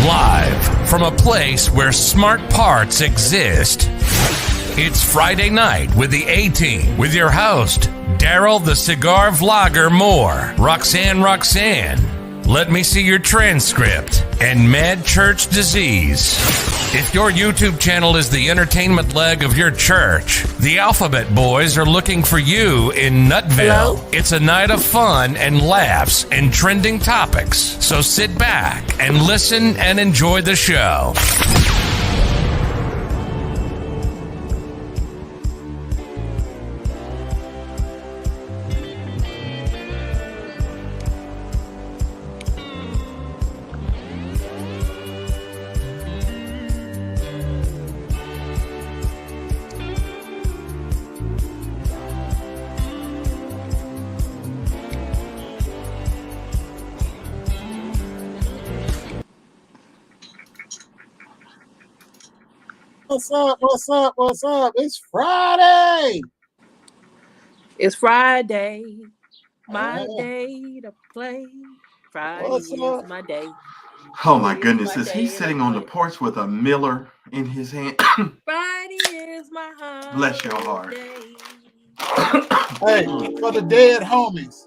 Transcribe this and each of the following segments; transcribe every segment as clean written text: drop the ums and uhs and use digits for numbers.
Live from a place where smart parts exist. It's Friday night with the A-Team with your host, Daryl the Cigar Vlogger Moore, Roxanne, Let Me See Your Transcript, and Mad Church Disease. If your YouTube channel is the entertainment leg of your church, the Alphabet Boys are looking for you in Nutville. Hello? It's a night of fun and laughs and trending topics. So sit back and listen and enjoy the show. What's up? It's Friday. It's Friday. My day to play. Friday is my day. Oh my goodness, is he sitting on the porch with a Miller in his hand? Friday is my heart. Bless your heart. Hey, for the dead homies.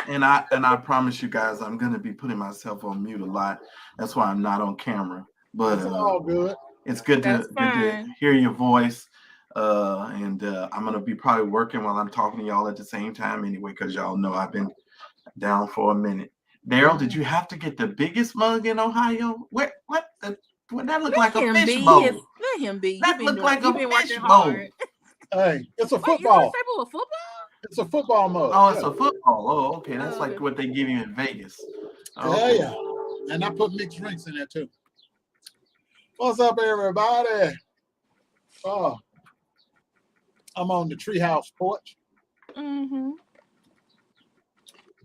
And I promise you guys, I'm gonna be putting myself on mute a lot. That's why I'm not on camera. But it's all good. It's good to hear your voice. And I'm going to be probably working while I'm talking to y'all at the same time anyway, because y'all know I've been down for a minute. Daryl, did you have to get the biggest mug in Ohio? What that look like a fish bowl? Let him be. That look like a fish bowl. Hey, it's a football. A football? It's a football mug. Oh, it's a football. Oh, okay. That's like what they give you in Vegas. Okay. Yeah. And I put mixed drinks in there too. What's up, everybody? Oh, I'm on the treehouse porch.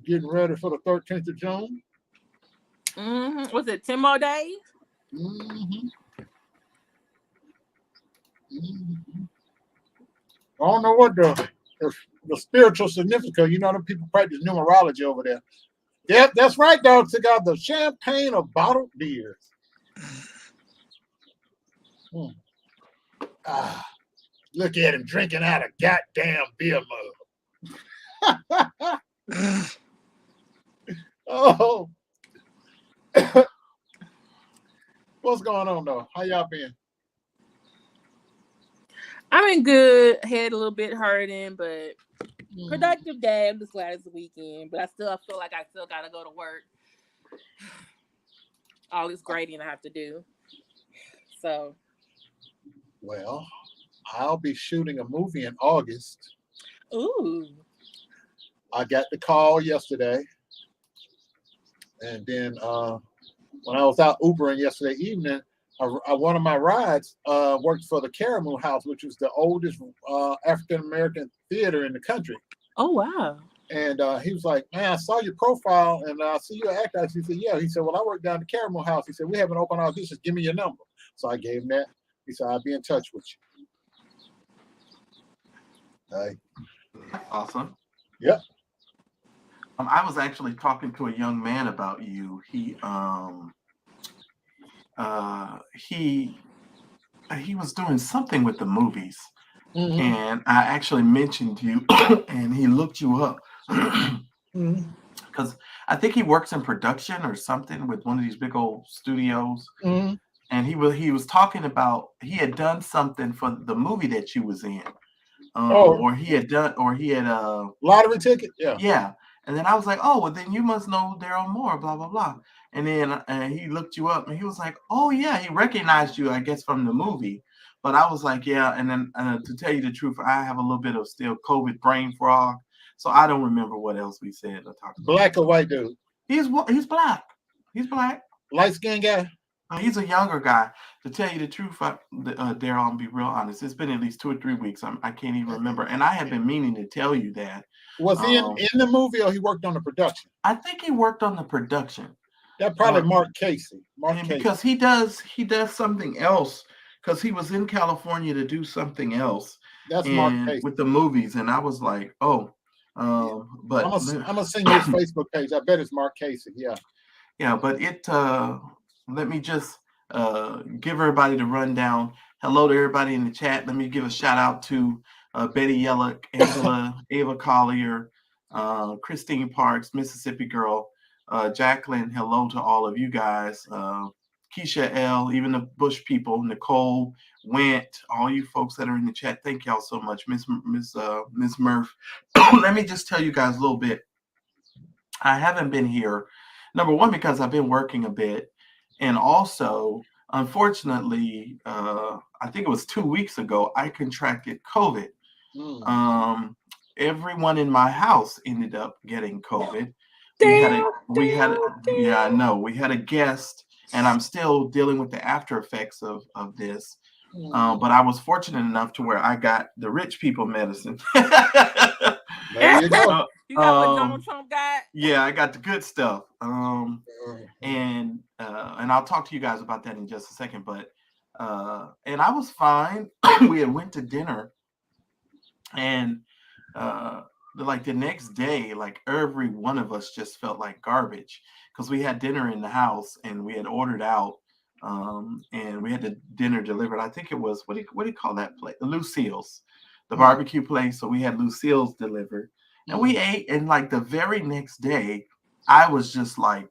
Getting ready for the 13th of June. Was it 10 more days? I don't know what the spiritual significance. You know, the people practice numerology over there. Yep, that's right, dog. Took out the champagne of bottled beers. Look at him drinking out a goddamn beer mug. Oh. What's going on, though? How y'all been? I've been good. Head a little bit hurting, but productive day. I'm just glad it's the weekend, but I feel like I still got to go to work. All this grading I have to do. So. Well, I'll be shooting a movie in August. Ooh. I got the call yesterday. And then when I was out Ubering yesterday evening, one of my rides worked for the Caramoo House, which was the oldest African-American theater in the country. Oh, wow. And he was like, man, I saw your profile and I see you act. He said, yeah. He said, well, I work down at the Caramoo House. He said, we have an open audition. Give me your number. So I gave him that. He said, I'll be in touch with you. Hey. Awesome. Yep. I was actually talking to a young man about you. He was doing something with the movies. And I actually mentioned you and he looked you up. Because I think he works in production or something with one of these big old studios. And he was talking about he had done something for the movie that you was in, or he had lottery ticket, yeah. And then I was like, oh, well, then you must know Daryl Moore, blah blah blah. And then he looked you up, and he was like, oh yeah, he recognized you, I guess, from the movie. But I was like, yeah. And then to tell you the truth, I have a little bit of still COVID brain fog, so I don't remember what else we said or talked about. Black or white dude? He's black. He's black. Light skinned guy. He's a younger guy. To tell you the truth, Daryl, I'll be real honest. It's been at least 2 or 3 weeks. I can't even remember. And I have been meaning to tell you that. Was he in the movie or he worked on the production? I think he worked on the production. That probably Mark Casey. Because he does something else. Because he was in California to do something else. That's Mark Casey. With the movies. And I was like, oh. But I'm gonna send you his Facebook page. I bet it's Mark Casey. Yeah, but let me just give everybody the rundown. Hello to everybody in the chat. Let me give a shout out to Betty Yellock, Angela, Ava Collier, Christine Parks, Mississippi Girl, Jacqueline. Hello to all of you guys. Keisha L, even the Bush people, Nicole, Went, all you folks that are in the chat. Thank y'all so much, Miss Murph. Let me just tell you guys a little bit. I haven't been here. Number one, because I've been working a bit, and also, unfortunately, I think it was 2 weeks ago, I contracted COVID. Everyone in my house ended up getting COVID. We had a guest, and I'm still dealing with the after effects of this. But I was fortunate enough to where I got the rich people medicine. There you go. You got what Donald Trump got? Yeah, I got the good stuff. And I'll talk to you guys about that in just a second. But and I was fine. We had went to dinner, and like the next day, like every one of us just felt like garbage because we had dinner in the house and we had ordered out, and we had the dinner delivered. I think it was what do you call that place? Lucille's, the barbecue place. So we had Lucille's delivered. And we ate, and like the very next day, I was just like,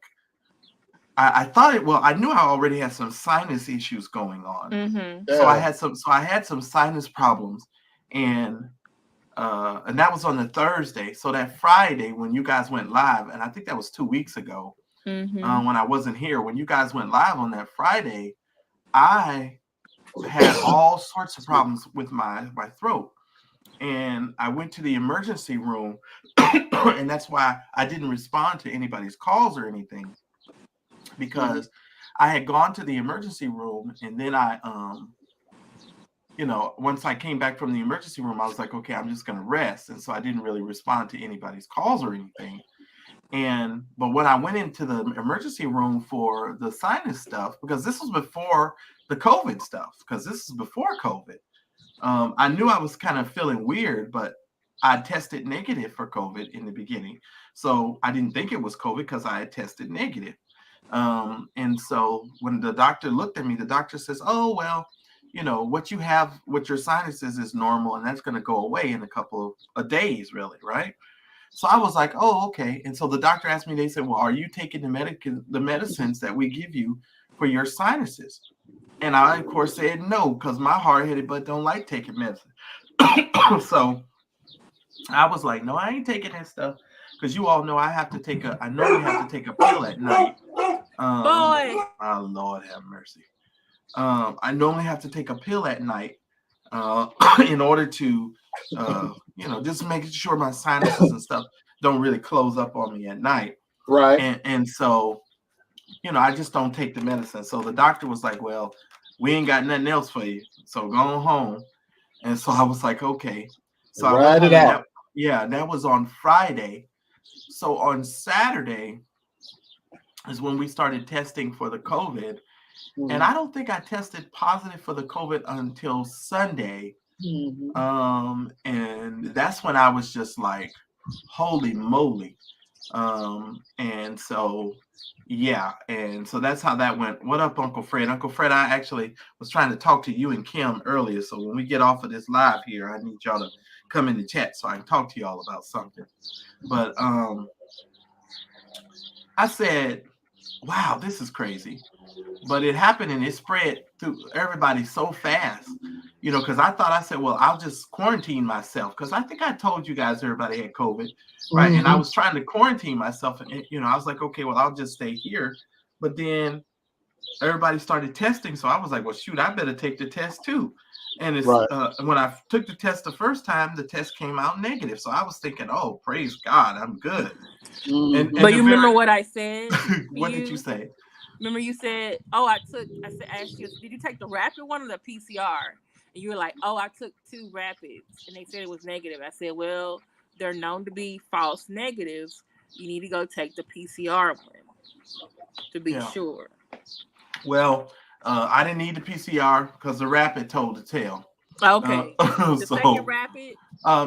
I thought I knew I already had some sinus issues going on. Mm-hmm. So I had some sinus problems, and that was on the Thursday. So that Friday when you guys went live, and I think that was 2 weeks ago, when I wasn't here, when you guys went live on that Friday, I had all sorts of problems with my throat. And I went to the emergency room, and that's why I didn't respond to anybody's calls or anything, because I had gone to the emergency room, and then I, once I came back from the emergency room, I was like, okay, I'm just going to rest. And so I didn't really respond to anybody's calls or anything. But when I went into the emergency room for the sinus stuff, because this was before the COVID stuff, because this is before COVID. I knew I was kind of feeling weird, but I tested negative for COVID in the beginning. So I didn't think it was COVID because I had tested negative. And so when the doctor looked at me, the doctor says, oh, well, what you have with your sinuses is normal, and that's going to go away in a couple of days, really, right? So I was like, oh, okay. And so the doctor asked me, they said, well, are you taking the medicines that we give you for your sinuses? And I, of course, said no, because my hard-headed butt don't like taking medicine. So I was like, no, I ain't taking that stuff, because you all know I normally have to take a pill at night. Boy. Oh, Lord have mercy. I normally have to take a pill at night in order to, just making sure my sinuses and stuff don't really close up on me at night. Right. And so, I just don't take the medicine. So the doctor was like, well, we ain't got nothing else for you, so go on home. And so I was like, okay. So I went home. That was on Friday. So on Saturday is when we started testing for the COVID. And I don't think I tested positive for the COVID until Sunday. And that's when I was just like, holy moly. And so, yeah. And so that's how that went. What up, Uncle Fred? Uncle Fred, I actually was trying to talk to you and Kim earlier. So when we get off of this live here, I need y'all to come in the chat so I can talk to y'all about something. But I said, wow, this is crazy. But it happened and it spread through everybody so fast, because I said, well, I'll just quarantine myself, because I think I told you guys everybody had COVID, right? And I was trying to quarantine myself, and I was like, okay, well, I'll just stay here. But then everybody started testing, so I was like, well, shoot, I better take the test too. And it's when I took the test the first time, the test came out negative. So I was thinking, oh, praise God, I'm good. But you remember what I said? What did you say? Remember you said, I asked you, did you take the rapid one or the PCR? And you were like, I took 2 rapids, and they said it was negative. I said, well, they're known to be false negatives. You need to go take the PCR one to be sure. Well, I didn't need the PCR because the rapid told the tale. Okay. The So second rapid.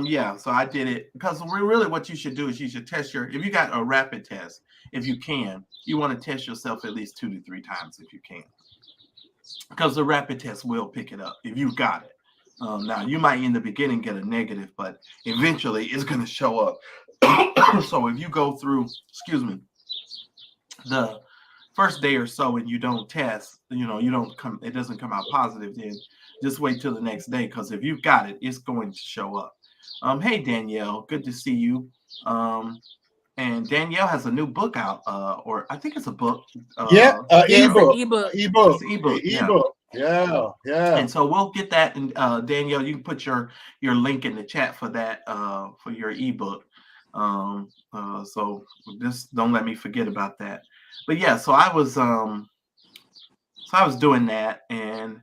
yeah, so I did it because really what you should do is you should test if you got a rapid test, if you can, you want to test yourself at least 2 to 3 times if you can, because the rapid test will pick it up if you got it. Now you might in the beginning get a negative, but eventually it's going to show up. So if you go through, the first day or so and you don't test, it doesn't come out positive, then just wait till the next day, because if you've got it, it's going to show up. Hey Danielle, good to see you. And Danielle has a new book out, or I think it's a book. ebook. Ebook. It's an ebook. Yeah. And so we'll get that, and Danielle, you can put your link in the chat for that, for your ebook. So just don't let me forget about that. But yeah, so I was doing that, and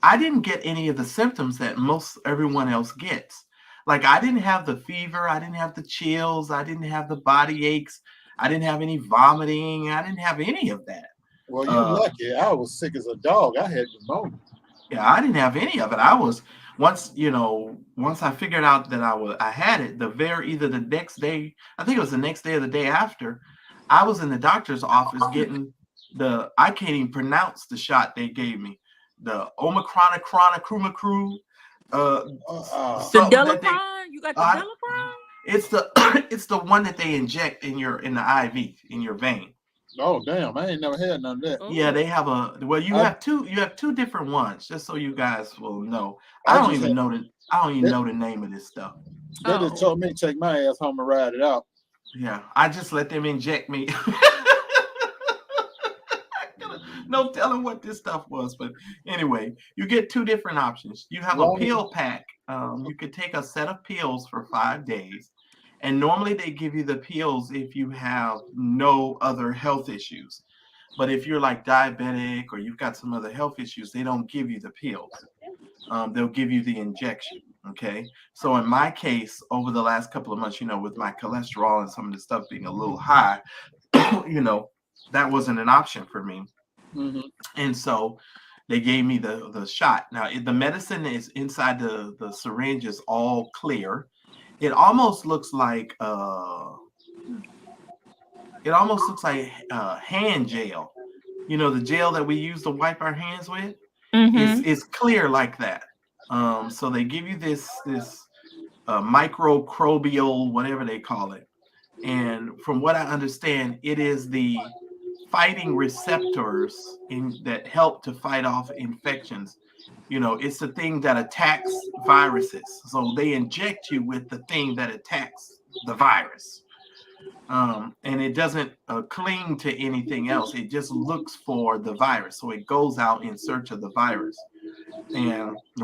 I didn't get any of the symptoms that everyone else gets. Like, I didn't have the fever, I didn't have the chills, I didn't have the body aches, I didn't have any vomiting, I didn't have any of that. Well, you're lucky. I was sick as a dog. I had pneumonia. Yeah, I didn't have any of it. I was once I figured out that I had it, either the next day, I think it was the next day or the day after, I was in the doctor's office getting I can't even pronounce the shot they gave me, the Omicron, Crumacru. The Delapron? You got the Delapron? It's the one that they inject in the IV in your vein. Oh damn! I ain't never had none of that. Yeah, they have you have two different ones, just so you guys will know. I don't even know the name of this stuff. They just told me to take my ass home and ride it out. Yeah, I just let them inject me. No telling what this stuff was, but anyway, you get 2 different options. You have a pill pack. You could take a set of pills for 5 days, and normally they give you the pills if you have no other health issues. But if you're like diabetic or you've got some other health issues, they don't give you the pills. They'll give you the injection. Okay. So in my case, over the last couple of months, with my cholesterol and some of the stuff being a little high, that wasn't an option for me. Mm-hmm. And so they gave me the shot. Now the medicine is inside the syringe is all clear. It almost looks like hand gel. The gel that we use to wipe our hands with. Mm-hmm. It's clear like that. So they give you this microbial, whatever they call it. And from what I understand, it is the fighting receptors that help to fight off infections. It's the thing that attacks viruses. So they inject you with the thing that attacks the virus. And it doesn't cling to anything else. It just looks for the virus. So it goes out in search of the virus.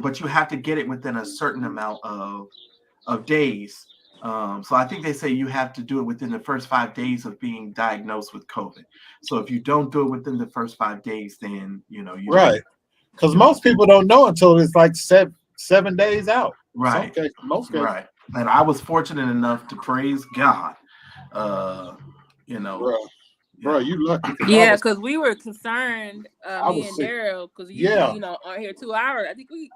But you have to get it within a certain amount of days. So I think they say you have to do it within the first 5 days of being diagnosed with COVID. So if you don't do it within the first 5 days, then right, because most people don't know until it's like 7 days out. Right. Most cases. Right. And I was fortunate enough to, praise God. Bro, you lucky. Yeah, because we were concerned, me and Daryl, because on here 2 hours. I think we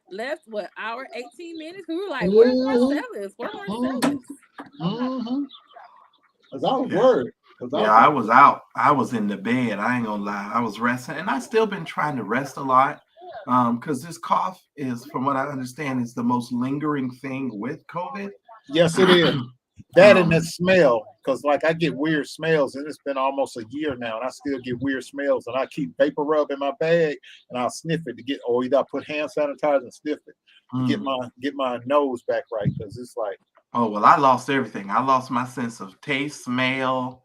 left hour 18 minutes. We were like, where's Marcellus? Where's Marcellus? Mm-hmm. Cause I was worried. I was out. I was in the bed. I ain't gonna lie. I was resting, and I still been trying to rest a lot. Because this cough is, from what I understand, is the most lingering thing with COVID. Yes, it is. That and the smell. Because I get weird smells, and it's been almost a year now, and I still get weird smells. And I keep vapor rub in my bag, and I'll sniff it or either I put hand sanitizer and sniff it to get my nose back right. Because it's like, oh well, I lost everything. I lost my sense of taste, smell.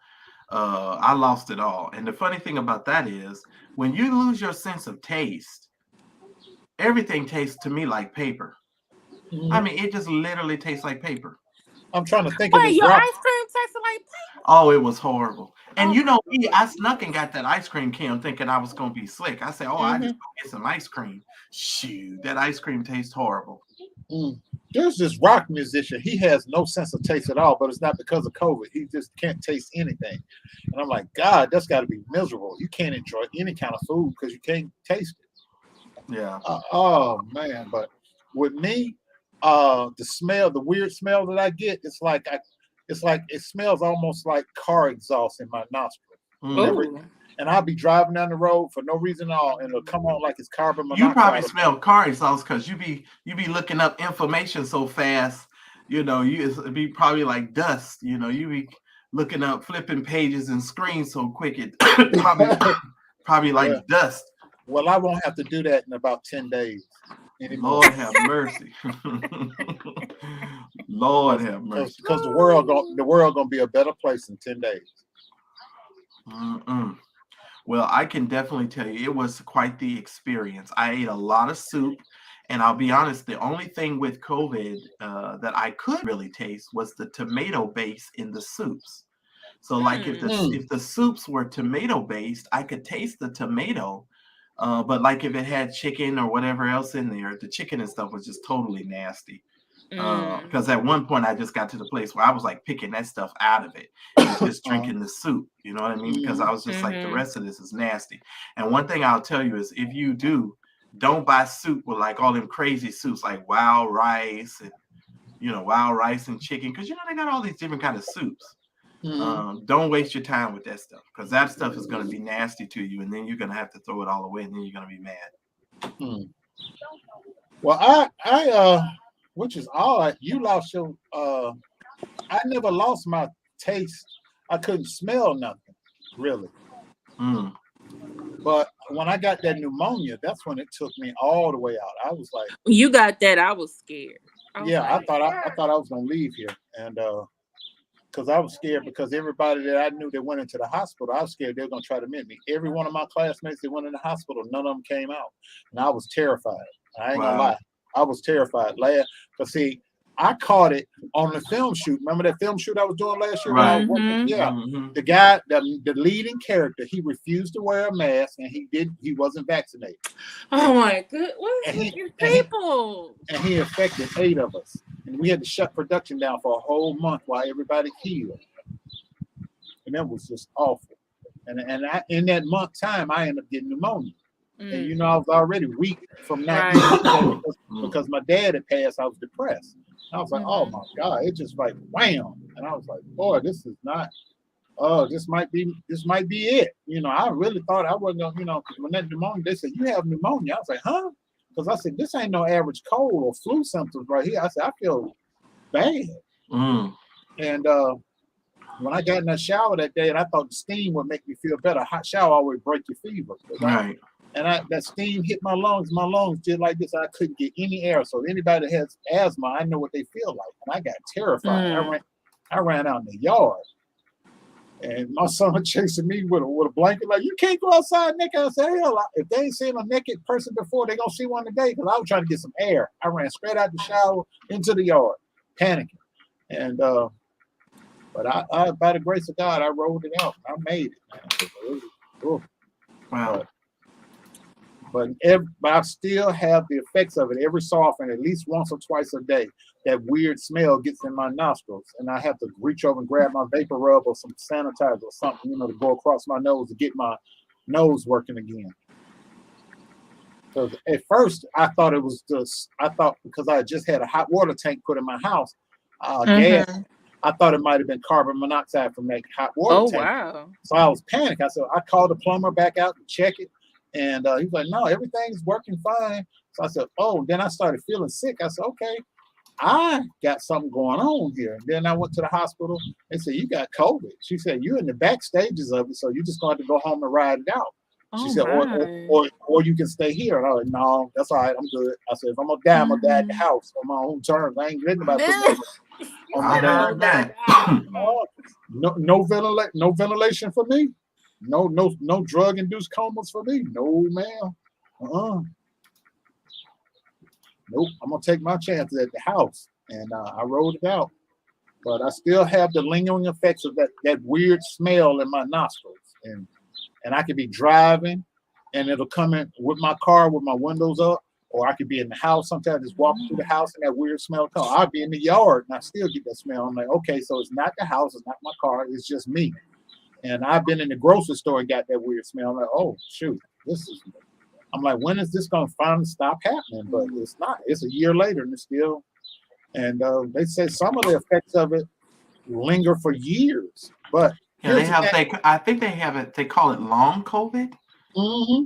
I lost it all. And the funny thing about that is, when you lose your sense of taste, everything tastes to me like paper. I mean, it just literally tastes like paper. I'm trying to think of this. Your ice cream tasted like paper? Oh, it was horrible. And me, I snuck and got that ice cream can thinking I was going to be slick. I said, I just get some ice cream. Shoot, that ice cream tastes horrible. There's this rock musician. He has no sense of taste at all, but it's not because of COVID. He just can't taste anything. And I'm like, God, that's got to be miserable. You can't enjoy any kind of food because you can't taste it. Yeah. Oh, man. But with me, the weird smell that I get, it's like it smells almost like car exhaust in my nostril. Whenever, Ooh. and I'll be driving down the road for no reason at all, and it'll come on like it's carbon You probably monoxide. smell car exhaust because you be looking up information so fast. You know, it'd be probably like dust. You know, you be looking up, flipping pages and screens so quick it probably like Well, dust. well, I won't have to do that in about 10 days anymore. Lord have mercy. Lord have mercy. Because the world gonna be a better place in 10 days. Mm-mm. Well, I can definitely tell you it was quite the experience. I ate a lot of soup, and I'll be honest, the only thing with COVID that I could really taste was the tomato base in the soups. So, like if the soups were tomato based, I could taste the tomato. But like if it had chicken or whatever else in there, the chicken and stuff was just totally nasty. Because at one point I just got to the place where I was like picking that stuff out of it and just drinking the soup. You know what I mean? Because I was just like, the rest of this is nasty. And one thing I'll tell you is, if you don't buy soup with like all them crazy soups like wild rice and wild rice and chicken, because they got all these different kind of soups. Don't waste your time with that stuff, because that stuff is going to be nasty to you, and then you're going to have to throw it all away, and then you're going to be mad. Well, I which is odd. You lost your. I never lost my taste. I couldn't smell nothing, really. But when I got that pneumonia, that's when it took me all the way out. I was like, when you got that, I was scared. I thought I was gonna leave here, and because I was scared, because everybody that I knew that went into the hospital, I was scared they were gonna try to meet me. Every one of my classmates that went in the hospital, none of them came out, and I was terrified. I ain't gonna lie. I was terrified. But see, I caught it on the film shoot. Remember that film shoot I was doing last year? Right. The guy, the leading character, he refused to wear a mask, and he wasn't vaccinated. Oh my goodness. What is with people? And he infected 8 of us. And we had to shut production down for a whole month while everybody healed. And that was just awful. And in that month time, I ended up getting pneumonia. And I was already weak from that because my dad had passed. I was depressed. And I was like, oh my God, it just like wham. And I was like, boy, this is not. Oh, this might be it. I really thought I wasn't gonna. Because when that pneumonia, they said you have pneumonia. I was like, huh? Because I said this ain't no average cold or flu symptoms right here. I said I feel bad. And when I got in that shower that day, and I thought the steam would make me feel better. A hot shower always break your fever. Right. And that steam hit my lungs. My lungs did like this. I couldn't get any air. So anybody that has asthma, I know what they feel like. And I got terrified. I ran out in the yard. And my son chasing me with a blanket, like, you can't go outside naked. I said, hell, if they ain't seen a naked person before, they're going to see one today, because I was trying to get some air. I ran straight out the shower into the yard, panicking. And but I by the grace of God, I rolled it out. I made it, man. Wow. But I still have the effects of it every so often, at least once or twice a day. That weird smell gets in my nostrils, and I have to reach over and grab my vapor rub or some sanitizer or something, to go across my nose to get my nose working again. Because at first I thought it was because I just had a hot water tank put in my house, gas. I thought it might have been carbon monoxide from that hot water tank. Wow. So I was panicked. I said, I called the plumber back out to check it. And he was like, no, everything's working fine. So I said, then I started feeling sick. I said, okay, I got something going on here. And then I went to the hospital. They said, you got COVID. She said, you're in the back stages of it, so you're just going to go home and ride it out. She said, or you can stay here. And I was like, no, that's all right. I'm good. I said, if I'm going to die, I'm going to die at the house on my own terms. I ain't written about this. No ventilation for me. No drug-induced comas for me. No, ma'am. Nope. I'm gonna take my chances at the house, and I rolled it out. But I still have the lingering effects of that weird smell in my nostrils, and I could be driving, and it'll come in with my car with my windows up, or I could be in the house. Sometimes just walking through the house and that weird smell comes. I'll be in the yard and I still get that smell. I'm like, okay, so it's not the house, it's not my car, it's just me. And I've been in the grocery store and got that weird smell. I'm like, oh shoot, this is I'm like, when is this going to finally stop happening? But it's not. It's a year later, and it's still. And they say some of the effects of it linger for years. But Yeah, they have. I think they have it. They call it long COVID. Mm-hmm.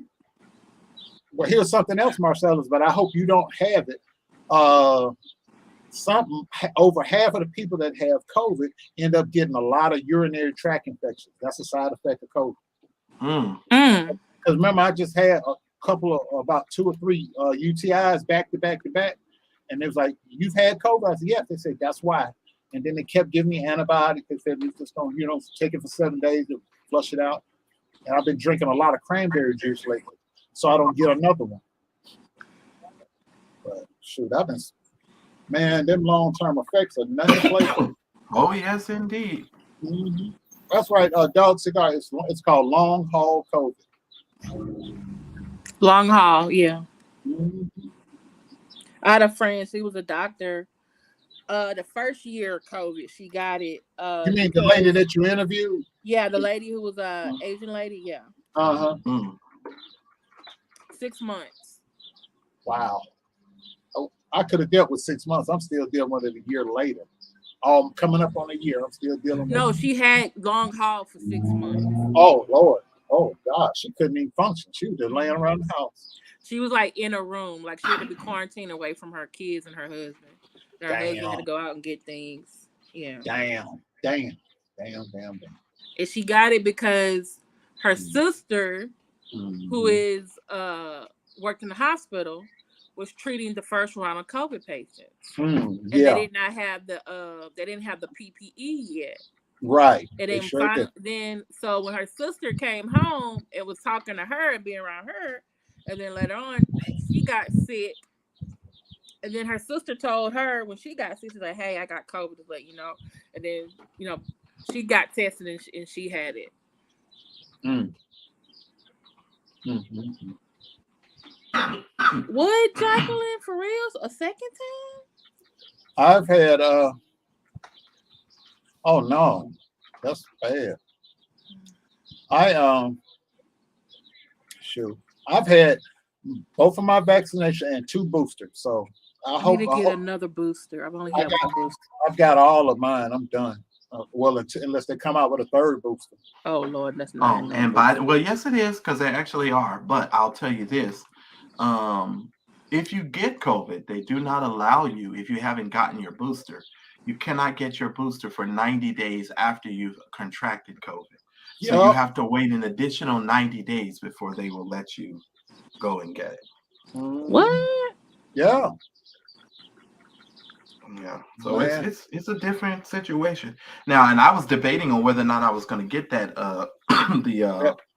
Well, here's something else, Marcellus, but I hope you don't have it. Over half of the people that have COVID end up getting a lot of urinary tract infections. That's a side effect of COVID. Because remember, I just had a couple of about 2 or 3 UTIs back to back to back, and it was like, "You've had COVID?" I said, "Yes." They said, "That's why." And then they kept giving me antibiotics. They said, "We just don't, take it for 7 days to flush it out." And I've been drinking a lot of cranberry juice lately, so I don't get another one. But shoot, man, them long-term effects are nothing to play with. Oh yes, indeed. Mm-hmm. That's right. Dog Cigar. It's called long haul COVID. Long haul, yeah. Mm-hmm. I had a friend. She was a doctor. The first year of COVID, she got it. You mean the lady that you interviewed? Yeah, the lady who was Asian lady. Yeah. 6 months. Wow. Oh, I could have dealt with 6 months. I'm still dealing with it a year later. Coming up on a year, I'm still dealing with it. No, she had long haul for 6 months. Oh, Lord. Oh, God. She couldn't even function. She was just laying around the house. She was like in a room. Like she had to be quarantined away from her kids and her husband. And her husband had to go out and get things. Yeah. Damn. And she got it because her sister, who is worked in the hospital, was treating the first round of COVID patients. And they did not have they didn't have the PPE yet. Right. And then so when her sister came home and was talking to her and being around her, and then later on she got sick. And then her sister told her when she got sick, she's like, "Hey, I got COVID, to let you know." And then she got tested and she had it. What, Jacqueline, for real? A second time? I've had oh no, that's bad. I've had both of my vaccination and 2 boosters, so I hope to get another booster. I've only had 1 booster. I've got all of mine. I'm done. Unless they come out with a 3rd booster. Oh Lord, that's not. Oh, and yes, it is, because they actually are. But I'll tell you this: if you get COVID, they do not allow you, if you haven't gotten your booster, you cannot get your booster for 90 days after you've contracted COVID. So you have to wait an additional 90 days before they will let you go and get it. What? Yeah. Yeah. So it's a different situation now, and I was debating on whether or not I was going to get that the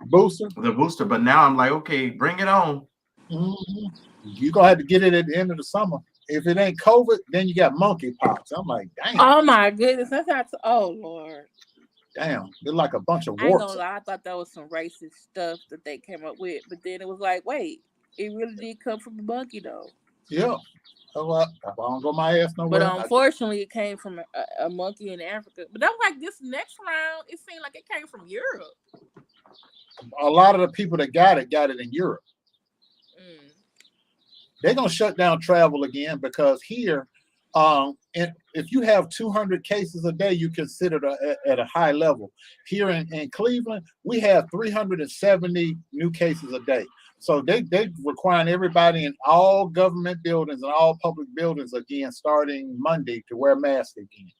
booster, but now I'm like, okay, bring it on. You're gonna have to get it at the end of the summer. If it ain't COVID, then you got monkeypox. I'm like, damn. Oh my goodness, that's not. Oh Lord. Damn, they're like a bunch of warts. I ain't gonna lie, I thought that was some racist stuff that they came up with, but then it was like, wait, it really did come from a monkey though. Yeah. I don't go my ass nowhere. But unfortunately, it came from a monkey in Africa. But I'm like, this next round, it seemed like it came from Europe. A lot of the people that got it in Europe. They're gonna shut down travel again because here, and if you have 200 cases a day, you consider at a high level. Here in Cleveland, we have 370 new cases a day. So they requiring everybody in all government buildings and all public buildings again, starting Monday, to wear masks again,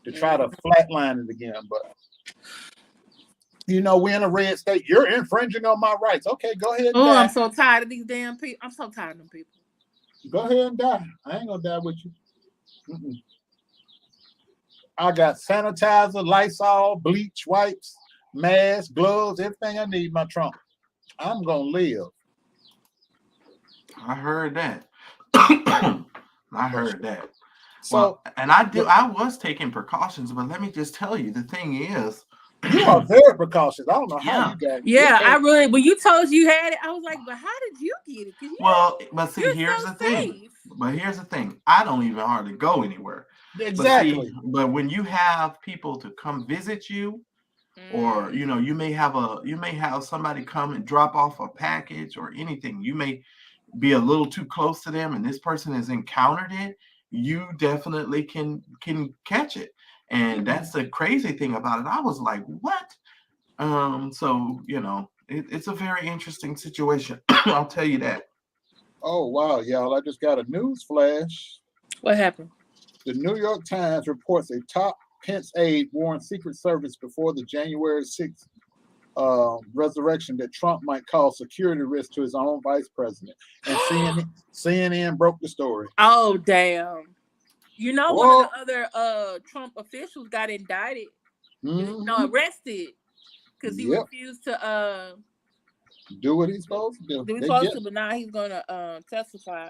to try to flatline it again. But we're in a red state. You're infringing on my rights. Okay, go ahead. Oh, I'm so tired of these damn people. I'm so tired of them people. Go ahead and die. I ain't gonna die with you. I got sanitizer, Lysol, bleach, wipes, masks, gloves, everything I need in my trunk. I'm gonna live. I heard that. I heard that. So, and I was taking precautions, but let me just tell you, the thing is, you are very precautious. I don't know how you got it. Yeah, I really. When you told us you had it, I was like, "But how did you get it?" But see, here's the thing. But here's the thing. I don't even hardly go anywhere. Exactly. But when you have people to come visit you, or you may have somebody come and drop off a package or anything. You may be a little too close to them, and this person has encountered it. You definitely can catch it, and that's the crazy thing about it. I was like, what? So it's a very interesting situation. I'll tell you that. Oh wow, y'all! I just got a news flash. What happened? The New York Times reports a top Pence aide warned Secret Service before the January 6th resurrection that Trump might cause security risk to his own vice president. And CNN broke the story. Oh, damn. One of the other Trump officials got indicted. Arrested because he refused to do what he's supposed to do. But now he's going to testify.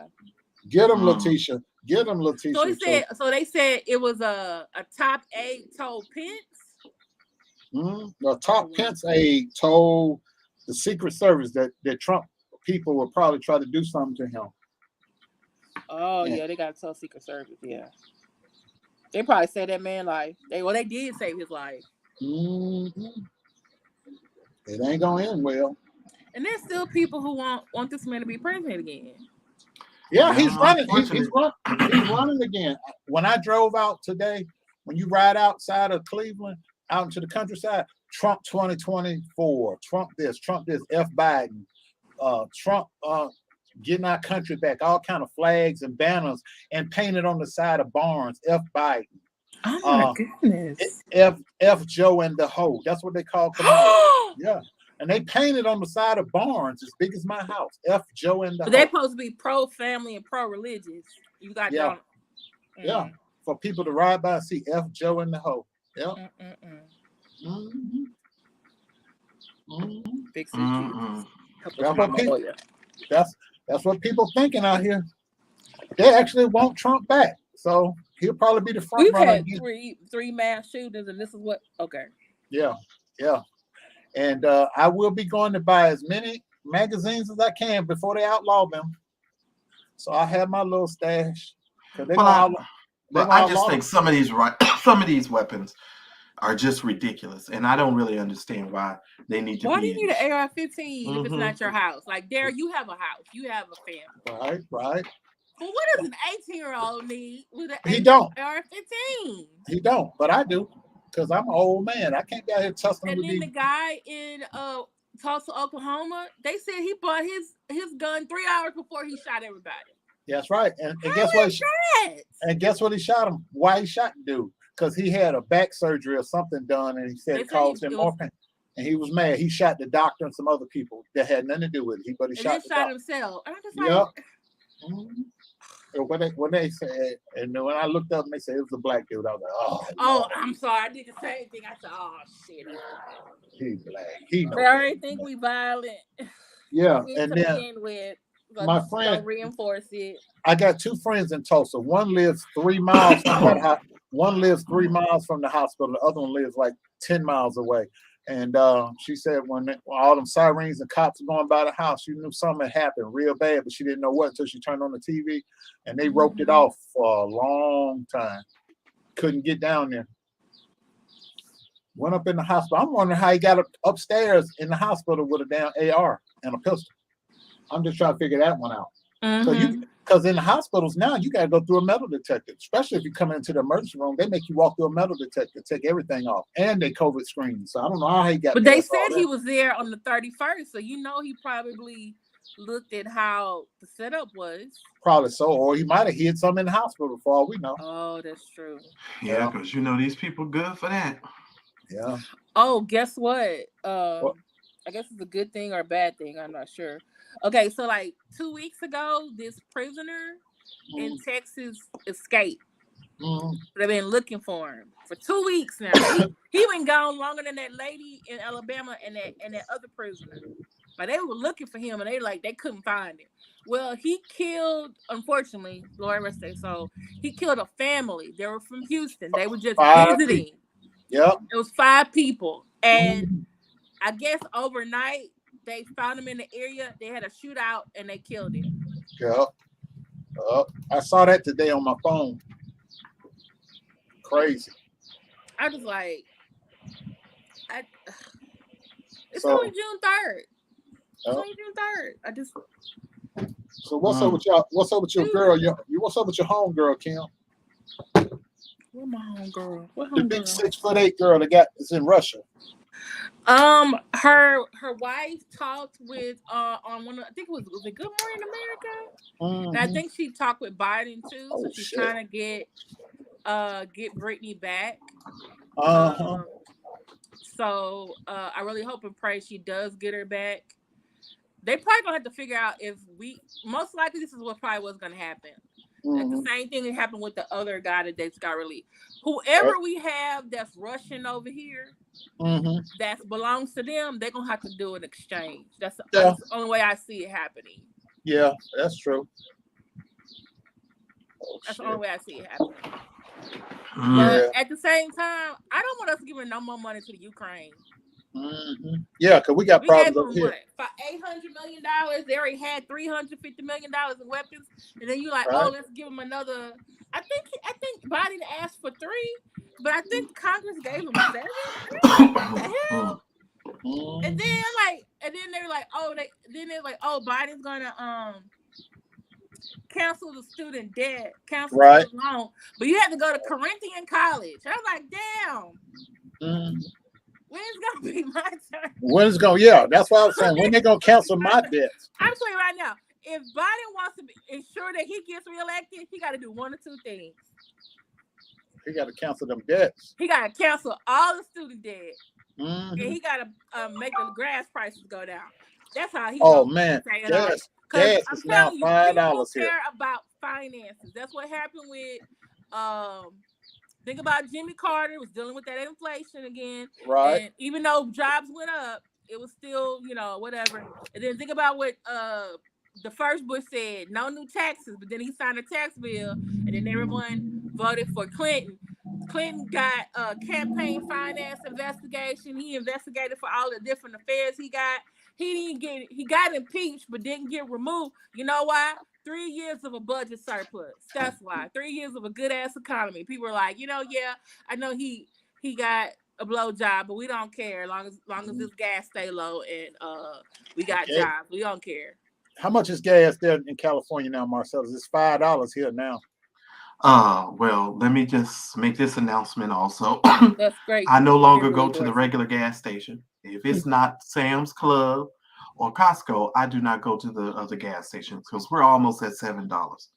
Get him, Letitia. Get him, Letitia. So they said it was a top aide told Pence. The top Pence aide told the Secret Service that Trump people will probably try to do something to him. Oh yeah, they got to tell Secret Service. Yeah, they probably saved that man's life. They did save his life. It ain't gonna end well. And there's still people who want this man to be president again. Yeah, he's running. He's running again. When I drove out today, when you ride outside of Cleveland, out into the countryside, Trump 2024, Trump this, F Biden, Trump getting our country back, all kind of flags and banners and painted on the side of barns, F Biden. Oh my goodness. F Joe and the hoe. That's what they call Kamala. Yeah. And they painted on the side of barns as big as my house. F Joe and the hoe. They're supposed to be pro-family and pro-religious. You got that. Yeah. For people to ride by and see F Joe and the hoe. Yeah. Fix it. That's what people thinking out here. They actually want Trump back. So he'll probably be the front runner. We've had three mass shootings, and this is what Yeah. And I will be going to buy as many magazines as I can before they outlaw them. So I have my little stash. I just think some of these weapons are just ridiculous, and I don't really understand why they need to. Why do you need an AR-15 if it's not your house? Like, Derek, you have a house, you have a family. Right. Well, what does an 18-year-old need with an AR-15? He don't, but I do. Because I'm an old man. I can't be out here tussling with these. And then the guy in Tulsa, Oklahoma, they said he bought his gun 3 hours before he shot everybody. That's right. And guess what? Guess what he shot him? Why he shot the dude? Because he had a back surgery or something done, and he said it caused him more pain. And he was mad. He shot the doctor and some other people that had nothing to do with it. But he shot himself. And I'm just like, When they said, and when I looked up and they said it was a black dude, I was like, oh, I'm sorry, I did the same thing. I said, oh shit, he's black. He knows. They already think we violent. Yeah, and then my friend reinforce it. I got two friends in Tulsa. One lives 3 miles from that house. One lives 3 miles from the hospital. The other one lives like 10 miles away. And she said when all them sirens and cops were going by the house, she knew something had happened real bad, but she didn't know what until she turned on the TV, and they roped it off for a long time. Couldn't get down there. Went up in the hospital. I'm wondering how he got upstairs in the hospital with a damn AR and a pistol. I'm just trying to figure that one out. Because in the hospitals now, you got to go through a metal detector, especially if you come into the emergency room. They make you walk through a metal detector, take everything off, and they COVID screen. So I don't know how he got. But they said he was there on the 31st, so he probably looked at how the setup was. Probably so, or he might have hid something in the hospital for all we know. Oh, that's true. Yeah, because these people good for that. Yeah. Oh, guess what? I guess it's a good thing or a bad thing. I'm not sure. Okay, so like 2 weeks ago, this prisoner in Texas escaped. They've been looking for him for 2 weeks now. He been gone longer than that lady in Alabama and that other prisoner. Like they were looking for him and they couldn't find him. Well, he killed, unfortunately, Lord rest their soul, he killed a family. They were from Houston. They were just visiting. Yep. It was 5 people. And I guess overnight, they found him in the area. They had a shootout and they killed him. Yep. I saw that today on my phone. Crazy. I was like, It's So- only June 3rd. It's Oh. only June 3rd. I just So what's up with y'all? What's up with your girl? What's up with your home girl, Kim? where my homegirl? What The big homegirl? 6'8" girl that is in Russia. Her wife talked with on one of, I think it was it Good Morning America? And I think she talked with Biden too. Oh, So she's shit. trying to get Brittany back. Uh-huh. So I really hope and pray she does get her back. They probably gonna have to figure out if most likely this is what probably was gonna happen. Like the same thing that happened with the other guy that just got released. Whoever we have that's Russian over here, that belongs to them, they're gonna have to do an exchange. That's the only way I see it happening. Yeah, that's true. Oh, That's the shit. only way I see it happening. Yeah. But at the same time, I don't want us giving no more money to the Ukraine. Yeah, because we got We problems gave over them here. what? For $800 million, they already had $350 million in weapons, and then you like, Right. oh, let's give them another. I think Biden asked for 3, but I think Congress gave him 7. What the hell? And then they're like, oh, Biden's gonna cancel the student debt, cancel Right. the loan, but you have to go to Corinthian College. I was like, damn. When's gonna be my turn? When's going? Yeah, that's what I was saying. When they gonna cancel my debts? I'm telling you right now, if Biden wants to ensure that he gets reelected, he got to do one or 2 things. He got to cancel them debts. He got to cancel all the student debt, and Mhm. he got to make the gas prices go down. That's how he. Oh man, say it gas is now $5 here. Care about finances. That's what happened with. Think about Jimmy Carter was dealing with that inflation again, Right. and even though jobs went up, it was still whatever. And then think about what the first Bush said: no new taxes. But then he signed a tax bill, and then everyone voted for Clinton. Clinton got a campaign finance investigation. He investigated for all the different affairs he got. He got impeached, but didn't get removed. You know why? 3 years of a budget surplus. That's why. 3 years of a good ass economy. People are like, yeah, I know he got a blow job, but we don't care. As long as this gas stay low and we got jobs, we don't care. How much is gas there in California now, Marcellus? It's $5 here now. Well, let me just make this announcement also. That's great. I no longer go to the regular gas station. If it's not Sam's Club or Costco, I do not go to the other gas stations because we're almost at $7.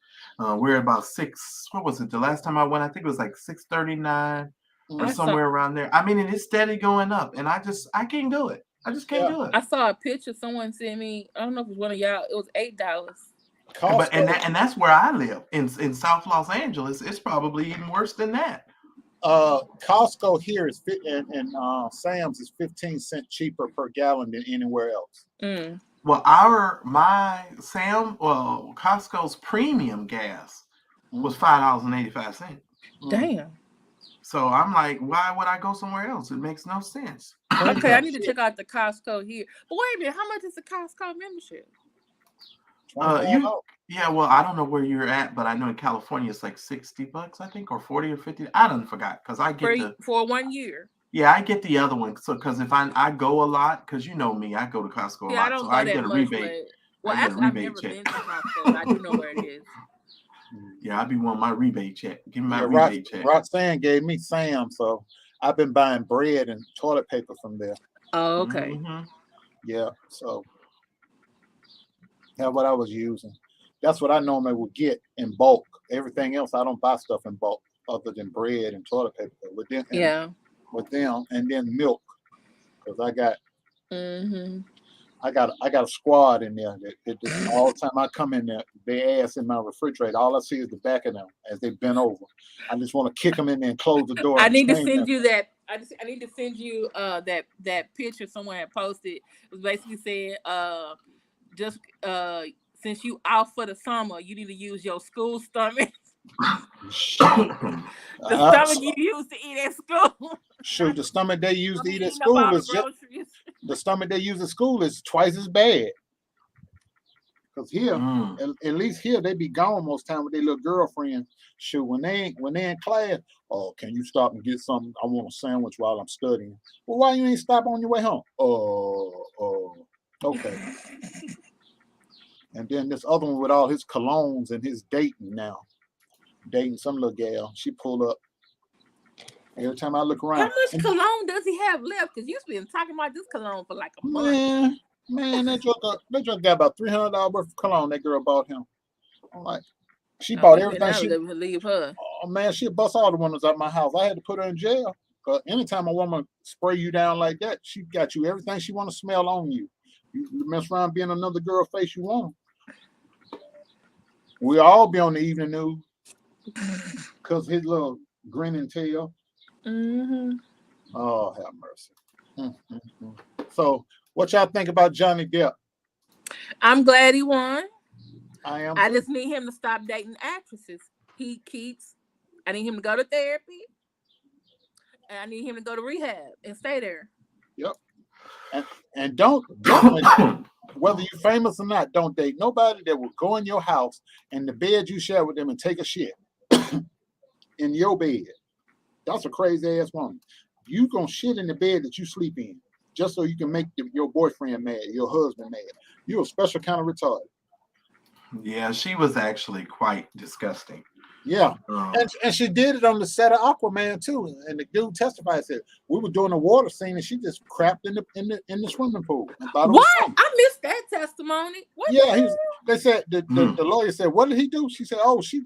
We're about $6. What was it? The last time I went, I think it was like $6.39 or somewhere around there. I mean, and it's steady going up, and I can't do it. I just can't do it. I saw a picture someone sent me. I don't know if it was one of y'all. It was $8. But and that's where I live in South Los Angeles. It's probably even worse than that. Costco here is and Sam's is 15 cents cheaper per gallon than anywhere else. Well, Costco's premium gas was $5.85. Damn. So I'm like, why would I go somewhere else? It makes no sense. Okay, I need to check out the Costco here. But wait a minute, how much is the Costco membership? Well, I don't know where you're at, but I know in California it's like $60, I think, or 40 or 50. I don't forgot because I get for 1 year. Yeah, I get the other one. So because if I go a lot, because you know me, I go to Costco a lot, I don't so go I that get a much, rebate. Well, actually, I've never been to Costco, but I do know where it is. Yeah, I be wanting my rebate check. Give me my rebate check. Roxanne gave me Sam, so I've been buying bread and toilet paper from there. Oh, okay. Yeah, so that's what I was using. That's what I normally would get in bulk. Everything else, I don't buy stuff in bulk other than bread and toilet paper. With them, and then milk, because I got a squad in there that all the time I come in there, they ass in my refrigerator. All I see is the back of them as they bent over. I just want to kick them in there and close the door. I need to send you that. I need to send you that picture someone had posted. It was basically saying, since you out for the summer, you need to use your school stomach. The stomach you used to eat at school. Shoot, the stomach they used to eat at school is the stomach they use at school is twice as bad. Because here, at least here, they be gone most time with their little girlfriend. Shoot, when they in class, oh, can you stop and get something? I want a sandwich while I'm studying. Well, why you ain't stop on your way home? Okay. And then this other one with all his colognes and his dating now. Dating some little gal. She pulled up. Every time I look around. How much cologne does he have left? Because you've been talking about this cologne for like a month. Man, that drug got about $300 worth of cologne that girl bought him. I'm like, she Oh, bought he everything. been out, leave her. Oh man, she bust all the windows out my house. I had to put her in jail. Cause anytime a woman spray you down like that, she got you everything she want to smell on you. You mess around being another girl face you want. We all be on the evening news because his little grinning tail. Mm-hmm. Oh, have mercy. So, what y'all think about Johnny Depp? I'm glad he won. I am. I just need him to stop dating actresses. I need him to go to therapy. And I need him to go to rehab and stay there. Yep. And don't whether you're famous or not, don't date nobody that will go in your house and the bed you share with them and take a shit in your bed. That's a crazy ass woman. You gonna shit in the bed that you sleep in just so you can make your boyfriend mad, your husband mad. You're a special kind of retarded. Yeah, she was actually quite disgusting. Yeah, and she did it on the set of Aquaman too. And the dude testified, said we were doing a water scene and she just crapped in the swimming pool. What? I missed that testimony. What? Yeah, they said the lawyer said, what did he do? She said, oh, she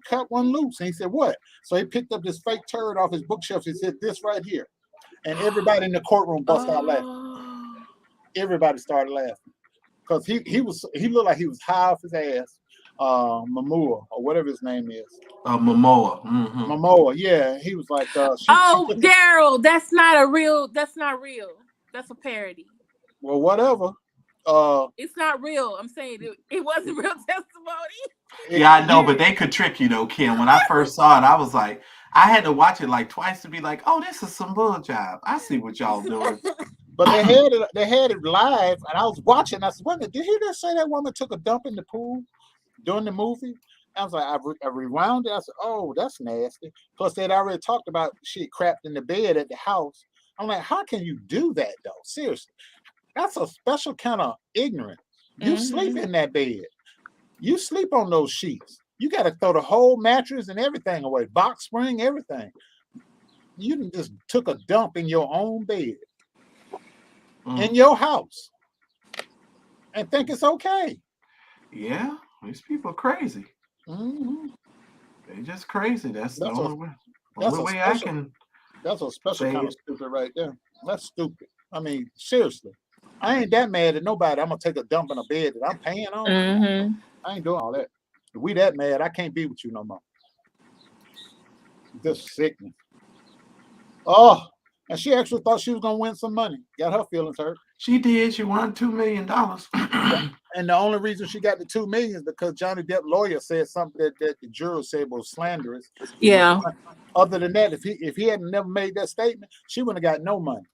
cut one loose. And he said, what? So he picked up this fake turd off his bookshelf. He said, this right here, and everybody in the courtroom bust out laughing. Everybody started laughing because he looked like he was high off his ass. Momoa or whatever his name is. Momoa. Momoa, yeah. He was like, Daryl, that's not real. That's a parody. Well, whatever. It's not real. I'm saying it wasn't real testimony. Yeah, I know, but they could trick you though, Kim. When I first saw it, I was like, I had to watch it like twice to be like, oh, this is some bull job. I see what y'all doing. But they had it live, and I was watching. I said, "What? Did he just say that woman took a dump in the pool during the movie?" I was like, I rewound it. I said, "Oh, that's nasty." Plus, they'd already talked about shit crapped in the bed at the house. I'm like, how can you do that though? Seriously, that's a special kind of ignorance. You sleep in that bed. You sleep on those sheets. You got to throw the whole mattress and everything away, box spring, everything. You just took a dump in your own bed. In your house and think it's okay. Yeah, these people are crazy. They just crazy. That's the only way. I can. That's a special kind of stupid right there. That's stupid. I mean, seriously, I ain't that mad at nobody. I'm gonna take a dump in a bed that I'm paying on. I ain't doing all that. If we that mad, I can't be with you no more. Just sickening. Oh. And she actually thought she was gonna win some money. Got her feelings hurt. She did. She won $2 million. And the only reason she got the $2 million is because Johnny Depp lawyer said something that the jurors said was slanderous. Yeah. Other than that, if he hadn't never made that statement, she wouldn't have got no money.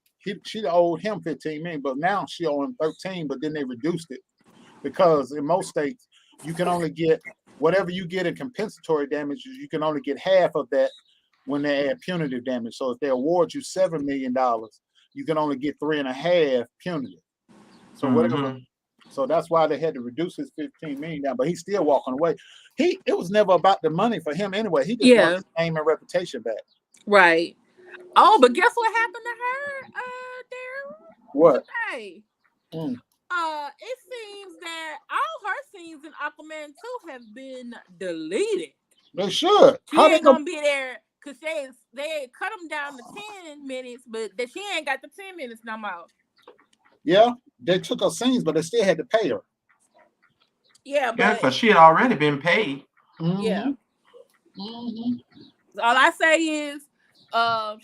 She owed him $15 million, but now she owed him $13. But then they reduced it because in most states you can only get whatever you get in compensatory damages. You can only get half of that when they add punitive damage. So if they award you $7 million, you can only get 3.5 punitive. So whatever. So that's why they had to reduce his $15 million down. But he's still walking away. It was never about the money for him anyway. He just wanted his name and reputation back. Right. Oh, but guess what happened to her, Daryl? What? Hey. It seems that all her scenes in Aquaman 2 have been deleted. They should. She ain't gonna be there. Because they cut them down to 10 minutes, but she ain't got the 10 minutes no more. Yeah, they took her scenes, but they still had to pay her. Yeah, because she had already been paid. Yeah. All I say is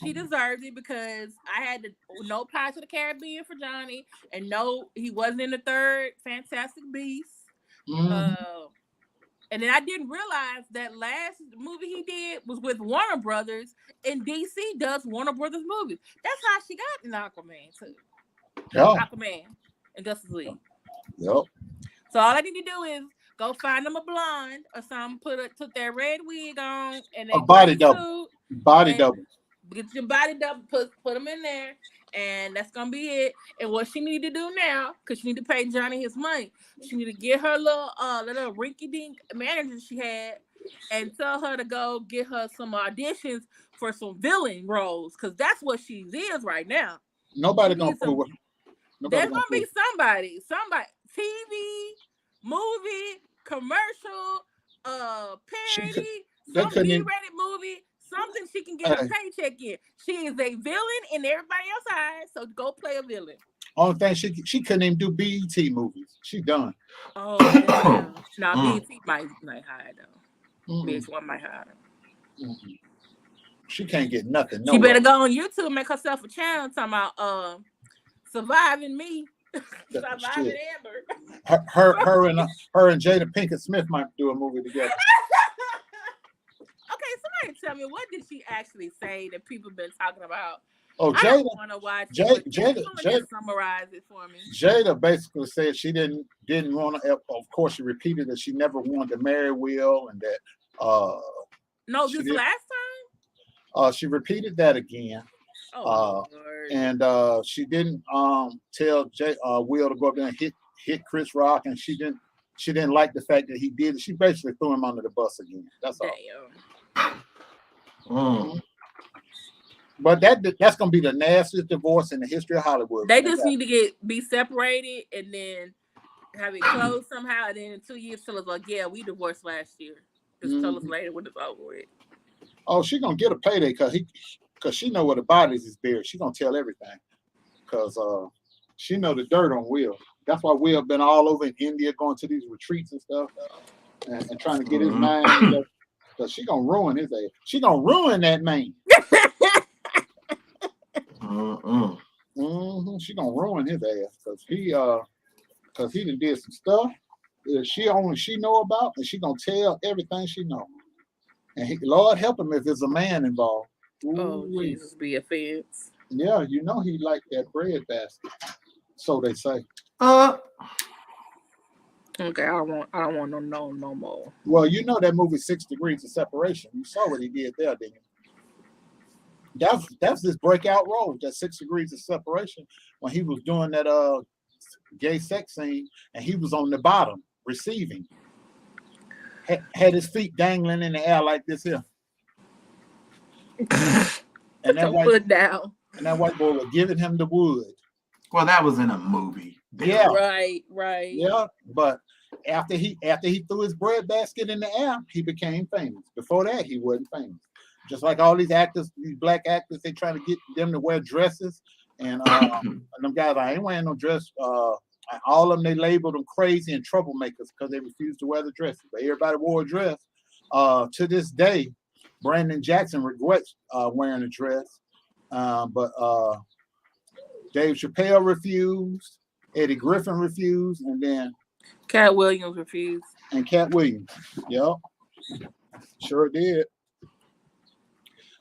she deserves it because I had no Pirates of the Caribbean for Johnny, and no, he wasn't in the third Fantastic Beasts. And then I didn't realize that last movie he did was with Warner Brothers, and DC does Warner Brothers movies. That's how she got in Aquaman too. Yeah. Aquaman and Justice League. Yep. So all I need to do is go find them a blonde or something, put their red wig on and A body double. Body and double. Get your body double, put them in there, and that's gonna be it. And what she need to do now, because she need to pay Johnny his money, she need to get her little rinky-dink manager she had and tell her to go get her some auditions for some villain roles, because that's what she is right now. Nobody gonna fool with her. There's gonna be somebody, TV, movie, commercial, parody, some B-rated movie, something she can get a paycheck in. She is a villain in everybody else's eyes, so go play a villain. Only thing she couldn't even do BET movies. She done. Oh, yeah. No, BET might hire though. VH1 might hire. She can't get nothing. She better go on YouTube, make herself a channel talking about Surviving Me. Surviving Amber. Her and Jada Pinkett Smith might do a movie together. Okay, somebody tell me, what did she actually say that people been talking about? Oh, Jada. I don't want to watch it. Jada, summarize it for me. Jada basically said she didn't want to. Of course, she repeated that she never wanted to marry Will, and that. No, this last time. She repeated that again. And she didn't tell Will to go up there and hit Chris Rock, and she didn't like the fact that he did it. She basically threw him under the bus again. That's all. But that's gonna be the nastiest divorce in the history of Hollywood. They just need to be separated and then have it closed somehow, and then in 2 years tell us like, yeah, we divorced last year. Just tell us later when it's over with. Oh, she gonna get a payday because she know where the bodies is buried. She gonna tell everything because she know the dirt on Will. That's why Will been all over in India going to these retreats and stuff and trying to get his mind. Because she gonna ruin his ass. She gonna ruin that man. She gonna ruin his ass because he done did some stuff that she know about, and she gonna tell everything she know. And Lord help him if there's a man involved. Oh, Jesus be offense. Yeah, you know he liked that bread basket. So they say. Okay, I don't want no more. Well, you know that movie 6 Degrees of Separation. You saw what he did there, didn't you? That's his breakout role, that 6 Degrees of Separation, when he was doing that gay sex scene and he was on the bottom receiving. Had his feet dangling in the air like this here. And that white boy was giving him the wood. Well, that was in a movie. Yeah. Right. Yeah, but after he threw his bread basket in the air, he became famous. Before that, he wasn't famous. Just like all these actors, these black actors, they trying to get them to wear dresses, and them guys, I ain't wearing no dress. All of them, they labeled them crazy and troublemakers because they refused to wear the dresses. But everybody wore a dress. To this day, Brandon Jackson regrets wearing a dress, but Dave Chappelle refused, Eddie Griffin refused, and then Cat Williams refused. And Cat Williams, yep, sure did.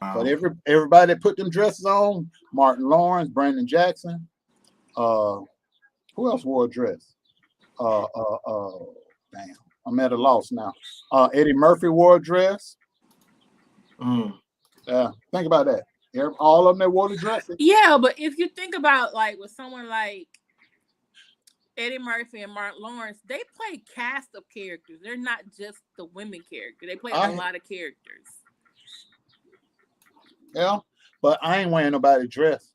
But everybody that put them dresses on, Martin Lawrence, Brandon Jackson, who else wore a dress? Damn, I'm at a loss now. Eddie Murphy wore a dress. Yeah, think about that. All of them that wore the dresses. Yeah, but if you think about like with someone like Eddie Murphy and Martin Lawrence, they play cast of characters. They're not just the women character. They play a lot of characters. Yeah, but I ain't wearing nobody's dress.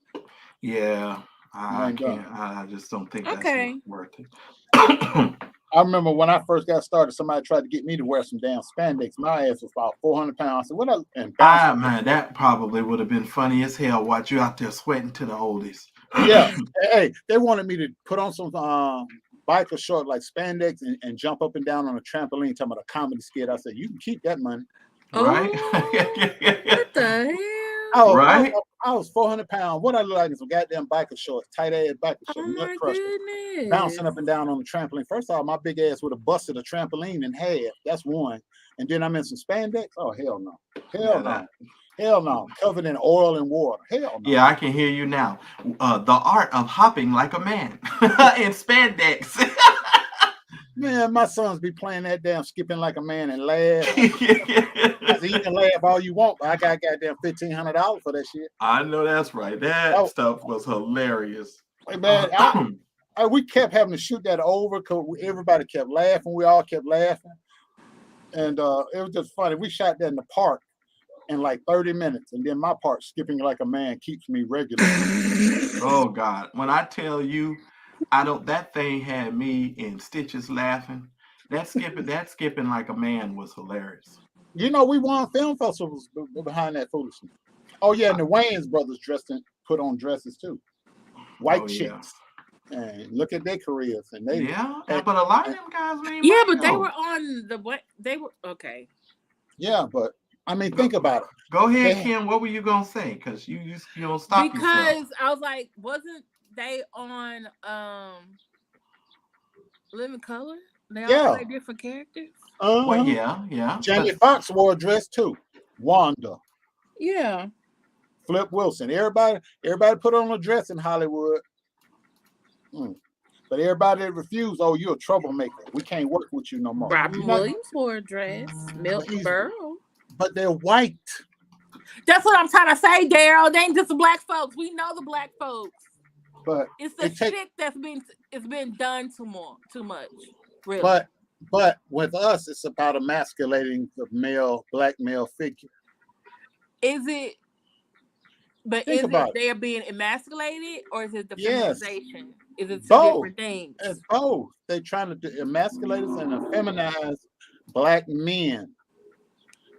Yeah, I can't. I just don't think that's worth it. I remember when I first got started, somebody tried to get me to wear some damn spandex. My ass was about 400 pounds. I said, "What?" Man, that probably would have been funny as hell. Watch you out there sweating to the oldies. Yeah, hey, they wanted me to put on some biker short like spandex and jump up and down on a trampoline, talking about a comedy skit. I said, "You can keep that money." Right? What the hell? Oh, right. I was 400 pounds. What I look like is some goddamn biker shorts, tight ass biker shorts, nut crusher, bouncing up and down on the trampoline. First off, my big ass would have busted a trampoline in half. That's one. And then I'm in some spandex. Oh hell no, hell no. Covered in oil and water. Hell no. Yeah, I can hear you now. The art of hopping like a man in spandex. Man, my sons be playing that damn skipping like a man and laugh. I said, you can laugh all you want, but I got goddamn $1,500 for that shit. I know that's right. That Oh. stuff was hilarious. Hey, man, we kept having to shoot that over because everybody kept laughing. We all kept laughing. And it was just funny. We shot that in the park in like 30 minutes. And then my part, skipping like a man, keeps me regular. Oh God. When I tell you, that thing had me in stitches laughing. That skipping like a man was hilarious. You know, we won film festivals behind that foolishness. Oh yeah, and the Wayans brothers put on dresses too. White chicks. And look at their careers. And they but a lot of them guys made Yeah, money, but they though. were on the what? They were okay. Yeah, but I mean, think about it. Go ahead, Kim. What were you gonna say? Because you don't stop Because yourself. I was like, wasn't they on Living Color? They all play different characters. Well, yeah. Jamie Foxx wore a dress too. Wanda. Yeah. Flip Wilson. Everybody put on a dress in Hollywood. But everybody that refused, oh, you're a troublemaker. We can't work with you no more. Robin Williams wore a dress. Milton Berle. But they're white. That's what I'm trying to say, Daryl. They ain't just the black folks. We know the black folks. But it's the shit that's been done too much. Really. But with us, it's about emasculating the black male figure. Is it? But Think about they are being emasculated, or is it the feminization? Is it two both different things? It's both. They're trying to emasculate us and feminize black men.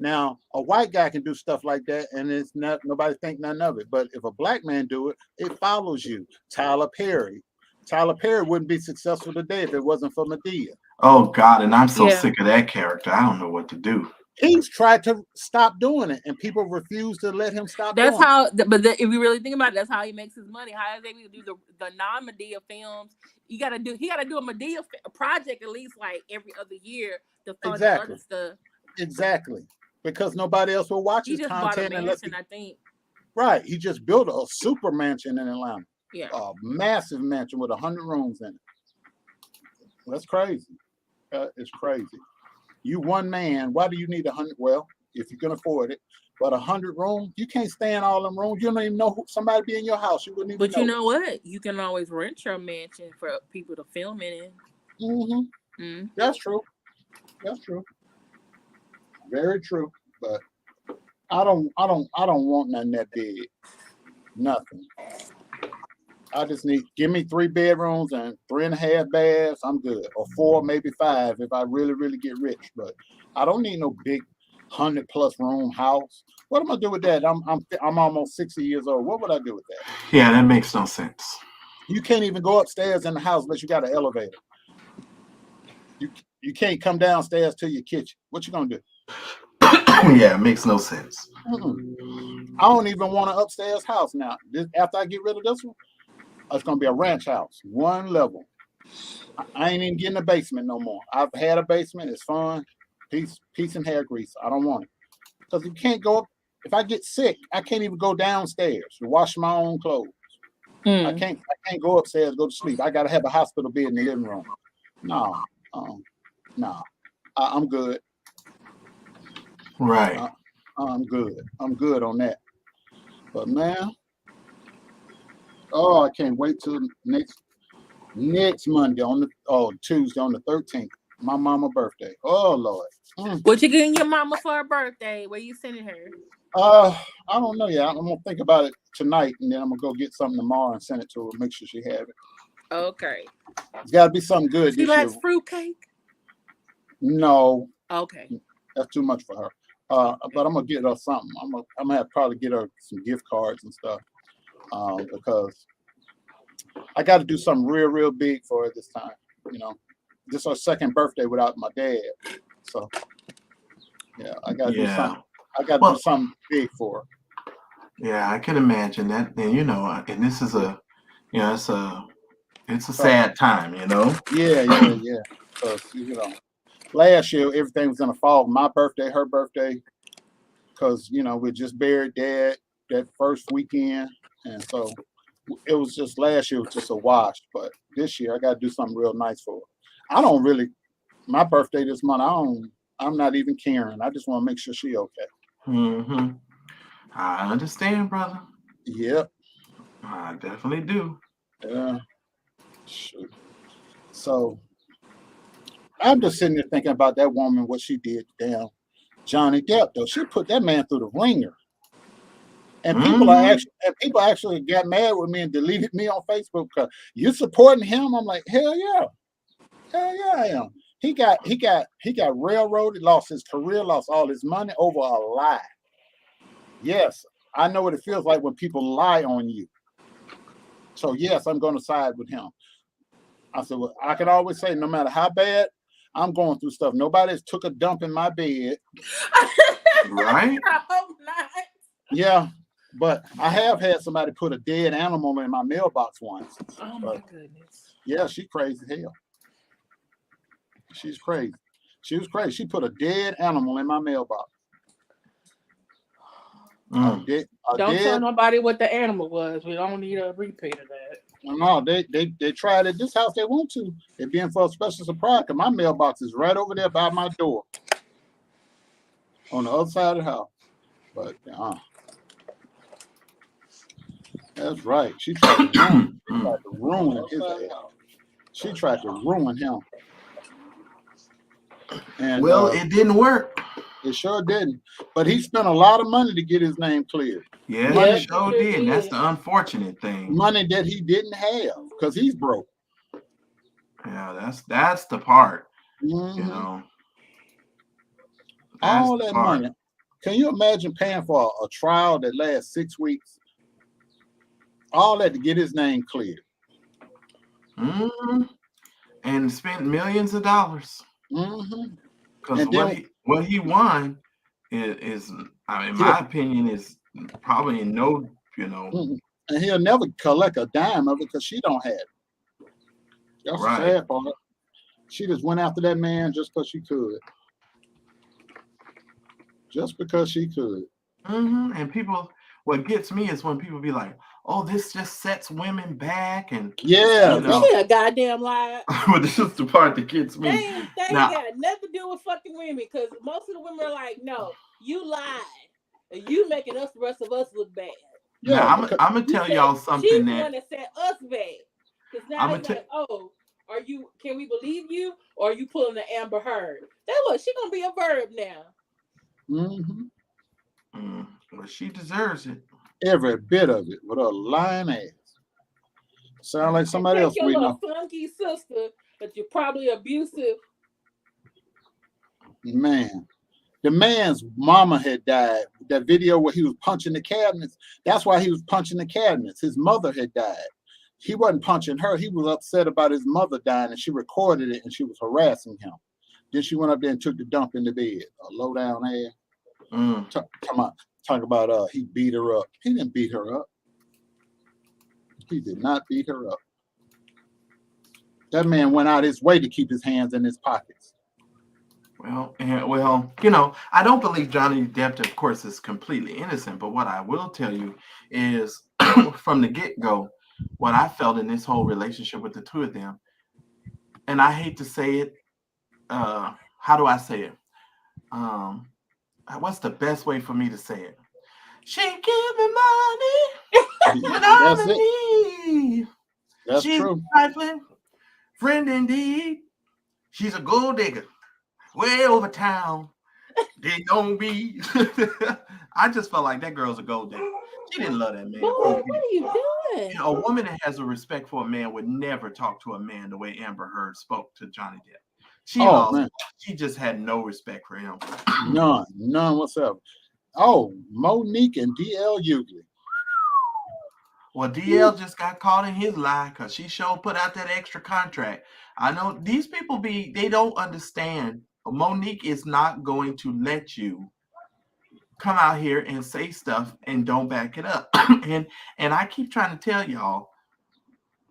Now, a white guy can do stuff like that, and it's not nobody think nothing of it. But if a black man do it, it follows you. Tyler Perry wouldn't be successful today if it wasn't for Madea. Oh God, and I'm so sick of that character. I don't know what to do. He's tried to stop doing it, and people refuse to let him stop. That's how. But if you really think about it, that's how he makes his money. How is he able to do the non-Madea films? He got to do a Madea project at least like every other year to fund the other stuff. Exactly, because nobody else will watch his content. He just bought a mansion, I think. Right, he just built a super mansion in Atlanta. Yeah, a massive mansion with 100 rooms in it. That's crazy. It's crazy. You one man, why do you need 100? Well, if you can afford it, but 100 rooms, you can't stay in all them rooms. You don't even know somebody be in your house. You wouldn't even know. But you know what? You can always rent your mansion for people to film it in. That's true. Very true. But I don't want nothing that big. Nothing. I just give me 3 bedrooms and 3.5 baths. I'm good, or 4, maybe 5 if I really, really get rich. But I don't need no big 100+ room house. What am I do with that? I'm almost 60 years old. What would I do with that? Yeah, that makes no sense. You can't even go upstairs in the house unless you got an elevator. You can't come downstairs to your kitchen. What you gonna do? Yeah, it makes no sense. I don't even want an upstairs house now. After I get rid of this one, it's gonna be a ranch house, 1 level. I ain't even getting a basement no more. I've had a basement. It's fun. Peace and hair grease. I don't want it because you can't go up. If I get sick, I can't even go downstairs to wash my own clothes. I can't go upstairs, go to sleep. I gotta have a hospital bed in the living room. No, I'm good. Right. I'm good. I'm good on that. But man, I can't wait till next Monday Tuesday on the 13th. My mama's birthday. Oh Lord. What you getting your mama for her birthday? Where you sending her? I don't know yet. I'm gonna think about it tonight, and then I'm gonna go get something tomorrow and send it to her. Make sure she have it. Okay. It's got to be something good. She likes fruitcake. No. Okay. That's too much for her. But I'm gonna get her something. I'm gonna have to probably get her some gift cards and stuff. Because I got to do something real big for her this time. You know, this is her second birthday without my dad. So yeah, I got to do something. I got to do something big for her. Yeah, I can imagine that. And and this is it's a sad time. Yeah. Because last year everything was gonna fall. My birthday, her birthday, because we just buried Dad that first weekend, and so it was just last year was just a wash. But this year I got to do something real nice for her. I don't really. My birthday this month. I'm not even caring. I just want to make sure she okay. Mm-hmm. I understand, brother. Yep. I definitely do. Shoot. So I'm just sitting there thinking about that woman, what she did to damn Johnny Depp. Though she put that man through the ringer, and people actually got mad with me and deleted me on Facebook because you supporting him. I'm like, hell yeah, I am. He got railroaded, lost his career, lost all his money over a lie. Yes, I know what it feels like when people lie on you. So yes, I'm going to side with him. I said, well, I can always say, no matter how bad I'm going through stuff, nobody's took a dump in my bed. Right? I hope not. Yeah, but I have had somebody put a dead animal in my mailbox once. Oh my goodness. Yeah, she's crazy as hell. She's crazy. She was crazy. She put a dead animal in my mailbox. Don't tell nobody what the animal was. We don't need a repeat of that. No, they tried at this house. They want to. They're being for a special surprise because my mailbox is right over there by my door, on the other side of the house. But that's right. She tried to ruin his ass. She tried to ruin him. And well, it didn't work. It sure didn't. But he spent a lot of money to get his name cleared. Yeah, he sure did. That's the unfortunate thing. Money that he didn't have because he's broke. Yeah, that's the part. Mm-hmm. You know, all that money. Can you imagine paying for a trial that lasts 6 weeks? All that to get his name cleared. Mm-hmm. And spent millions of dollars. Mm-hmm. Because what he won is I mean, in my opinion, is probably no, you know. And he'll never collect a dime of it because she don't have it. That's the sad part. She just went after that man just because she could. Just because she could. Mm-hmm. And people, what gets me is when people be like, "Oh, this just sets women back," and yeah, you know, a goddamn lie. But this is the part that gets me. They ain't got nothing to do with fucking women because most of the women are like, "No, you lied, and you making the rest of us look bad." Yeah, I'm gonna tell y'all something. She's the one that set us bad because now it's like, "Oh, can we believe you, or are you pulling the Amber Heard?" That what she gonna be a verb now. Mm-hmm. Well, she deserves it. Every bit of it with a lying ass. Sound like somebody else we know. Funky sister, but you're probably abusive. Man, the man's mama had died. That video where he was punching the cabinets. That's why he was punching the cabinets. His mother had died. He wasn't punching her. He was upset about his mother dying, and she recorded it, and she was harassing him. Then she went up there and took the dump in the bed. A low down ass. Talk about he beat her up. He didn't beat her up. He did not beat her up. That man went out his way to keep his hands in his pockets. Well, you know, I don't believe Johnny Depp, of course, is completely innocent. But what I will tell you is, from the get-go, what I felt in this whole relationship with the two of them, and I hate to say it. How do I say it? What's the best way for me to say it? She give me money when I'm in need. That's She's true. a trifling friend indeed. She's a gold digger. Way over town. They don't be. I just felt like that girl's a gold digger. She didn't love that man. Boy, what are you doing? You know, a woman that has a respect for a man would never talk to a man the way Amber Heard spoke to Johnny Depp. She just had no respect for him. None whatsoever. Oh, Monique and DL Hughley. Well, DL just got caught in his lie because she put out that extra contract. I know these people they don't understand. Monique is not going to let you come out here and say stuff and don't back it up. and I keep trying to tell y'all,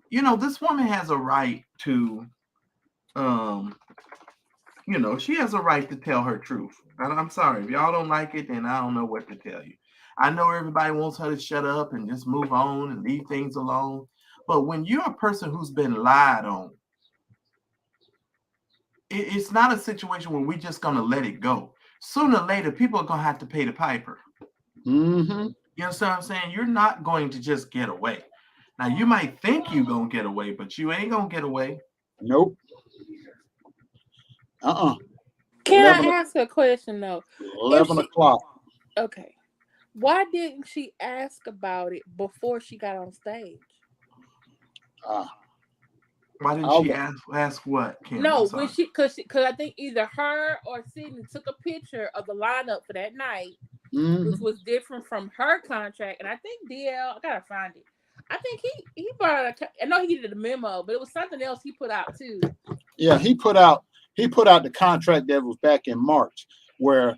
you know, this woman has a right to, you know, she has a right to tell her truth. And I'm sorry, if y'all don't like it, then I don't know what to tell you. I know everybody wants her to shut up and just move on and leave things alone. But when you're a person who's been lied on, it's not a situation where we're just gonna let it go. Sooner or later, people are gonna have to pay the piper. Mm-hmm. You understand what I'm saying? You're not going to just get away. Now you might think you're gonna get away, but you ain't gonna get away. Nope. Can 11 I ask a question though? 11 she- o'clock. Okay. Why didn't she ask about it before she got on stage? Why didn't she ask what? Kim? No, when because I think either her or Sydney took a picture of the lineup for that night, which was different from her contract, and I think DL, I gotta find it. I think he brought I know he did a memo, but it was something else he put out too. Yeah, he put out the contract that was back in March, where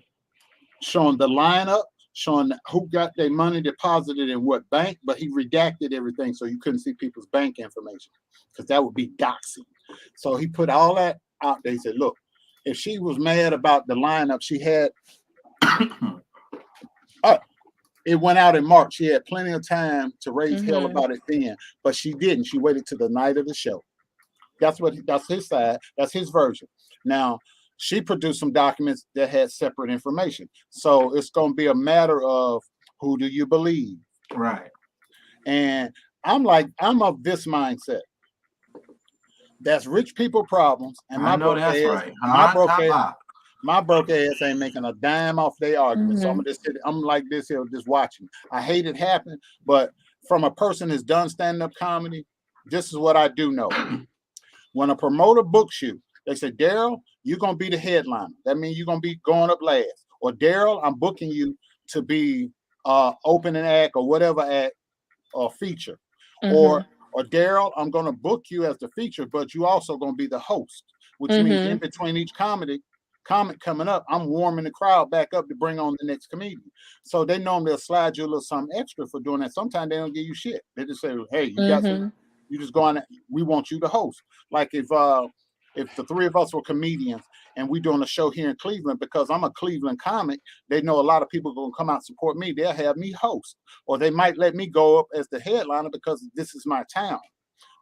showing the lineup, showing who got their money deposited in what bank, but he redacted everything so you couldn't see people's bank information because that would be doxing. So he put all that out there. He said, look, if she was mad about the lineup, she had it went out in March. She had plenty of time to raise hell about it then, but she didn't. She waited to the night of the show. That's his side. That's his version. Now, she produced some documents that had separate information. So it's going to be a matter of who do you believe? Right. And I'm of this mindset. That's rich people problems. And I know that's right. My broke ass ain't making a dime off their argument. So I'm like this here, just watching. I hate it happen, but from a person who's done stand-up comedy, this is what I do know. When a promoter books you, they say, Daryl, you're going to be the headliner. That means you're going to be going up last. Or Daryl, I'm booking you to be opening act or whatever act or feature. Or Daryl, I'm going to book you as the feature, but you also going to be the host, which means in between each comment coming up, I'm warming the crowd back up to bring on the next comedian. So they know they'll slide you a little something extra for doing that. Sometimes they don't give you shit. They just say, hey, you got some, you just go on, we want you to host. Like if the three of us were comedians and we doing a show here in Cleveland, because I'm a Cleveland comic, they know a lot of people are going to come out and support me. They'll have me host, or they might let me go up as the headliner because this is my town.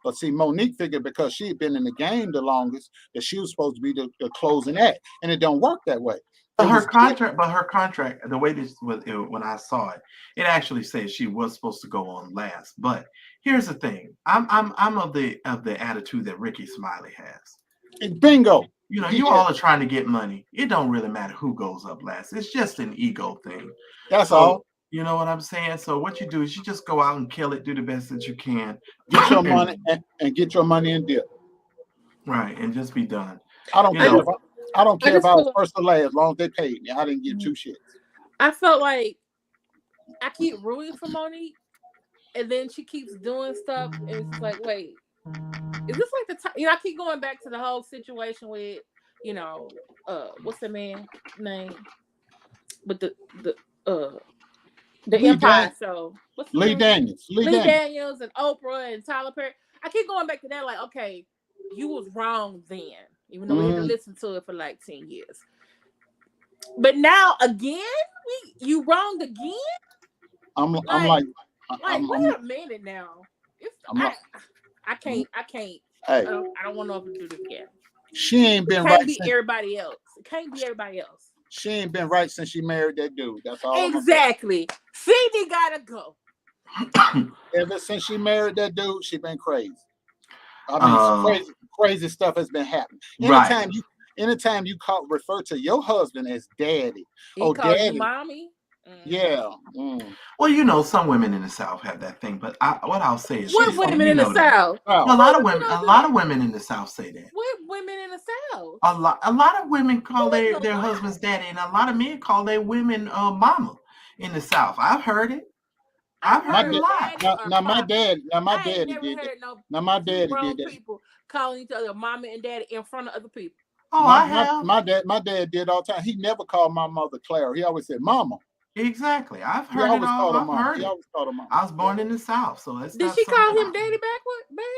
But see, Monique figured because she had been in the game the longest that she was supposed to be the closing act, and it don't work that way. But her contract, the way this was, when I saw it, it actually says she was supposed to go on last. But here's the thing: I'm of the attitude that Ricky Smiley has. Bingo. You know, you all are trying to get money. It don't really matter who goes up last. It's just an ego thing. That's all. You know what I'm saying? So what you do is you just go out and kill it, do the best that you can. Get your money and get your money in dip. Right, and just be done. I don't care if I was first or last, as long as they paid me. I didn't get two shits. I felt like I keep rooting for Monique, and then she keeps doing stuff, and it's like, wait, is this like the time? You know, I keep going back to the whole situation with, you know, what's the man's name? With the Empire show. What's Lee Daniels. Lee Daniels and Oprah and Tyler Perry. I keep going back to that, like, okay, you was wrong then, even though we had to listen to it for like 10 years. But now again, you wrong again? I'm like, wait a minute now. I can't. Hey, I don't want to do this again. She ain't been right. It can't be everybody else. It can't be everybody else. She ain't been right since she married that dude. That's all. Exactly. Cindy gotta go. Ever since she married that dude, she been crazy. I mean, crazy stuff has been happening. Anytime you refer to your husband as daddy, daddy, you mommy. Yeah. Well, you know, some women in the South have that thing, but what I'll say is, what women in the South? A lot of women in the South say that. What women in the South? A lot of women call their husbands daddy, and a lot of men call their women mama in the South. I've heard it. I've heard a lot. Now my daddy did that. Now my daddy did that. People calling each other mama and daddy in front of other people. Oh, I have. My dad did all the time. He never called my mother Clara. He always said mama. Exactly. I've heard it all. I've heard it. I was born in the South, so that's. Did she call him daddy back?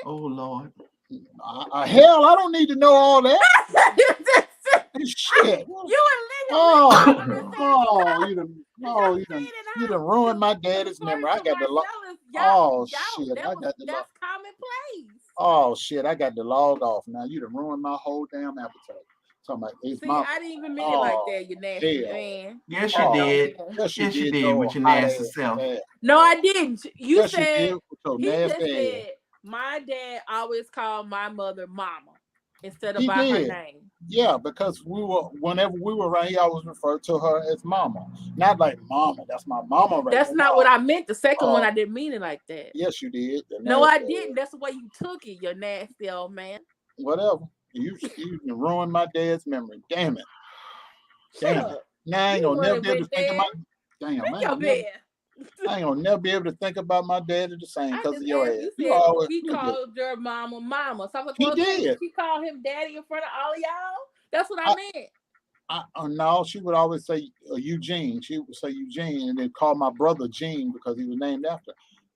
Oh Lord. Hell, I don't need to know all that. Shit. You done ruined my daddy's memory. I got the shit. I got the that's commonplace. Oh shit, I got to log off now. You done ruined my whole damn appetite. Talking about his See, mom. I didn't even mean it like Oh, that, you nasty hell. man. Yes, you Oh, did. Yes, Yes, you did your with your hot nasty ass self. ass. No, I didn't. You Yes, you said did with your he just nasty ass. said my dad always called my mother mama instead of He by her did. name. Yeah, because whenever we were around here, I was referred to her as mama. Not like mama. That's my mama right That's there. not No. what I meant. The second one, Oh. I didn't mean it like that. Yes, you did. The No, I nasty ass. didn't. That's the way you took it, you nasty old man. Whatever. You ruined my dad's memory. Damn it. Shut Damn it. up. Now I ain't You gonna never wanna be able to went think there. about. Damn, Pick I your ain't, gonna bed. never, I ain't gonna never be able to think about my daddy the same I because just of your asked ass. you You said always he look at called your mama mama. So I was He supposed to say, did. she called him daddy in front of all of y'all? That's what I meant. No, she would always say Eugene. She would say Eugene and then call my brother Gene because he was named after.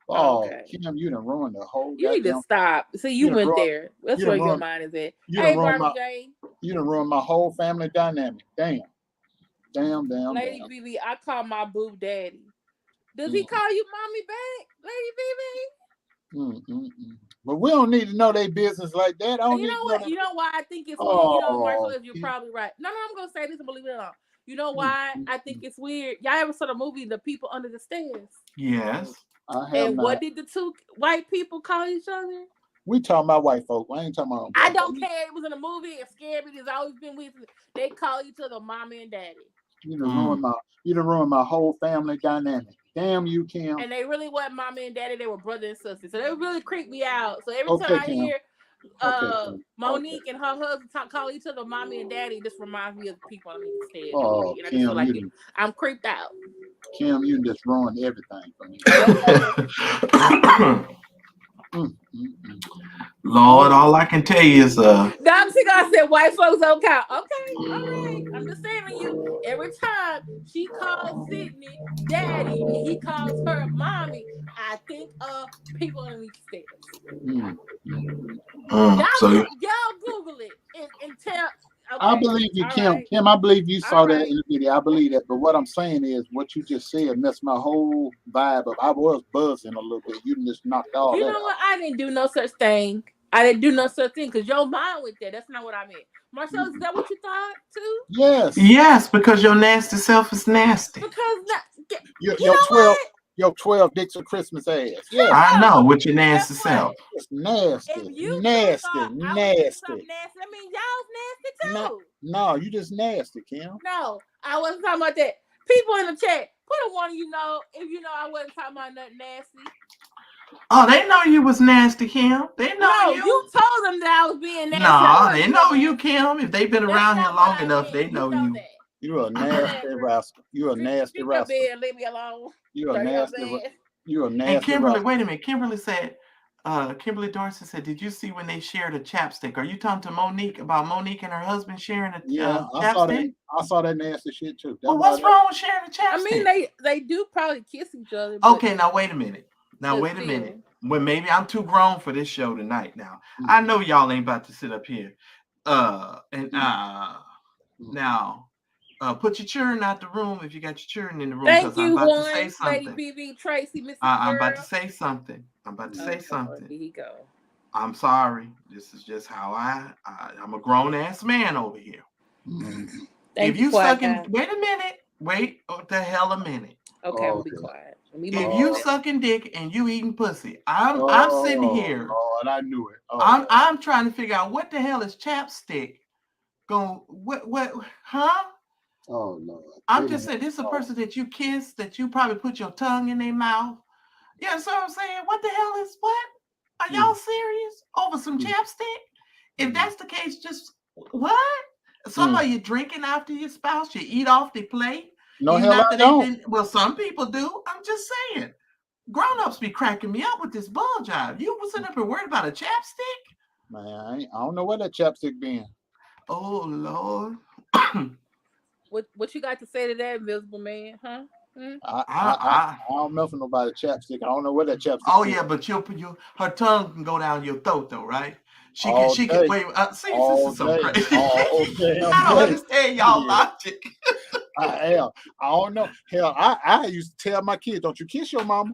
Oh, Okay. Kim, you done ruined the whole You need to goddamn. stop. See, You you done went ruined- there. That's you where done your ruined- mind is at. you Hey, done ruined Barbara my- J. You done ruined my whole family dynamic. Damn. Damn. Lady BB, I call my boo daddy. Does he call you mommy back, Lady BB? But we don't need to know their business like that. I don't You need know to what? know You know why I think it's weird? You know, Marshall, Oh, you're probably right. No, I'm gonna say this and believe it or not. You know why I think it's weird? Y'all ever saw the movie The People Under the Stairs? Yes. I have And not. what did the two white people call each other? We talking about white folk. I ain't talking about. I black don't folk. care. It was in a movie. It scared me. It's always been weird. They call each other mommy and daddy. You done ruined my whole family dynamic. Damn you, Kim. And they really wasn't mommy and daddy. They were brother and sister. So they really creeped me out. So every Okay, time I Kim. hear Kim. Monique and her husband call each other mommy and daddy, this reminds me of the people on the stairs. Oh, And I just Kim, feel like you I'm creeped out. Kim, you just ruined everything for me. Lord, all I can tell you is Dom Cigar said white folks don't count. Okay, all right. I'm just saying to you, every time she calls Sydney daddy and he calls her mommy, I think of people on the stairs. Y'all Google it and tell. Okay. I believe you, All Kim. right. Kim, I believe you saw All that right. in the video. I believe that. But what I'm saying is, what you just said messed my whole vibe up. I was buzzing a little bit. You just knocked all You that know out. what? I didn't do no such thing. I didn't do no such thing because your mind went there. That's not what I meant. Marcel, is that what you thought too? Yes. Yes, because your nasty self is nasty. Because Your you know 12, what? your 12 dicks of Christmas ass. Yeah. I know with your nasty Guess self. what? It's nasty. If you Nasty. thought I was doing Nasty. something nasty, I mean y'all's nasty too. No, you just nasty, Kim. No, I wasn't talking about that. People in the chat, put a one, you know, if you know I wasn't talking about nothing nasty. Oh, they know you was nasty, Kim. They know No, you. you told them that I was being nasty. No, they know you, Kim. If they've been around here long enough, they know you. That. You're a nasty rascal. You're a nasty rascal. Bed, leave me alone. You're a nasty. You're a nasty. And Kimberly, rascal. wait a minute. Kimberly said, Kimberly Dorsey said, did you see when they shared a chapstick? Are you talking to Monique about Monique and her husband sharing a chapstick? I saw that nasty shit too. Well, what's wrong with sharing a chapstick? I mean, they do probably kiss each other. Okay, now wait a minute. Well, maybe I'm too grown for this show tonight now. I know y'all ain't about to sit up here. Now, put your children out the room if you got your children in the room. Thank you, I'm about one, to say something. Lady BB, Tracy, Mrs. I'm about to say something. Here you go. I'm sorry. This is just how I'm a grown ass man over here. If you sucking, wait a minute. Wait the hell a minute. Okay, we'll be quiet. If you sucking dick and you eating pussy, I'm sitting here. Oh, and I knew it. I'm trying to figure out what the hell is chapstick going. What? Huh? Oh no. I'm just saying, this is a person that you kiss, that you probably put your tongue in their mouth. Yeah, that's what I'm saying. What the hell is what? Are y'all serious over some chapstick? If that's the case, just what? Some of you drinking after your spouse, you eat off the plate. No, hell I don't. Well, some people do. I'm just saying. Grown-ups be cracking me up with this bull job. You was sitting up and worried about a chapstick? Man, I don't know where that chapstick been. Oh, Lord. What you got to say to that, invisible man, huh? I don't know for nobody chapstick. I don't know where that chapstick. Oh yeah, but her tongue can go down your throat though, right? She can wait. See, this is so crazy. I don't understand y'all logic. I don't know. Hell, I used to tell my kids, "Don't you kiss your mama."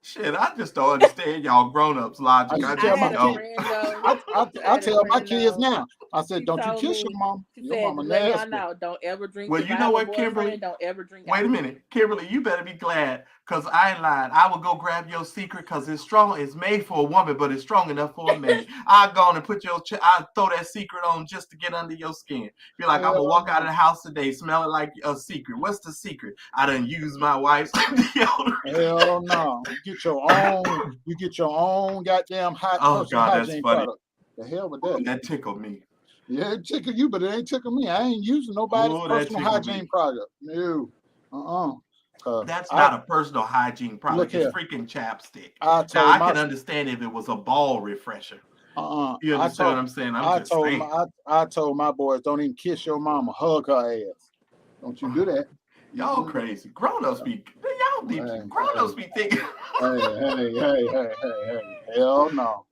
Shit, I just don't understand y'all grown-ups logic. I had a friend though. I tell my kids now. I said, She don't you told kiss your me, mom. She Your said, mama let y'all nasty. know, don't ever drink. Well, If you I know have a what, boyfriend, Kimberly? don't ever drink. Wait a minute, Kimberly, you better be glad, because I ain't lying. I will go grab your secret, because it's strong. It's made for a woman, but it's strong enough for a man. I'll go on and put I'll throw that secret on just to get under your skin. Be like, I'm going to walk out of the house today smelling like a secret. What's the secret? I done used my wife's deodorant. Hell no. You get your own goddamn personal hygiene product. The hell with that. That tickled me. Yeah, it tickled you, but it ain't tickled me. I ain't using nobody's personal hygiene product. No. That's not a personal hygiene product. It's freaking chapstick. I can understand if it was a ball refresher. You understand what I'm saying? I told my boys, don't even kiss your mama, hug her ass. Don't you do that. Y'all crazy. Grown-ups be thinking. Hey. Hell no.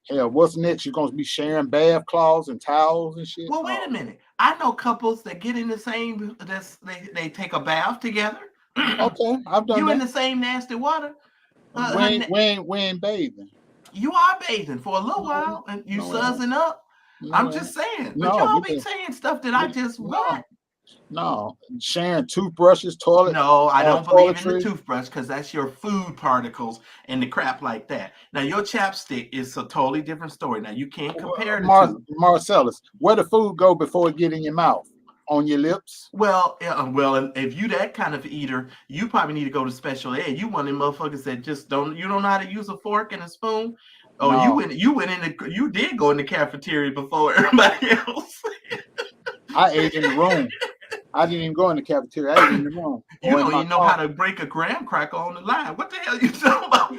Hell, what's next? You're gonna be sharing bath cloths and towels and shit? Well, wait a minute. I know couples that get in the same they take a bath together. Okay, I've done You that. in the same nasty water. We ain't bathing. You are bathing for a little while and you suzzing up. I'm just saying. But y'all be saying stuff that I just want. No, sharing toothbrushes, toilet. No, I don't believe in the toothbrush, because that's your food particles and the crap like that. Now your chapstick is a totally different story. Now you can't compare the two. Marcellus, where the food go before it get in your mouth? On your lips? Well, if you that kind of eater, you probably need to go to special ed. You one of them motherfuckers that just don't know how to use a fork and a spoon. Oh, no. You did go in the cafeteria before everybody else. I ate in the room. I didn't even go in the cafeteria. I ate in the room. You don't even know how to break a graham cracker on the line. What the hell you talking about?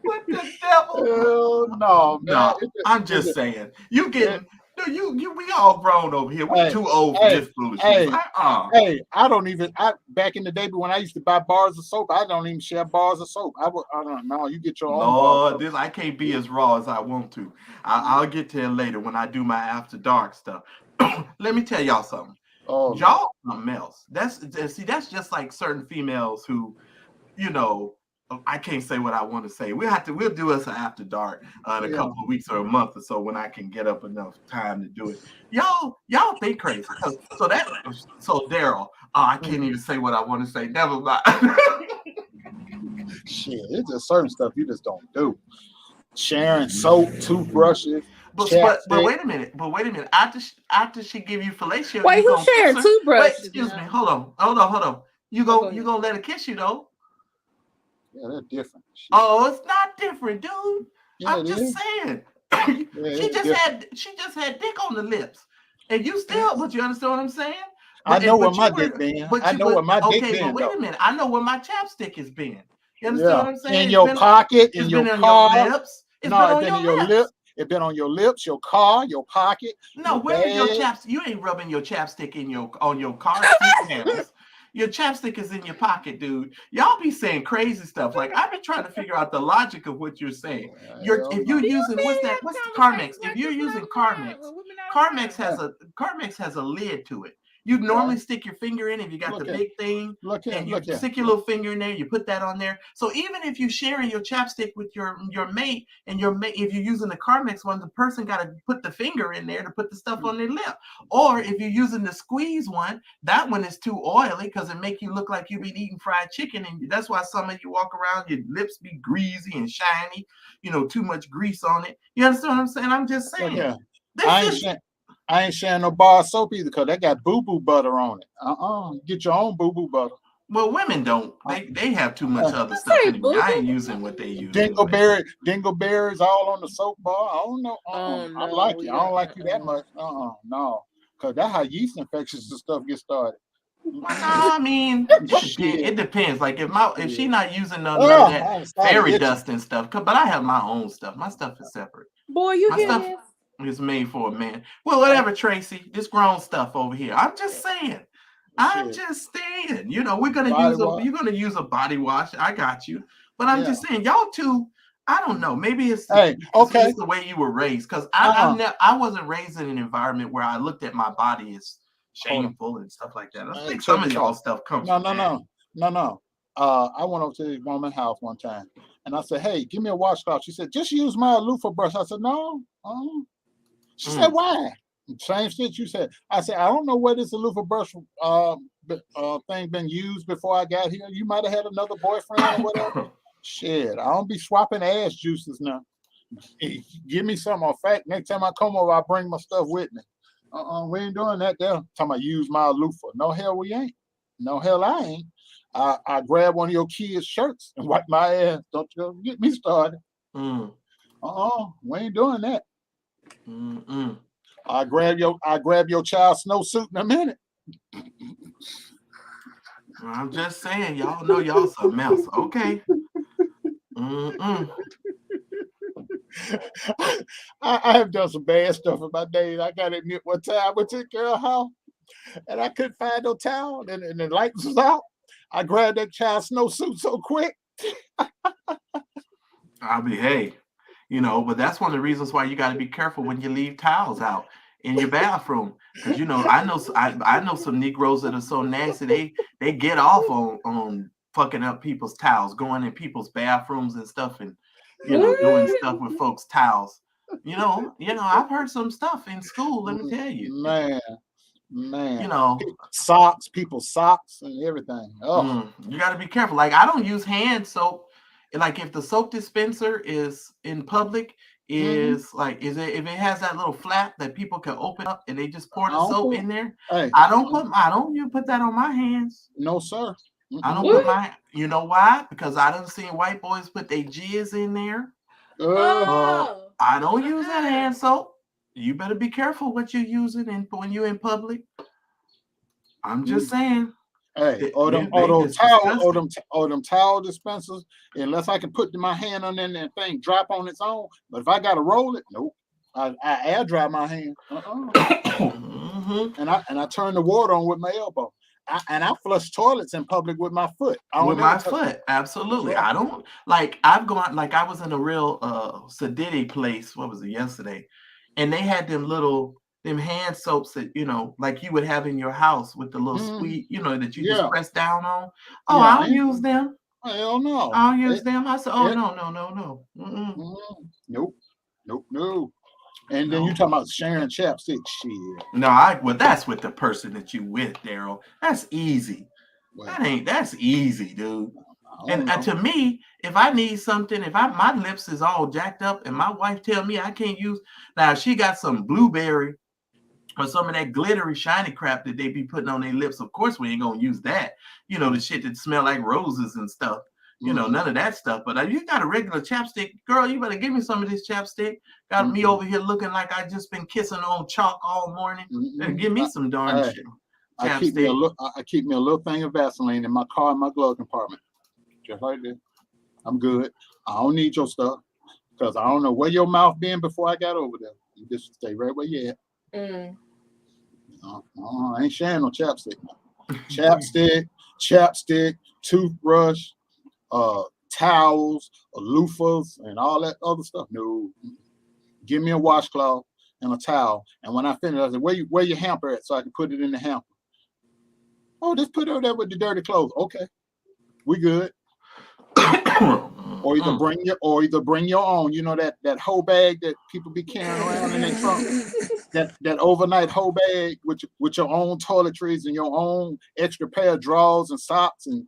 What the devil? No, man. I'm just saying. You getting we all grown over here. We're too old for this foolishness. I don't even. Back in the day, when I used to buy bars of soap, I don't even share bars of soap. I don't know. You get your own. Lord, I can't be as raw as I want to. I'll get to it later when I do my after dark stuff. Let me tell y'all something. Y'all something else. That's just like certain females who, I can't say what I want to say. We'll do us an after dark in a couple of weeks or a month or so when I can get up enough time to do it. Y'all think crazy. So Daryl, I can't even say what I want to say. Never mind. Shit, it's just certain stuff you just don't do. Sharing soap, toothbrushes. But wait a minute. After she give you fellatio, wait, who's sharing toothbrushes? Excuse me. Hold on. You gonna let her kiss you though? Yeah, they're different. Shit. Oh, it's not different, dude. Yeah, I'm just saying. She just had dick on the lips, and you still. But you understand what I'm saying? I know where my dick been. I know where my dick been. Okay, but wait a minute. I know where my chapstick has been. You understand what I'm saying? In your pocket, in your car. Your lips. It's been on your lips. It's been on your lips, your car, your pocket. No, where's your chapstick? You ain't rubbing your chapstick on your car seat handles. Your chapstick is in your pocket, dude. Y'all be saying crazy stuff. Like, I've been trying to figure out the logic of what you're saying. If you're using what's the Carmex? If you're using Carmex, Carmex has a lid to it. You normally stick your finger in if you got the big thing, and you stick your little finger in there. You put that on there. So even if you're sharing your chapstick with your mate, and if you're using the Carmex one, the person got to put the finger in there to put the stuff on their lip. Or if you're using the squeeze one, that one is too oily because it make you look like you've been eating fried chicken, and that's why some of you walk around, your lips be greasy and shiny. Too much grease on it. You understand what I'm saying? I'm just saying. I ain't sharing no bar of soap either because they got boo-boo butter on it. Get your own boo-boo butter. Well, women don't. They have too much other stuff anyway. I ain't using what they use. Dingleberries all on the soap bar. I don't know. I like you. I don't like you that much. No. Because that's how yeast infections and stuff get started. I mean, it depends. Like if she not using none of that fairy dust and stuff, but I have my own stuff. My stuff is separate. Boy, you hear this? It's made for a man. Well, whatever, Tracy. This grown stuff over here. I'm just saying. We're gonna use a body wash. I got you. But I'm just saying, y'all two. I don't know. Maybe it's the way you were raised. Because I wasn't raised in an environment where I looked at my body as shameful and stuff like that. I think some of y'all stuff comes. No. I went over to this woman's house one time, and I said, "Hey, give me a washcloth." She said, "Just use my loofah brush." I said, "No." She said, "Why?" Same shit you said. I said, "I don't know where this loofah brush thing been used before I got here. You might have had another boyfriend or whatever." Shit, I don't be swapping ass juices now. Give me some. In fact, next time I come over, I'll bring my stuff with me. We ain't doing that there. Talking about use my loofah. No hell we ain't. No hell I ain't. I grab one of your kids' shirts and wipe my ass. Don't you get me started. We ain't doing that. I grab your child's snowsuit in a minute. I'm just saying, y'all know y'all something else. Okay. I have done some bad stuff in my days. I gotta admit, one time I went to the girl house and I couldn't find no towel, and the lights was out. I grabbed that child's snowsuit so quick. Hey, but that's one of the reasons why you got to be careful when you leave towels out in your bathroom, because I know some Negroes that are so nasty they get off on fucking up people's towels, going in people's bathrooms and stuff, and doing stuff with folks' towels. I've heard some stuff in school. Let me tell you, man. People's socks and everything. You got to be careful. Like, I don't use hand soap. Like, if the soap dispenser is in public, if it has that little flap that people can open up and they just pour the soap in there, I don't even put that on my hands. No, sir. I don't put my. You know why? Because I done seen white boys put their jizz in there. I don't use that hand soap. You better be careful what you're using when you're in public. I'm just saying. Hey, them towel dispensers, unless I can put my hand on there and thing drop on its own. But if I gotta roll it, nope. I air dry my hand. And I turn the water on with my elbow. I flush toilets in public with my foot. Absolutely. I don't like. I've gone, like, I was in a real sedity place. What was it, yesterday? And they had them hand soaps that like you would have in your house with the little squeeze, that you just press down on. I don't use them. Hell no. I don't use them. I said, no. Nope. And then you talking about sharing chapstick shit. No, that's with the person that you with, Daryl. That's easy. Well, that's easy, dude. And to me, if I need something, if my lips is all jacked up and my wife tell me I can't use, now she got some blueberry or some of that glittery shiny crap that they be putting on their lips, of course we ain't gonna use that. The shit that smell like roses and stuff. None of that stuff. But you got a regular chapstick, girl, you better give me some of this chapstick. Got me over here looking like I just been kissing on chalk all morning. Better give me some darn shit. I keep me a little thing of Vaseline in my car, in my glove compartment. Just like this. I'm good. I don't need your stuff because I don't know where your mouth been before I got over there. You just stay right where you at. I ain't sharing no chapstick. Chapstick, toothbrush, towels, loofahs, and all that other stuff. No. Give me a washcloth and a towel. And when I finish, I said, where your hamper at so I can put it in the hamper? Oh, just put it over there with the dirty clothes. Okay. We good. Or either bring your own. That whole bag that people be carrying around in their trunk. That overnight whole bag with your own toiletries and your own extra pair of drawers and socks and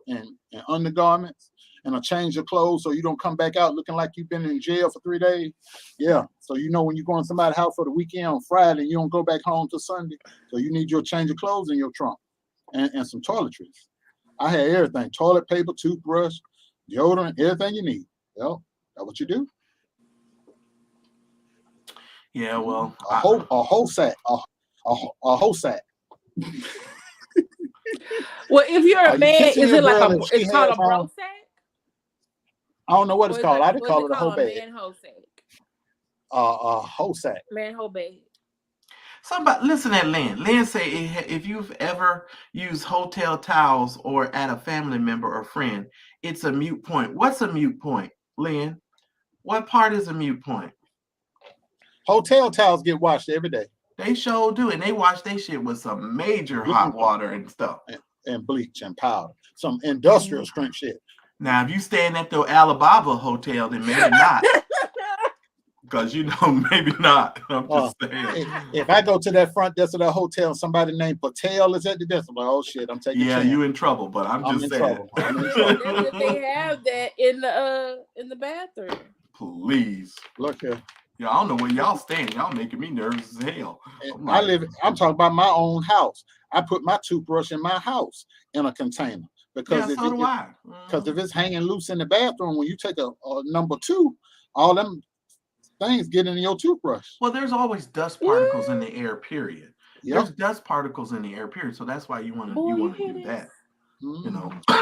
undergarments and a change of clothes so you don't come back out looking like you've been in jail for 3 days. Yeah. So when you go in somebody's house for the weekend on Friday, you don't go back home till Sunday. So you need your change of clothes in your trunk and some toiletries. I had everything: toilet paper, toothbrush, deodorant, everything you need. Yep. That's what you do. Yeah, well, a whole sack. A whole sack. Well, if you're a man, is it like it's called a bro sack? I don't know what it's called. I just call it a whole bag. Man whole sack. A whole sack. Man whole bag. Somebody listen at Lynn. Lynn say if you've ever used hotel towels or at a family member or friend, it's a moot point. What's a moot point, Lynn? What part is a moot point? Hotel towels get washed every day. They sure do, and they wash their shit with some major hot water and stuff. and bleach and powder. Some industrial strength shit. Now, if you staying at the Alibaba hotel, then maybe not. Because maybe not. I'm just saying. If I go to that front desk of that hotel and somebody named Patel is at the desk, I'm like, oh shit, I'm taking. Yeah, you in trouble. But I'm just saying. I'm in trouble. They have that in the bathroom. Please. Look here. Yeah, I don't know where y'all staying. Y'all making me nervous as hell. I'm talking about my own house. I put my toothbrush in my house in a container because so do I. Because if it's hanging loose in the bathroom, when you take a number 2, all them things get in your toothbrush. Well, there's always dust particles in the air, period. Yep. There's dust particles in the air, period. So that's why you want to do that.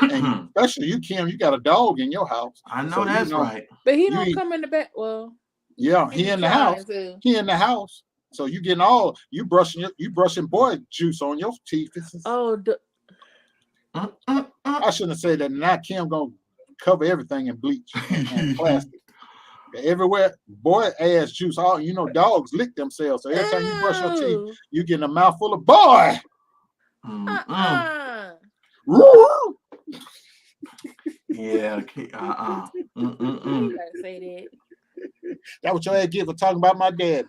And especially Kim, you got a dog in your house. I know that's right. But he don't come in the back. Well, yeah, he in the house. He in the house. So you getting you brushing boy juice on your teeth. I shouldn't have said that. Now Kim gonna cover everything in bleach and plastic. Everywhere, boy ass juice. Dogs lick themselves. So every time you brush your teeth, you getting a mouthful of boy. Yeah. Gotta say that. That what your ass get for talking about my dad.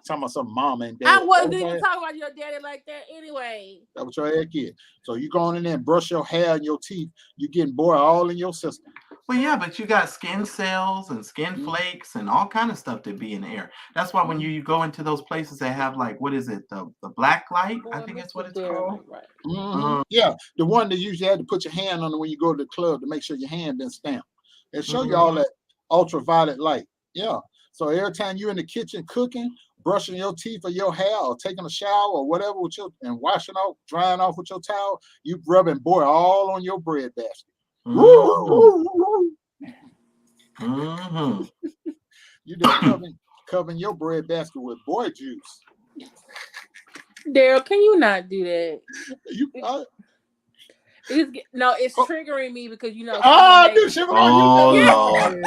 Talking about some mom and dad. I wasn't even talking about your daddy like that anyway. That what your ass get. So you going in there and brush your hair and your teeth, you getting boy all in your system. Well, yeah, but you got skin cells and skin flakes and all kind of stuff that be in the air. That's why when you go into those places that have what is it, the black light? I think that's what it's called. Right. Yeah, the one that usually had to put your hand on it when you go to the club to make sure your hand been stamped. They show you all that ultraviolet light. Yeah. So every time you're in the kitchen cooking, brushing your teeth or your hair or taking a shower or whatever and washing off, drying off with your towel, you rubbing boy all on your bread basket. You just covering your bread basket with boy juice. Daryl, can you not do that? It's Oh. triggering me because it's triggering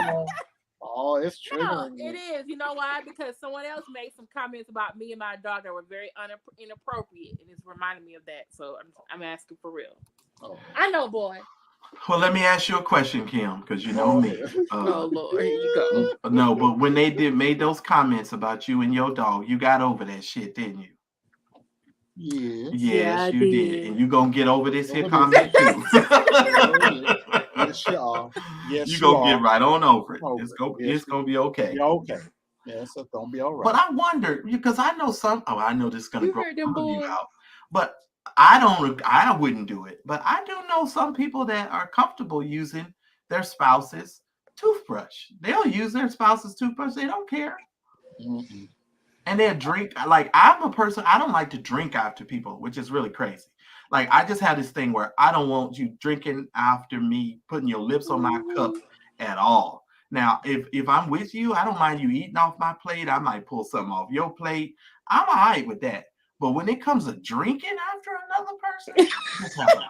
me. It is. You know why? Because someone else made some comments about me and my dog that were very inappropriate, and it's reminding me of that. So I'm asking for real. Oh. I know, boy. Well, let me ask you a question, Kim, because you know me. Oh Lord, here you go. No, but when they made those comments about you and your dog, you got over that shit, didn't you? Yes, you did. And you gonna get over this here comment too. Yes, you are. Yes, you gonna get right on over it. It's gonna be okay. You're okay. Yes, it's gonna be all right. But I wonder, because I know I know this is gonna grow you out, but I wouldn't do it. But I do know some people that are comfortable using their spouse's toothbrush. They'll use their spouse's toothbrush. They don't care. Mm-hmm. And they'll drink. Like, I'm a person, I don't like to drink after people, which is really crazy. Like, I just have this thing where I don't want you drinking after me, putting your lips on my cup at all. Now, if I'm with you, I don't mind you eating off my plate. I might pull something off your plate. I'm all right with that. But when it comes to drinking after another person,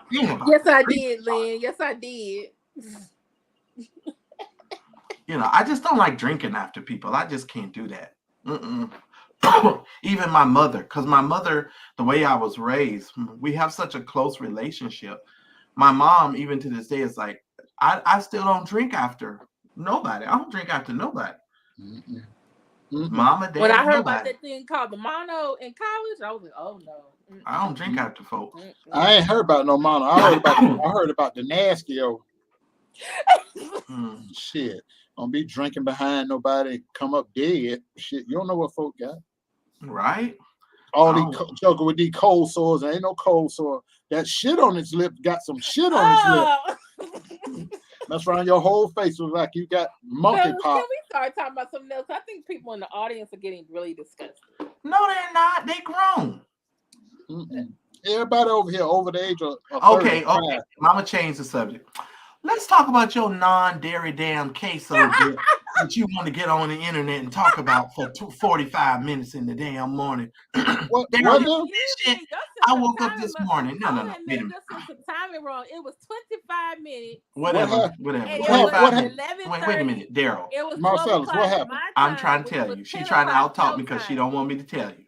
yes, I did, Lynn. Yes, I did. I just don't like drinking after people. I just can't do that. Even my mother, because my mother, the way I was raised, we have such a close relationship. My mom, even to this day, is like, I still don't drink after nobody. I don't drink after nobody. Mm-hmm. Mama, dad, when I heard nobody. about that thing called the mono in college, I was like, oh no. I don't drink after folks. I ain't heard about no mono. I heard about the nasty old shit. Don't be drinking behind nobody, come up dead. Shit, you don't know what folk got. Right? All these joking with these cold sores, ain't no cold sore. That shit on his lip got some shit on his lip. That's around your whole face. Was like you got monkey pox. Can we start talking about something else? I think people in the audience are getting really disgusted. No, they're not. They grown. Mm-mm. Everybody over here over the age of 35. Okay. Mama changed the subject. Let's talk about your non-dairy damn queso that you want to get on the internet and talk about for 45 minutes in the damn morning. What shit, I woke up this morning. No. Wait a minute. Timing wrong. It was 25 minutes. Whatever. Wait a minute, Daryl. It was Marcellus, what happened? I'm trying to tell you. She's trying to out-talk me because she don't want me to tell you.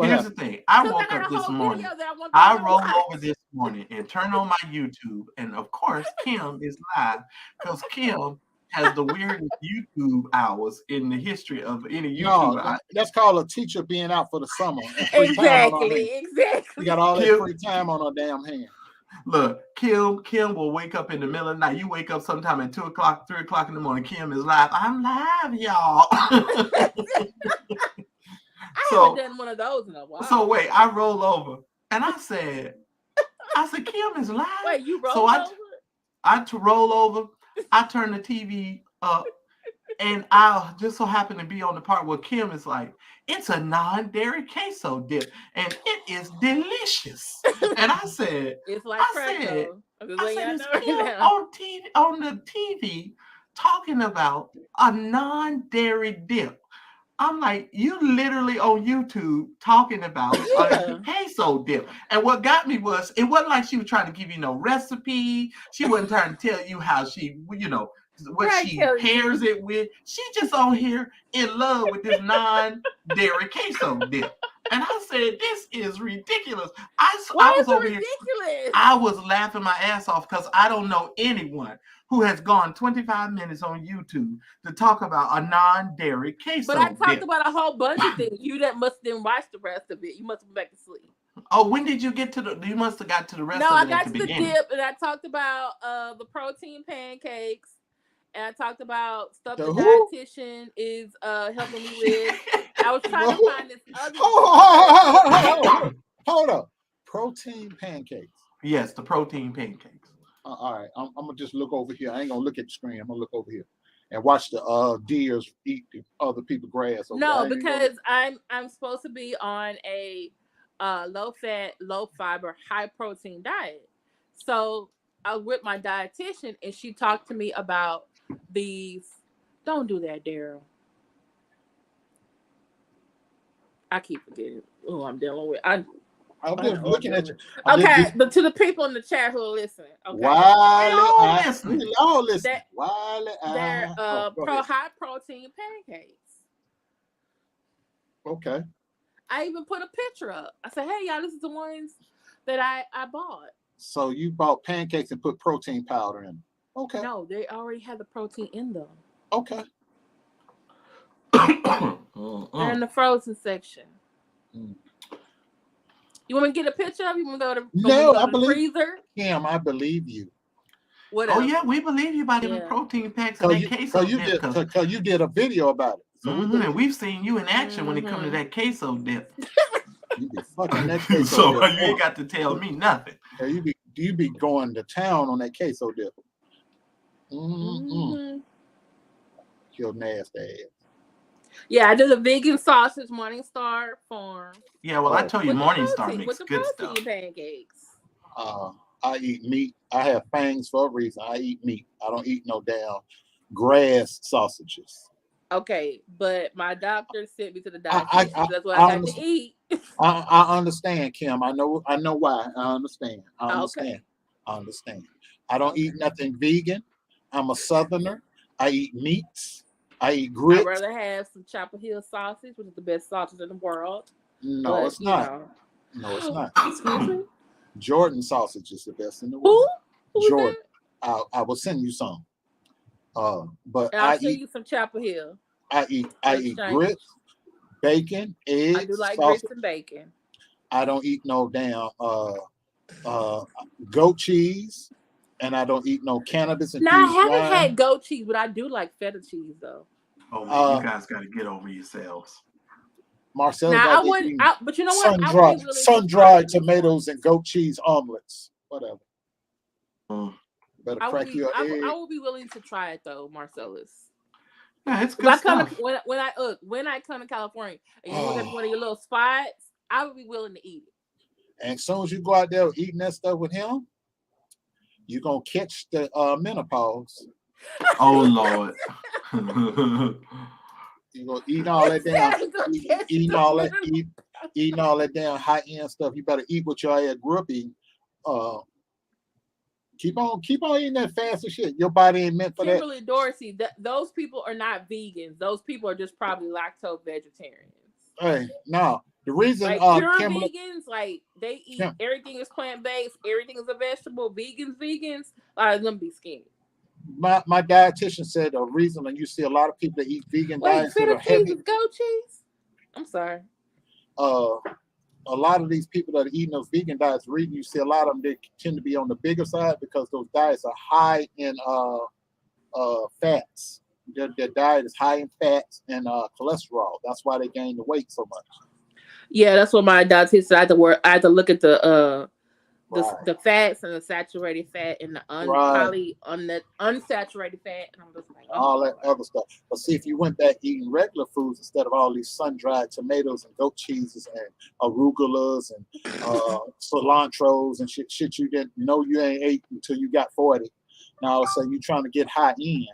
Here's the thing. I woke up this morning. I rolled over this morning and turn on my YouTube, and of course, Kim is live because Kim has the weirdest YouTube hours in the history of any YouTube. No, that's called a teacher being out for the summer. And free time on her hands. Exactly. We got all that free time on our damn hands. Look, Kim will wake up in the middle of the night. You wake up sometime at 2 o'clock, 3 o'clock in the morning. Kim is live. I'm live, y'all. I haven't done one of those in a while. So wait, I roll over and I said, Kim is live. Wait, you roll so over? I roll over. I turn the TV up, and I just so happen to be on the part where Kim is like, it's a non-dairy queso dip, and it is delicious. And I said, it's like I said, it's Kim on the TV talking about a non-dairy dip. I'm like, you literally on YouTube talking about a queso dip. And what got me was, it wasn't like she was trying to give you no recipe. She wasn't trying to tell you how she, what she pairs it with. She just on here in love with this non-dairy queso dip. And I said, this is ridiculous. I was over ridiculous? Here. I was laughing my ass off because I don't know anyone who has gone 25 minutes on YouTube to talk about a non-dairy queso. But I talked about a whole bunch of things. You must didn't watch the rest of it. You must have went back to sleep. Oh, when did you get to you must have got to the rest of it. No, I got to the dip, and I talked about the protein pancakes, and I talked about stuff the dietitian is helping me with. I was trying to find this other. Hold up. Protein pancakes. Yes, the protein pancakes. All right, I'm gonna just look over here. I ain't gonna look at the screen. I'm gonna look over here and watch the deers eat other people's grass. No, because I'm supposed to be on a low fat, low fiber, high protein diet. So I was with my dietitian, and she talked to me about these. Don't do that, Daryl. I keep forgetting who I'm dealing with. I'm just looking at you. But to the people in the chat who are listening, okay. We all listen. They're high protein pancakes. Okay. I even put a picture up. I said, "Hey, y'all, this is the ones that I bought." So you bought pancakes and put protein powder in them. Okay. No, they already had the protein in them. Okay. They're in the frozen section. You want me to get a picture of you? Want to go to the freezer? Kim, I believe you. What else? Oh yeah, we believe you about the protein packs and that queso. So you did a video about it. So and we've seen you in action when it comes to that queso dip. You be fucking that queso so dip. You ain't got to tell me nothing. Yeah, you be going to town on that queso dip. Your nasty ass. Yeah, I did a vegan sausage Morningstar Farm. Yeah, well, I told you Morningstar makes good stuff. Pancakes. I eat meat. I have fangs for a reason. I eat meat. I don't eat no damn grass sausages. Okay, but my doctor sent me to the dietitian. That's what I got to eat. I understand, Kim. I know why. I understand. Okay. I understand. I don't eat nothing vegan. I'm a Southerner. I eat meats. I eat grits. I'd rather have some Chapel Hill sausage, which is the best sausage in the world. No, it's not. No, it's not. Excuse me? Jordan sausage is the best in the world. Who Jordan. I will send you some. But I'll send you some Chapel Hill. I eat grits, bacon, eggs. I do like sausage. grits and bacon. I don't eat no damn goat cheese, and I don't eat no cannabis. Now I haven't had goat cheese, but I do like feta cheese though. Oh, man, you guys got to get over yourselves. Marcel, now but you know what? Sun-dried tomatoes and goat cheese omelets, whatever. Better crack your egg. I will be willing to try it though, Marcellus. Yeah, it's good stuff. When I come to California and you look at one of your little spots, I would be willing to eat it. And as soon as you go out there eating that stuff with him, you're gonna catch the menopause. Oh Lord. You're gonna eat all that damn eating all that damn high-end stuff. You better eat what your ass grew up eating. Keep on eating that fast shit. Your body ain't meant for Kimberly Dorsey, those people are not vegans. Those people are just probably lactose vegetarians. Hey, no. The reason Like pure Kimberly, vegans, like they eat Kim, everything is plant based, everything is a vegetable. Vegans, a lot of them be skinny. my dietitian said the reason that you see a lot of people that eat vegan Wait, diets that feta are cheese heavy, is goat cheese? I'm sorry. a lot of these people that are eating those vegan diets, the reason you see a lot of them, they tend to be on the bigger side because those diets are high in fats. Their diet is high in fats and cholesterol. That's why they gain the weight so much. Yeah, that's what my dietitian said. I had to look at the fats and the saturated fat and the the unsaturated fat, and I'm just like, all that other stuff. But see, if you went back eating regular foods instead of all these sun-dried tomatoes and goat cheeses and arugulas and cilantros and shit you didn't know you ain't ate until you got 40. Now all of a sudden you're trying to get high end,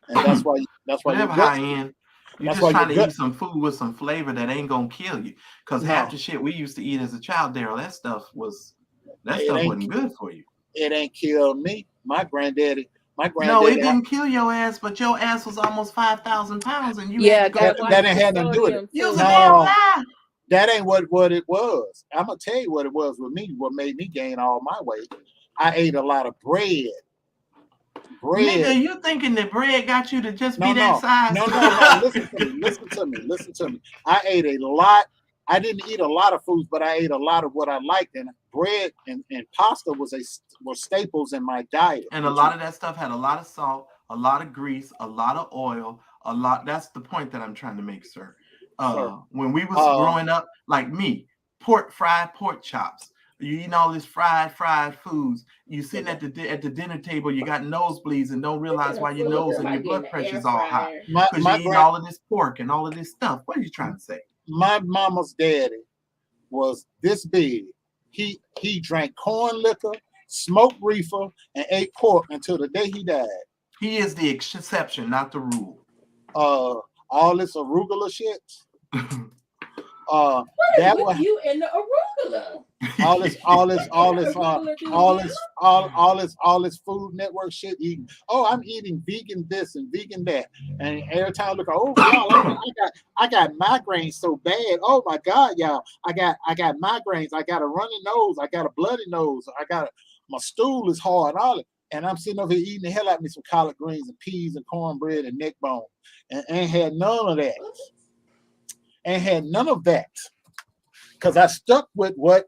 and that's why whatever high end. You're just trying to eat some food with some flavor that ain't gonna kill you. Because half the shit we used to eat as a child, Daryl, that stuff wasn't good for you. It ain't killed me. My granddaddy. No, it didn't kill your ass, but your ass was almost 5,000 pounds, and you that ain't had nothing to do with it. You was a damn lie. That ain't what it was. I'm gonna tell you what it was with me. What made me gain all my weight? I ate a lot of bread. Nigga, you thinking that bread got you to just be that size? No. Listen to me. I ate a lot. I didn't eat a lot of foods, but I ate a lot of what I liked. And bread and pasta were staples in my diet. And a lot of that stuff had a lot of salt, a lot of grease, a lot of oil, a lot. That's the point that I'm trying to make, sir. When we was growing up, like me, fried pork chops. You eating all this fried foods. You sitting at the dinner table. You got nosebleeds and don't realize why your nose and your blood pressure is all high because you eating all of this pork and all of this stuff. What are you trying to say? My mama's daddy was this big. He drank corn liquor, smoked reefer, and ate pork until the day he died. He is the exception, not the rule. All this arugula shit. That was you in the arugula. All this Food Network shit eating. Oh, I'm eating vegan this and vegan that, and every time I look, oh y'all, I got migraines so bad. Oh my God, y'all, I got migraines. I got a runny nose. I got a bloody nose. My stool is hard. And I'm sitting over here eating the hell out of me some collard greens and peas and cornbread and neck bone, and ain't had none of that. Ain't had none of that because I stuck with what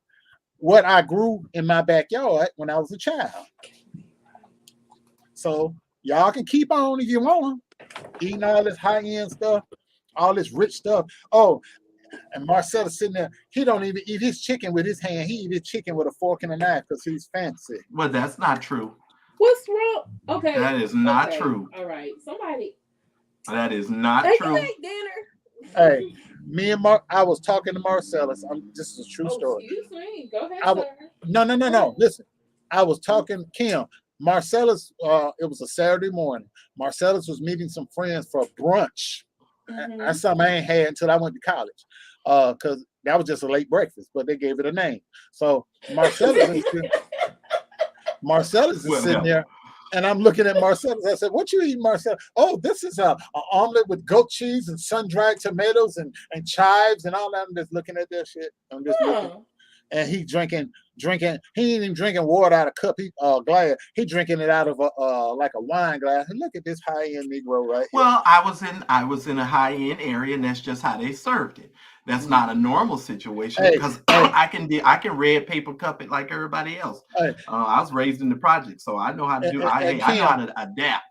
I grew in my backyard when I was a child. So y'all can keep on if you want, eating all this high-end stuff, all this rich stuff. Oh, and Marcella's sitting there. He don't even eat his chicken with his hand. He eat his chicken with a fork and a knife because he's fancy. Well, that's not true. What's wrong? Okay. That is not true. All right. Somebody. That is not true. Dinner. Hey. Me and I was talking to Marcellus. This is a true story. Excuse me. Go ahead, sir. No. Listen, I was talking Kim. Marcellus. It was a Saturday morning. Marcellus was meeting some friends for brunch. That's something I ain't had until I went to college. Because that was just a late breakfast, but they gave it a name. So Marcellus is sitting there. And I'm looking at Marcellus. I said, "What you eating, Marcellus?" Oh, this is an omelet with goat cheese and sun-dried tomatoes and chives and all that. I'm just looking at that shit. I'm just looking. And he drinking. He ain't even drinking water out of cup. Glass. He drinking it out of like a wine glass. And look at this high-end Negro right here. Well, I was in a high-end area, and that's just how they served it. That's not a normal situation because I can red paper cup it like everybody else. I was raised in the project, so I know how to do. I know how to adapt.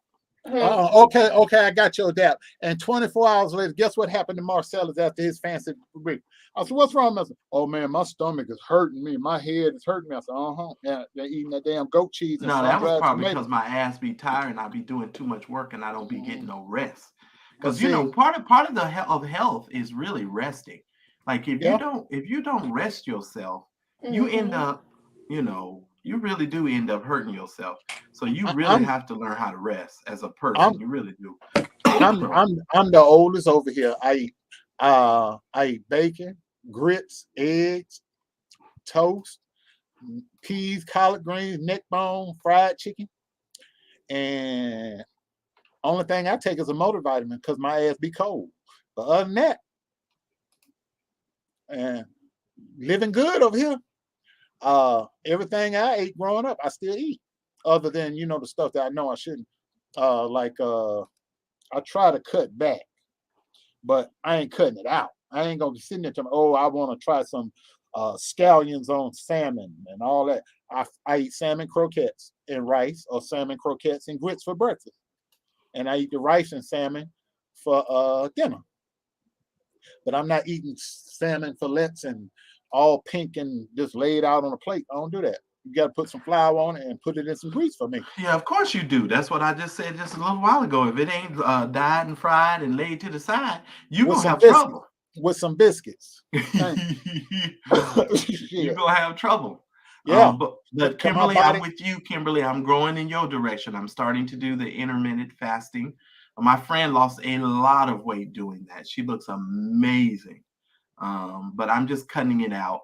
Okay, I got your adapt. And 24 hours later, guess what happened to Marcellus after his fancy week? I said, "What's wrong?" I said, "Oh man, my stomach is hurting me. My head is hurting me." I said, "Yeah, they're eating that damn goat cheese." And no, that was probably because my ass be tired and I be doing too much work and I don't be getting no rest. Because part of the health is really resting. Like if you don't rest yourself, you end up, you really do end up hurting yourself. So you really have to learn how to rest as a person. You really do. I'm the oldest over here. I eat bacon, grits, eggs, toast, peas, collard greens, neck bone, fried chicken, and only thing I take is a multivitamin because my ass be cold. But other than that, and living good over here. Everything I ate growing up, I still eat, other than the stuff that I know I shouldn't. I try to cut back, but I ain't cutting it out. I ain't gonna be sitting there telling, oh, I want to try some scallions on salmon and all that. I eat salmon croquettes and rice, or salmon croquettes and grits for breakfast, and I eat the rice and salmon for dinner. But I'm not eating salmon fillets and all pink and just laid out on a plate. I don't do that. You got to put some flour on it and put it in some grease for me. Yeah, of course you do. That's what I just said just a little while ago. If it ain't dyed and fried and laid to the side, you're going to have trouble. With some biscuits. You're going to have trouble. Yeah. But Kimberly, I'm with you, Kimberly. I'm growing in your direction. I'm starting to do the intermittent fasting. My friend lost a lot of weight doing that. She looks amazing. But I'm just cutting it out.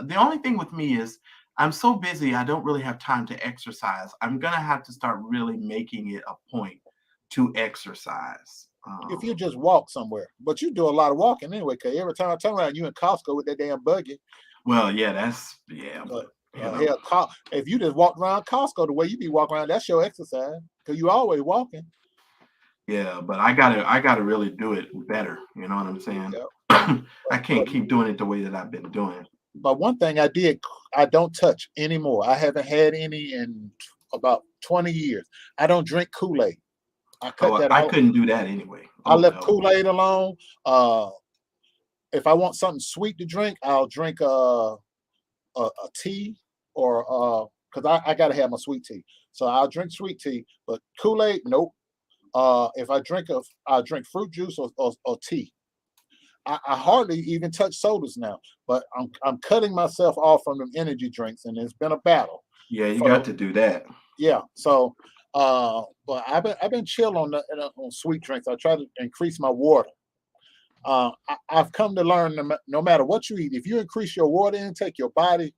The only thing with me is I'm so busy, I don't really have time to exercise. I'm going to have to start really making it a point to exercise. If you just walk somewhere, but you do a lot of walking anyway, because every time I turn around, you in Costco with that damn buggy. Well, yeah, if you just walk around Costco the way you be walking around, that's your exercise, because you always walking. Yeah, but I gotta really do it better. You know what I'm saying? Yep. I can't keep doing it the way that I've been doing. But one thing I don't touch anymore. I haven't had any in about 20 years. I don't drink Kool-Aid. I couldn't do that anyway. I left Kool-Aid alone. If I want something sweet to drink, I'll drink a tea, or because I gotta have my sweet tea. So I'll drink sweet tea, but Kool-Aid, nope. If I drink I drink fruit juice or tea. I hardly even touch sodas now, but I'm cutting myself off from them energy drinks, and it's been a battle. Yeah, you got to do that. Yeah, so but I've been chill on sweet drinks. I try to increase my water. I've come to learn no matter what you eat, if you increase your water intake, your body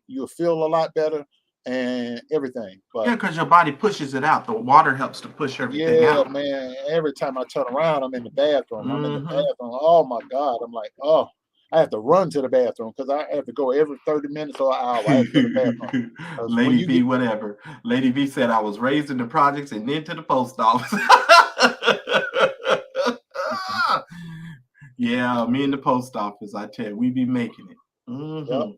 you'll feel a lot better and everything. But yeah, because your body pushes it out. The water helps to push everything out. Yeah, man. Every time I turn around, I'm in the bathroom. I'm in the bathroom. Oh my God. I'm like, oh, I have to run to the bathroom because I have to go every 30 minutes or an hour. I have to go to the bathroom. Lady V, whatever. Lady V said I was raised in the projects and then to the post office. Yeah, me in the post office, I tell you, we be making it. Yep.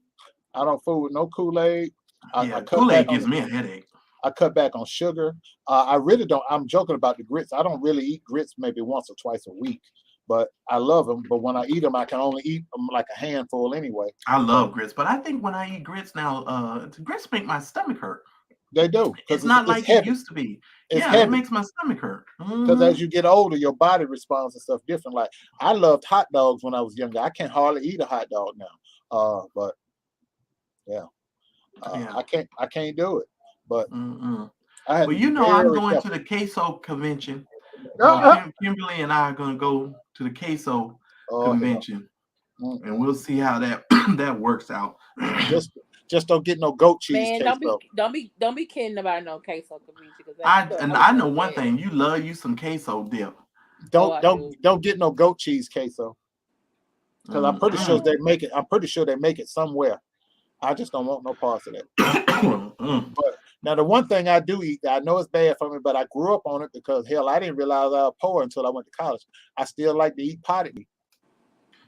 I don't fool with no Kool-Aid. Kool-Aid gives me a headache. I cut back on sugar. I really don't. I'm joking about the grits. I don't really eat grits maybe once or twice a week, but I love them. But when I eat them, I can only eat them like a handful anyway. I love grits, but I think when I eat grits now, grits make my stomach hurt. They do. It's not like it used to be. It makes my stomach hurt. Because as you get older, your body responds to stuff different. Like I loved hot dogs when I was younger. I can't hardly eat a hot dog now. But yeah. I can't do it. But well, I'm going to the queso convention. Kimberly and I are going to go to the queso convention, and we'll see how that works out. Just don't get no goat cheese. Man, queso. don't be kidding about no queso convention. I know one thing. You love you some queso dip. Don't get no goat cheese queso. Because I'm pretty sure they make it. I'm pretty sure they make it somewhere. I just don't want no parts of that. But now the one thing I do eat, I know it's bad for me, but I grew up on it because hell, I didn't realize I was poor until I went to college. I still like to eat potted meat.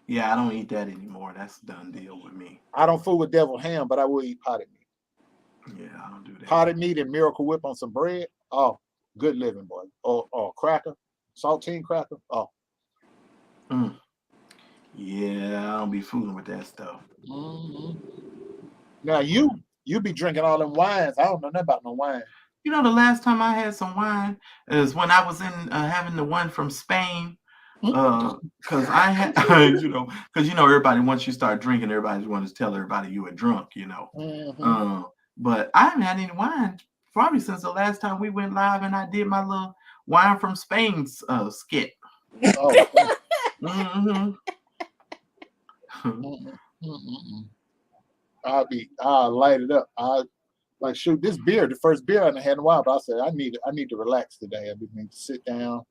Yeah, I don't eat that anymore. That's a done deal with me. I don't fool with deviled ham, but I will eat potted meat. Yeah, I don't do that. Potted meat and Miracle Whip on some bread. Oh, good living, boy. Or cracker, saltine cracker. Oh. Yeah, I don't be fooling with that stuff. Now you be drinking all them wines. I don't know nothing about no wine. You know, the last time I had some wine is when I was in having the one from Spain. Because I had, because everybody, once you start drinking, everybody wants to tell everybody you were drunk, but I haven't had any wine probably since the last time we went live and I did my little wine from Spain's skit. I'll light it up. Like shoot, this beer, the first beer I hadn't had in a while, but I said I need to relax today. I need to sit down,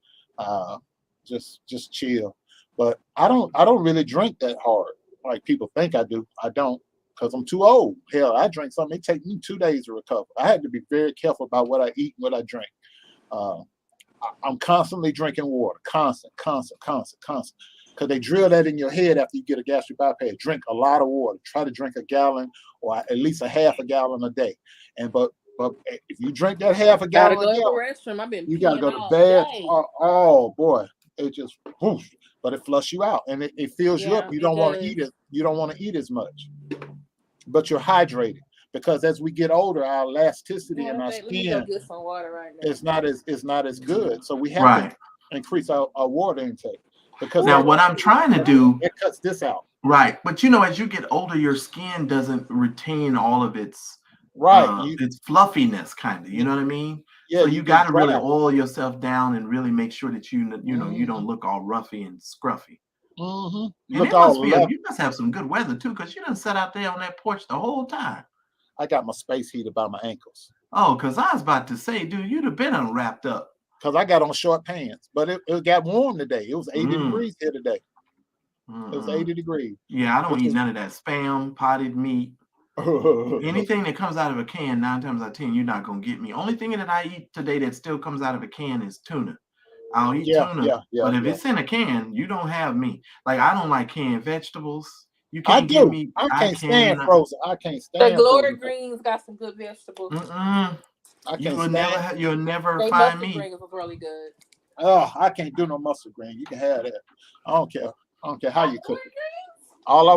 just chill. But I don't really drink that hard. like people think I do. I don't, because I'm too old. Hell, I drink something. It take me 2 days to recover. I had to be very careful about what I eat and what I drink. I'm constantly drinking water, constant. Because they drill that in your head after you get a gastric bypass. Drink a lot of water. Try to drink a gallon or at least a half a gallon a day. But if you drink that half a Gotta gallon, go to the restroom. I've been you gotta peeing go to all bed. day. Oh boy, it just whoosh, but it flushes you out and it fills you Yeah, up. You it don't want to does. eat it. You don't want to eat as much, but you're hydrated because as we get older, our elasticity and our Let me go skin get some water right now. is not as good. So we have Right. to increase our water intake because Now, what I'm trying to do, it cuts this out. right, but as you get older, your skin doesn't retain all of its Right. its fluffiness, kind of. You know what I mean? Yeah. So you got to get really dry. oil yourself down and really make sure that you don't Mhm. look all roughy and scruffy. Mhm. And Look it all must be level. you must have some good weather too, because you done sat out there on that porch the whole time. I got my space heater by my ankles Oh, because I was about to say, dude, you'd have been unwrapped up. because I got on short pants, but it got warm today. It was 80 degrees here today. It was 80 degrees. Yeah, I don't Which eat is- none of that spam, potted meat. Anything that comes out of a can, 9 times out of 10, you're not gonna get me. Only thing that I eat today that still comes out of a can is tuna. I'll eat tuna, but if it's in a can, you don't have me. Like I don't like canned vegetables. You I can't give do. me. I can't stand frozen. I can't The stand Glory frozen. Greens got some good vegetables. I You can't will stand. never. You'll never They find mustard me. greens was really good. Oh, I can't do no mustard green. You can have that. I don't care. I don't care how you cook it. All I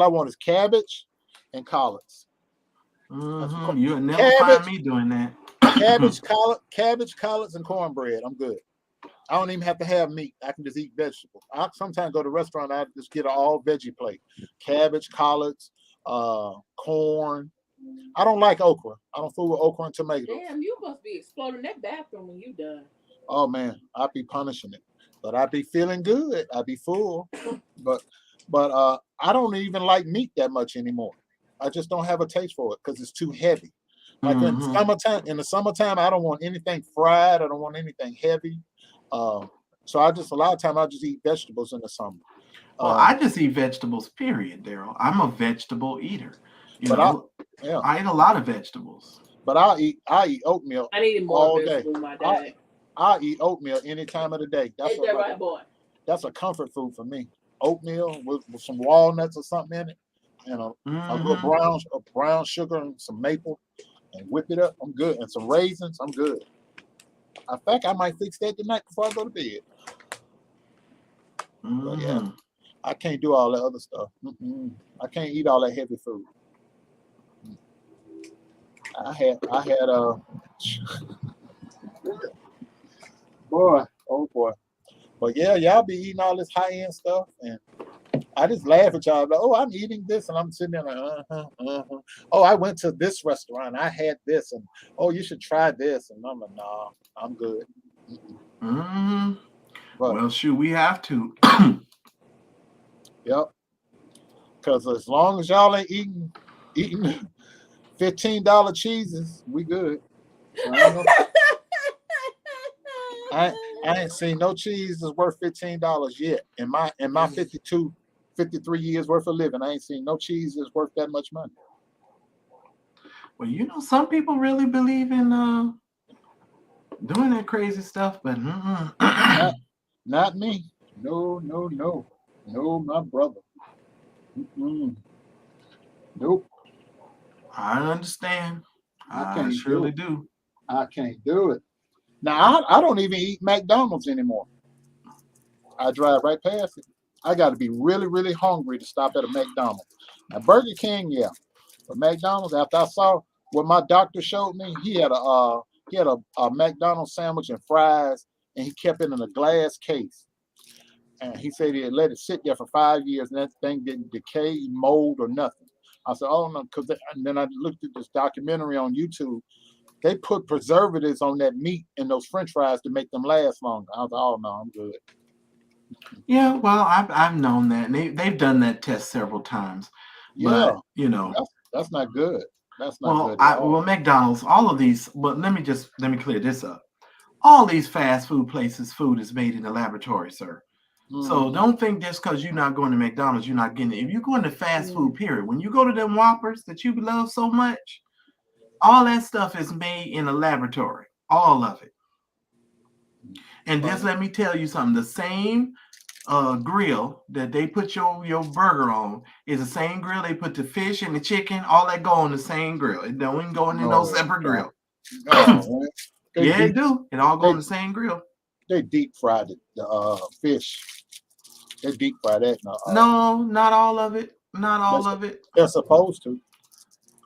want is cabbage and collards. You'll never Cabbage. find me doing that. Cabbage, collards, and cornbread. I'm good. I don't even have to have meat. I can just eat vegetables. I sometimes go to a restaurant. I just get an all veggie plate: cabbage, collards, corn. I don't like okra. I don't fool with okra and tomatoes. Damn, you must be exploding that bathroom when you done. Oh man, I'd be punishing it, but I'd be feeling good. I'd be full, but I don't even like meat that much anymore. I just don't have a taste for it because it's too heavy. Like in the summertime, I don't want anything fried. I don't want anything heavy. So a lot of time I just eat vegetables in the summer. Well, I just eat vegetables, period, Daryl. I'm a vegetable eater. I eat a lot of vegetables. But I eat oatmeal. I need more all vegetables day. in my diet. I eat oatmeal any time of the day. Ain't that right, boy? That's a comfort food for me. Oatmeal with some walnuts or something in it, and a little brown sugar and some maple, and whip it up. I'm good. And some raisins. I'm good. In fact, I might fix that tonight before I go to bed. But yeah, I can't do all that other stuff. I can't eat all that heavy food. I had boy. But yeah, y'all be eating all this high end stuff, and I just laugh at y'all. Like, oh, I'm eating this, and I'm sitting there like, Oh, I went to this restaurant. I had this, and oh, you should try this, and I'm like, nah, I'm good. But, well, shoot, we have to. Yep. Because as long as y'all ain't eating $15 cheeses, we good. I ain't seen no cheese that's worth $15 yet. In my 53 years worth of living, I ain't seen no cheese that's worth that much money. Well, some people really believe in doing that crazy stuff, but not me. No, my brother. Nope. I understand. I surely do. I can't do it. Now, I don't even eat McDonald's anymore. I drive right past it. I got to be really, really hungry to stop at a McDonald's. Now, Burger King, yeah. But McDonald's, after I saw what my doctor showed me, he had a McDonald's sandwich and fries, and he kept it in a glass case. And he said he had let it sit there for 5 years, and that thing didn't decay, mold, or nothing. I said, oh, no, and then I looked at this documentary on YouTube. They put preservatives on that meat and those French fries to make them last longer. I was like, oh, no, I'm good. Yeah, well, I've known that. And they've done that test several times. Yeah. But, that's not good. That's not good. Well, McDonald's, all of these, but let me clear this up. All these fast food places, food is made in the laboratory, sir. So don't think just because you're not going to McDonald's, you're not getting it. If you go into fast food, period, when you go to them Whoppers that you love so much, all that stuff is made in a laboratory, all of it. And just let me tell you something: the same grill that they put your burger on is the same grill they put the fish and the chicken. All that go on the same grill. It don't even go into no separate grill. Yeah, it do. It all go on the same grill. They deep fried the fish. They deep fry that. No, not all of it. Not all of it. They're supposed to.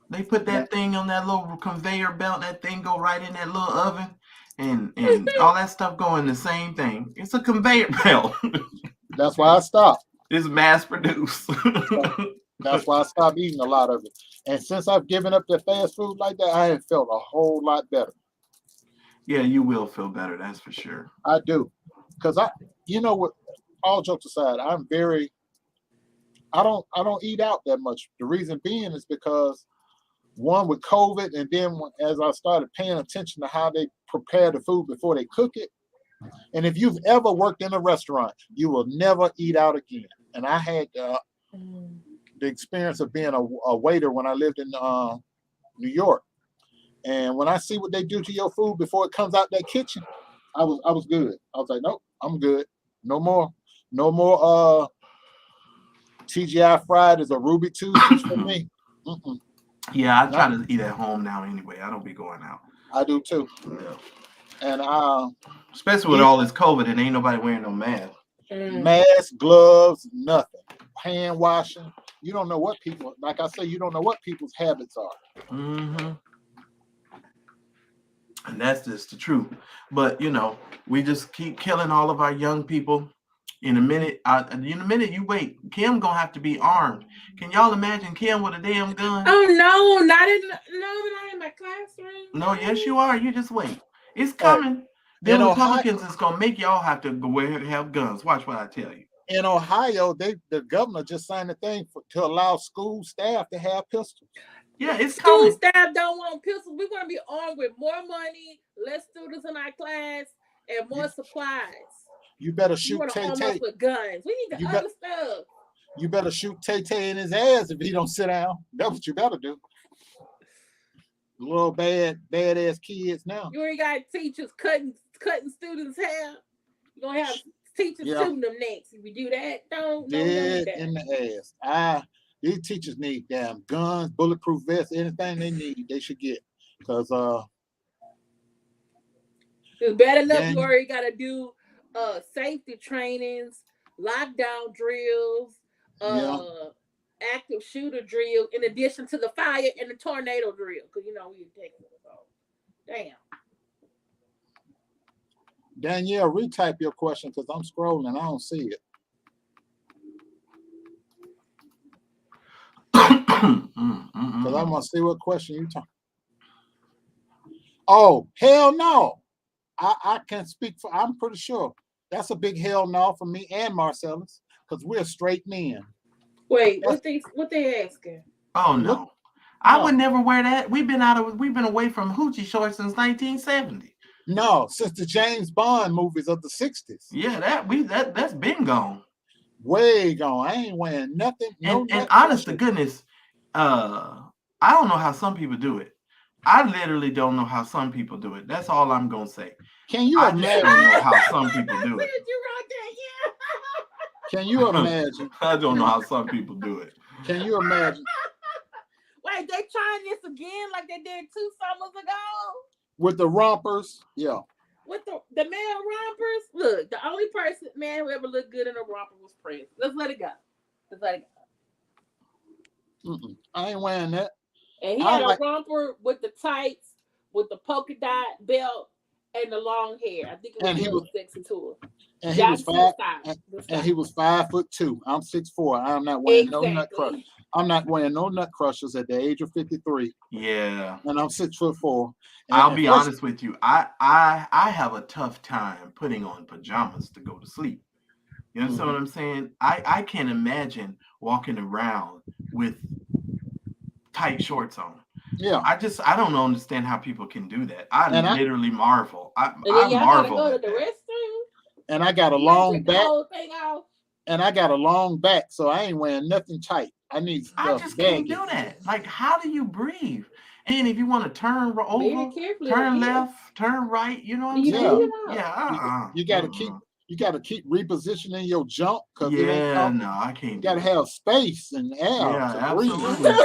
They put that thing on that little conveyor belt. That thing go right in that little oven, and all that stuff go in the same thing. It's a conveyor belt. That's why I stopped. It's mass produced. That's why I stopped eating a lot of it. And since I've given up the fast food like that, I have felt a whole lot better. Yeah, you will feel better. That's for sure. I do, because you know what? All jokes aside, I don't eat out that much. The reason being is because one, with COVID, and then as I started paying attention to how they prepare the food before they cook it. And if you've ever worked in a restaurant, you will never eat out again. And I had the experience of being a waiter when I lived in New York. And when I see what they do to your food before it comes out that kitchen, I was good. I was like, nope, I'm good. No more TGI Fridays or Ruby Tuesdays for me. Mm-mm. Yeah, I try to eat at home now anyway. I don't be going out. I do too. Yeah. And especially with all this COVID and ain't nobody wearing no mask. Mask, gloves, nothing. Hand washing. You don't know what people, like I say, you don't know what people's habits are. Mm-hmm. And that's just the truth. But we just keep killing all of our young people. In a minute, you wait. Kim gonna have to be armed. Can y'all imagine Kim with a damn gun? Oh no, not in my classroom. No, yes you are. You just wait. It's coming. The Republicans is gonna make y'all have to go ahead and have guns. Watch what I tell you. In Ohio, the governor just signed a thing to allow school staff to have pistols. Yeah, it's school coming. Staff don't want pistols. We want to be armed with more money, less students in our class, and more supplies. You better shoot Tay-Tay with guns. We need the other stuff. You better shoot Tay-Tay in his ass if he don't sit down. That's what you better do. Little badass kids now. You ain't got teachers cutting students' hair. You gonna have teachers shooting them next. If you do that, don't dead do that. in the ass. These teachers need damn guns, bulletproof vests, anything they need, they should get. Because it's bad enough you already gotta do safety trainings, lockdown drills, active shooter drill, in addition to the fire and the tornado drill. Because we in Texas. So damn. Danielle, retype your question because I'm scrolling. I don't see it. Because I want to see what question you talking. Oh, hell no. I can speak for, I'm pretty sure that's a big hell no for me and Marcellus, because we're straight men. Wait, what they asking? Oh no. I would never wear that. We've been away from hoochie shorts since 1970. No, since the James Bond movies of the 60s. Yeah, that's been gone. Way gone. I ain't wearing nothing. And honest to goodness, I don't know how some people do it. I literally don't know how some people do it. That's all I'm gonna say. Can you imagine? I don't know how some people do it. Can you imagine? I don't know how some people do it. Can you imagine? Wait, they trying this again like they did 2 summers ago? With the rompers? Yeah. With the male rompers? Look, the only man who ever looked good in a romper was Prince. Let's let it go. I ain't wearing that. And he had a romper with the tights, with the polka dot belt, and the long hair. I think it was sexy to him. And he was 5'2". I'm 6'4". I'm not wearing no nut crush. I'm not wearing no nut crushers at the age of 53. Yeah. And I'm 6'4". I'll be honest with you. I have a tough time putting on pajamas to go to sleep. You understand what I'm saying? I can't imagine walking around with tight shorts on. Yeah. I don't understand how people can do that. I literally marvel. I marvel. marvel. Gotta go to the restroom? and I got a You gotta long take the back, whole thing off. and I got a long back, so I ain't wearing nothing tight. I need I stuff just can't baggy. do that. Like, how do you breathe? And if you want to turn Very over, carefully turn again. left, turn right, you know what I'm You Yeah. breathe saying? it out. Yeah, You got to keep repositioning your jump because it ain't Yeah, comfortable. no, I can't You do got to that. have space and air Yeah, to breathe. absolutely.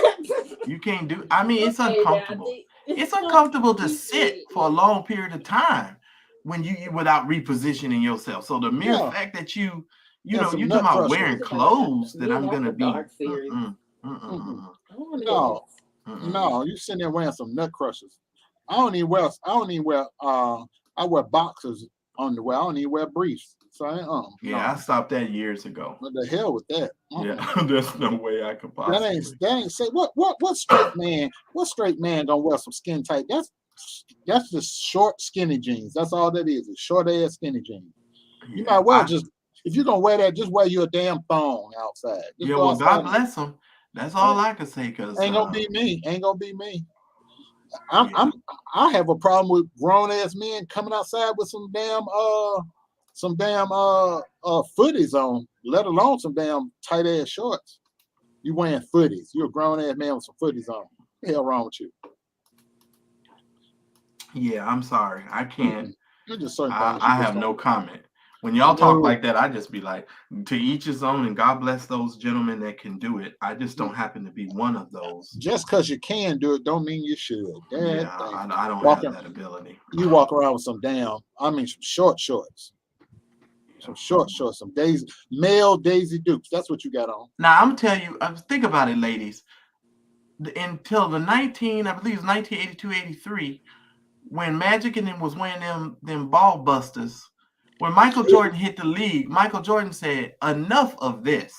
You can't do. I mean, it's Okay, now, uncomfortable. It's uncomfortable to sit for a long period of time when you without repositioning yourself. So the mere Yeah. fact that you And know, some you nut talking about crushers. wearing clothes that I'm gonna be. Dark series. Mm-mm. I want No, Mm-mm. no, you sitting there wearing some nut crushers. I don't even wear. I wear boxers underwear. I don't even wear briefs. So Yeah, I no. stopped that years ago. What the hell with that? Yeah, there's no way I could possibly. That ain't say what straight man? What straight man gonna wear some skin tight? That's just short skinny jeans. That's all that is. It's short ass skinny jeans. You might well just if you're gonna wear that, just wear you a damn thong outside. Just Yeah, go well, outside God and- bless them. That's all I can say. Cause Ain't gonna be me. Ain't gonna be me. I have a problem with grown ass men coming outside with some damn footies on, let alone some damn tight ass shorts. You wearing footies. You're a grown ass man with some footies on. What the hell wrong with you? Yeah, I'm sorry. I can't. You're just certain things. I have no comment. When y'all talk like that, I just be like, to each his own, and God bless those gentlemen that can do it. I just don't happen to be one of those. Just because you can do it, don't mean you should. Yeah, I don't have that ability. You walk around with some some short shorts. Some short shorts, some male Daisy Dukes. That's what you got on. Now, I'm telling you, think about it, ladies. Until the 1982, 83, when Magic and them was wearing them ball busters, when Michael Jordan hit the league, Michael Jordan said, enough of this.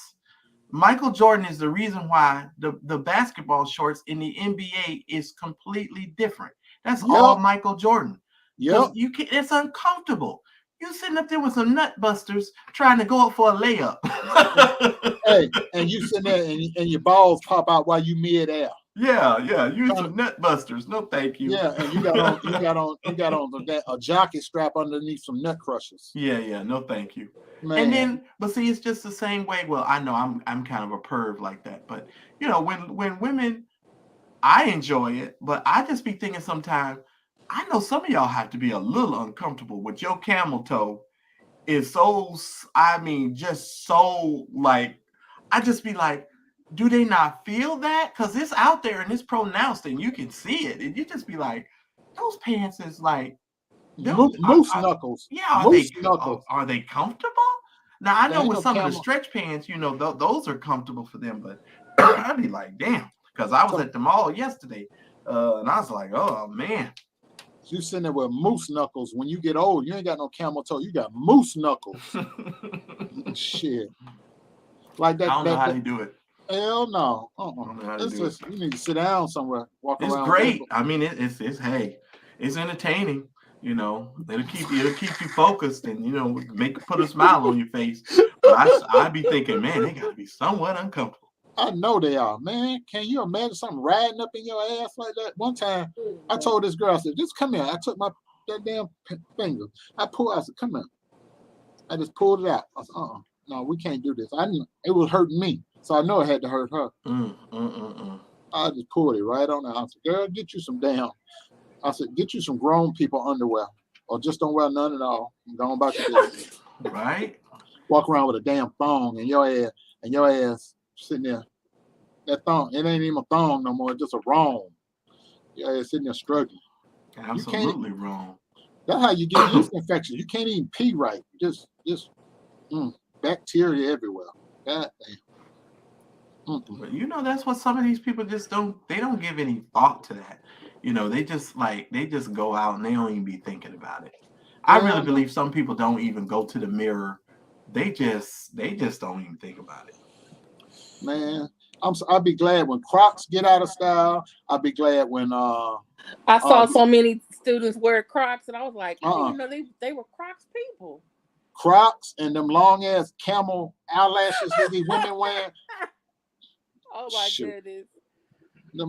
Michael Jordan is the reason why the basketball shorts in the NBA is completely different. That's all Michael Jordan. Yep. It's uncomfortable. You sitting up there with some nut busters trying to go up for a layup. Hey, and you sitting there and your balls pop out while you mid-air. Yeah. Use some nut busters. No, thank you. Yeah, and you got on a jacket strap underneath some nut crushers. Yeah. No, thank you. Man. And then, but see, it's just the same way. Well, I know I'm kind of a perv like that, but you know, when women, I enjoy it, but I just be thinking sometimes, I know some of y'all have to be a little uncomfortable with your camel toe is so, just so like, I just be like, do they not feel that? Because it's out there and it's pronounced and you can see it. And you just be like, those pants is like, moose knuckles. Yeah, are they comfortable? Now, I know with some of the stretch pants, you know, those are comfortable for them, but I'd be like, damn, because I was at the mall yesterday and I was like, oh, man. You sitting there with moose knuckles. When you get old, you ain't got no camel toe. You got moose knuckles. Shit. Like that. I don't know how to do it. Hell no. You need to sit down somewhere. Walk around. It's great. I mean, it's entertaining. You know, it'll keep you focused and, you know, put a smile on your face. But I be thinking, man, they gotta be somewhat uncomfortable. I know they are, man. Can you imagine something riding up in your ass like that? One time, I told this girl, I said, just come here. I took that damn finger. I said, come here. I just pulled it out. I said, no, we can't do this. It was hurting me. So I know it had to hurt her. I just pulled it right on out. I said, girl, get you some grown people underwear. Or just don't wear none at all. I'm going about your business. Right? Walk around with a damn thong and your ass sitting there. That thong, it ain't even a thong no more, it's just a wrong. Your ass sitting there struggling. Absolutely wrong. That's how you get yeast infection. You can't even pee right. Just bacteria everywhere. God damn. But you know, that's what some of these people just don't give any thought to that. You know, they just go out and they don't even be thinking about it. I really believe some people don't even go to the mirror. They just don't even think about it. Man, I'll be glad when Crocs get out of style. I'll be glad when I saw so many students wear Crocs and I was like, I didn't know they were Crocs people. Crocs and them long ass camel eyelashes that these women wear. Oh my goodness.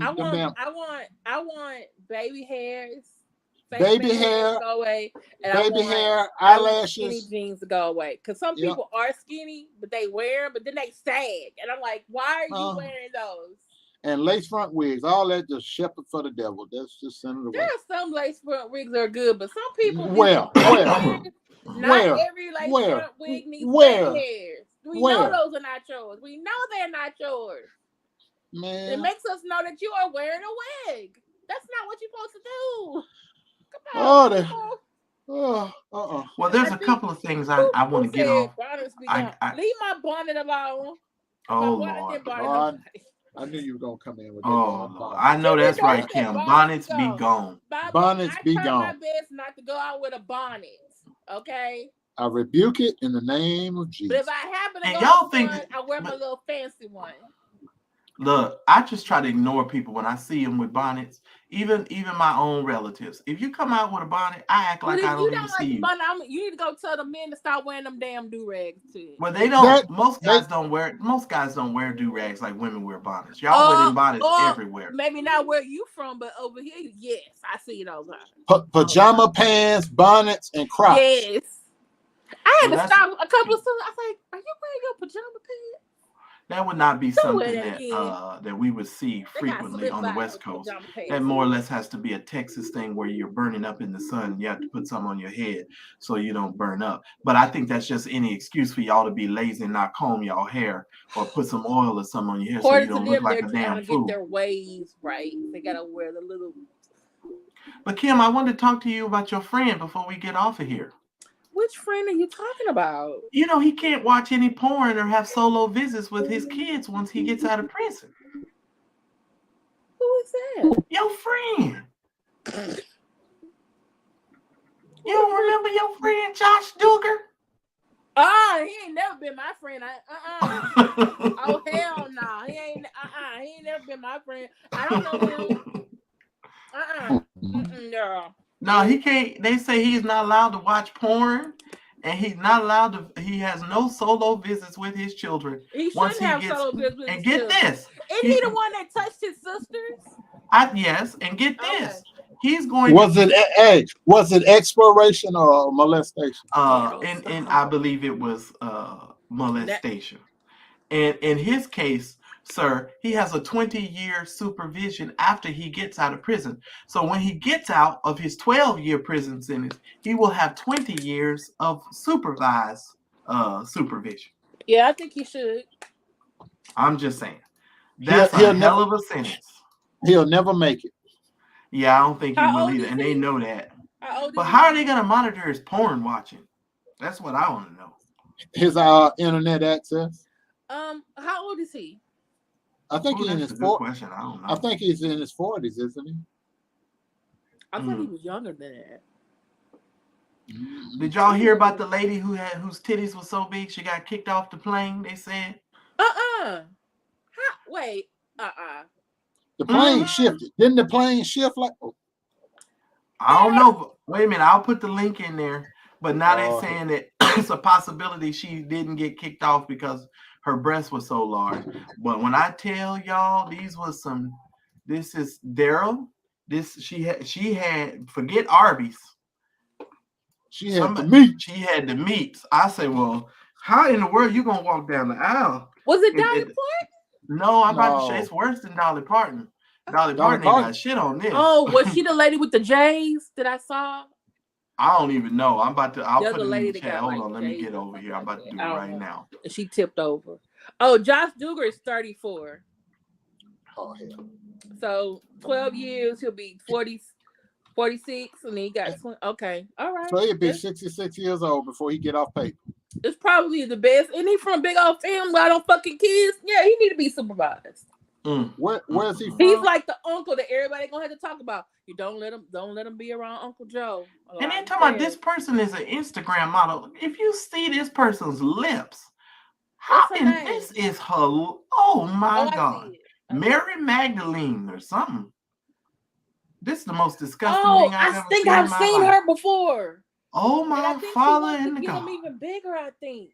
I want baby hairs baby hair, to go away, and baby I want hair, skinny eyelashes. jeans to go away. Because some Yep. people are skinny, but they wear them, but then they sag, and I'm like, why are you wearing those? And lace front wigs, all that just shepherd for the devil. That's just send it away. There are some lace front wigs that are good, but some people Where? not every lace front wig needs baby hairs. We know those are not yours. We know they're not yours. Man, it makes us know that you are wearing a wig. That's not what you're supposed to do. Come on. Well, there's a couple of things I want to get off. Leave my bonnet alone. Oh, Lord. I knew you were going to come in with that. Oh, I know that's right, Kim. Bonnets be gone. Bonnets be gone. I try my best not to go out with a bonnet, okay? I rebuke it in the name of Jesus. But if I happen to go out, I wear my little fancy one. Look, I just try to ignore people when I see them with bonnets, even my own relatives. If you come out with a bonnet, I act like I don't even see you. You need to go tell the men to stop wearing them damn do-rags too. Well, they don't. Most guys don't wear do-rags like women wear bonnets. Y'all wearing bonnets everywhere. Maybe not where you from, but over here, yes, I see it all the time. Pajama pants, bonnets, and Crocs. Yes. I had to stop a couple of times. I was like, "Are you wearing your pajama pants?" That would not be something that we would see frequently on the West Coast. That more or less has to be a Texas thing where you're burning up in the sun. You have to put some on your head so you don't burn up. But I think that's just any excuse for y'all to be lazy and not comb y'all hair or put some oil or something on your hair so you don't look like a damn fool. Get their waves right. They gotta wear the little. But Kim, I wanted to talk to you about your friend before we get off of here. Which friend are you talking about? You know, he can't watch any porn or have solo visits with his kids once he gets out of prison. Who is that? Your friend. You don't remember your friend Josh Duggar? He ain't never been my friend. Oh hell no. He ain't never been my friend. I don't know him. No. No, he can't. They say he's not allowed to watch porn, and he's not allowed to. He has no solo visits with his children. He shouldn't have solo visits with his children. And get this, isn't he the one that touched his sisters? Yes, and get this. He's going. Was it exploration or molestation? And I believe it was molestation. And in his case, sir, he has a 20-year supervision after he gets out of prison. So when he gets out of his 12-year prison sentence, he will have 20 years of supervised supervision. Yeah, I think he should. I'm just saying. That's a hell of a sentence. He'll never make it. Yeah, I don't think he will either, and they know that. But how are they going to monitor his porn watching? That's what I want to know. His internet access. How old is he? I think he's in his 40s. I don't know. I think he's in his 40s, isn't he? I thought he was younger than that. Did y'all hear about the lady whose titties was so big she got kicked off the plane? They said. Wait. The plane shifted. Didn't the plane shift like? Oh. I don't know. But wait a minute. I'll put the link in there. But now they're saying that it's a possibility she didn't get kicked off because her breast was so large. But when I tell y'all, this is Daryl. She had forget Arby's. She had the meat. She had the meats. I say, well, how in the world you gonna walk down the aisle? Was it Dolly Parton? No, I'm about to say it's worse than Dolly Parton. Dolly Parton ain't got shit on this. Oh, was she the lady with the J's that I saw? I don't even know. I'll put it in the chat. Hold on, let me get over here. I'm about to do it right now. She tipped over. Oh, Josh Duggar is 34. Oh, hell. So 12 years, he'll be 46, and he got 20. Okay, all right. So he'll be 66 years old before he get off paper. It's probably the best. And he from a big old family. I don't fucking kids. Yeah, he need to be supervised. Where's he from? He's like the uncle that everybody gonna have to talk about. You don't let him be around Uncle Joe. And then talking about this person is an Instagram model. If you see this person's lips, this is her. Oh my God, Mary Magdalene or something. This is the most disgusting thing I've ever seen. I've seen her before. Oh my Father in the God. Get him even bigger, I think.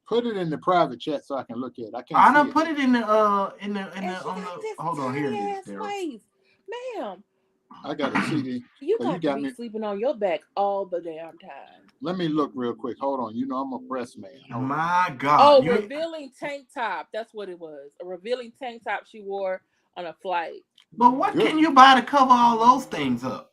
Put it in the private chat so I can look at it. I don't put it in the hold on, here it is. Ma'am, I got a CD. You So got you to got be me. sleeping on your back all the damn time. Let me look real quick. Hold on. You know I'm a breast man. Hold on. My God. Oh, You- revealing tank top. That's what it was. A revealing tank top she wore on a flight. But what Good. can you buy to cover all those things up?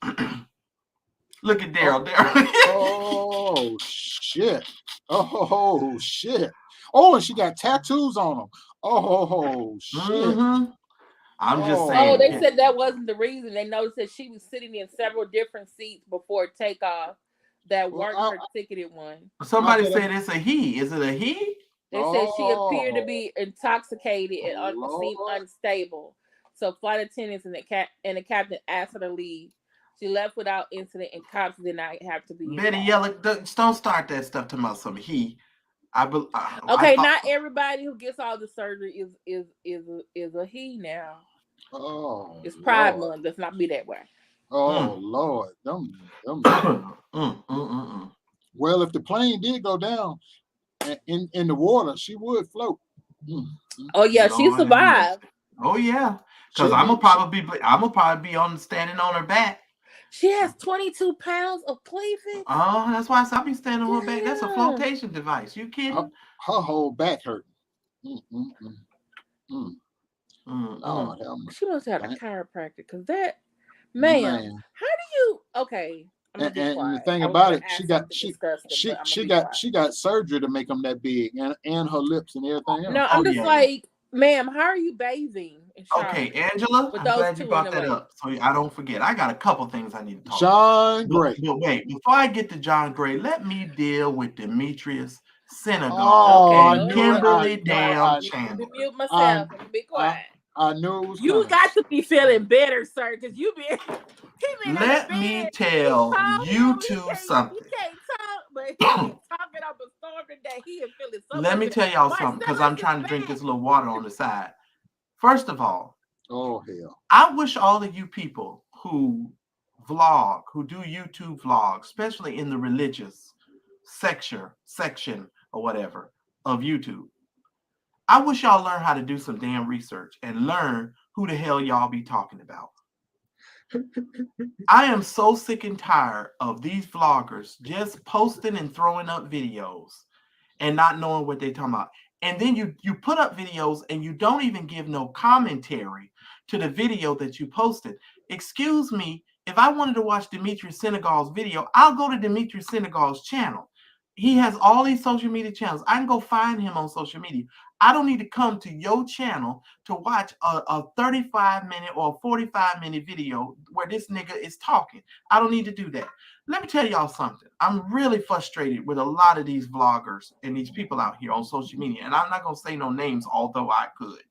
Look at Daryl. Daryl. Oh shit. Oh shit. Oh, and she got tattoos on them. Oh shit. Mhm. I'm just Oh. saying. Oh, they said that wasn't the reason. They noticed that she was sitting in several different seats before takeoff that Well, weren't her ticketed one. Somebody I said it's a he. Is it a he? They said she appeared to Oh. be intoxicated and seemed Lord. unstable. So flight attendants and the captain asked her to leave. She left without incident, and cops did not have to be Betty involved. Yellow, don't start that stuff to about some he. I Okay, thought, not everybody who gets all the surgery is a he now. Oh. It's Pride Lord. Month. Let's not be that way. Oh Lord. Them. Well, if the plane did go down in the water, she would float. Oh yeah, she Lord have survived. Oh yeah, because She'll I'm be- gonna probably be on standing on her back. She has 22 pounds of cleavage. Oh, that's why I be standing on her back. That's a Damn. flotation device. You kidding? Her whole back hurt. Mm-mm. Lord, help me. She must have had a Right. chiropractor because that, ma'am, Man. how do you? Okay, I'm gonna be And the quiet. thing I was about gonna it, ask she got something disgusting, but I'm gonna be quiet. she got surgery to make them that big, and her lips and everything else. No, I'm Oh, just yeah. like, ma'am, how are you bathing in shower? Okay, Angela, With I'm those glad you two brought in the that way. up, so I don't forget. I got a couple things I need to talk. John Gray. But wait, before I get to John Gray, let me deal with Demetrius Senegal Oh, Okay, I go knew ahead. Kimberly it. damn Let me Chandler. mute myself. Let me be quiet. I knew it was You coming. got to be feeling better, sir, because you been he been Let in the me bed. tell He told you him two he something. can't talk, but he is talking up a storm today. He is feeling so Let much me better. tell y'all My something, because stomach I'm is trying to drink back. this little water on the side. First of all, Oh hell. I wish all of you people who vlog, who do YouTube vlogs, especially in the religious section or whatever of YouTube, I wish y'all learn how to do some damn research and learn who the hell y'all be talking about. I am so sick and tired of these vloggers just posting and throwing up videos and not knowing what they're talking about. And then you put up videos and you don't even give no commentary to the video that you posted. Excuse me, if I wanted to watch Demetrius Senegal's video, I'll go to Demetrius Senegal's channel. He has all these social media channels. I can go find him on social media. I don't need to come to your channel to watch a 35-minute or 45-minute video where this nigga is talking. I don't need to do that. Let me tell y'all something. I'm really frustrated with a lot of these vloggers and these people out here on social media. And I'm not going to say no names, although I could.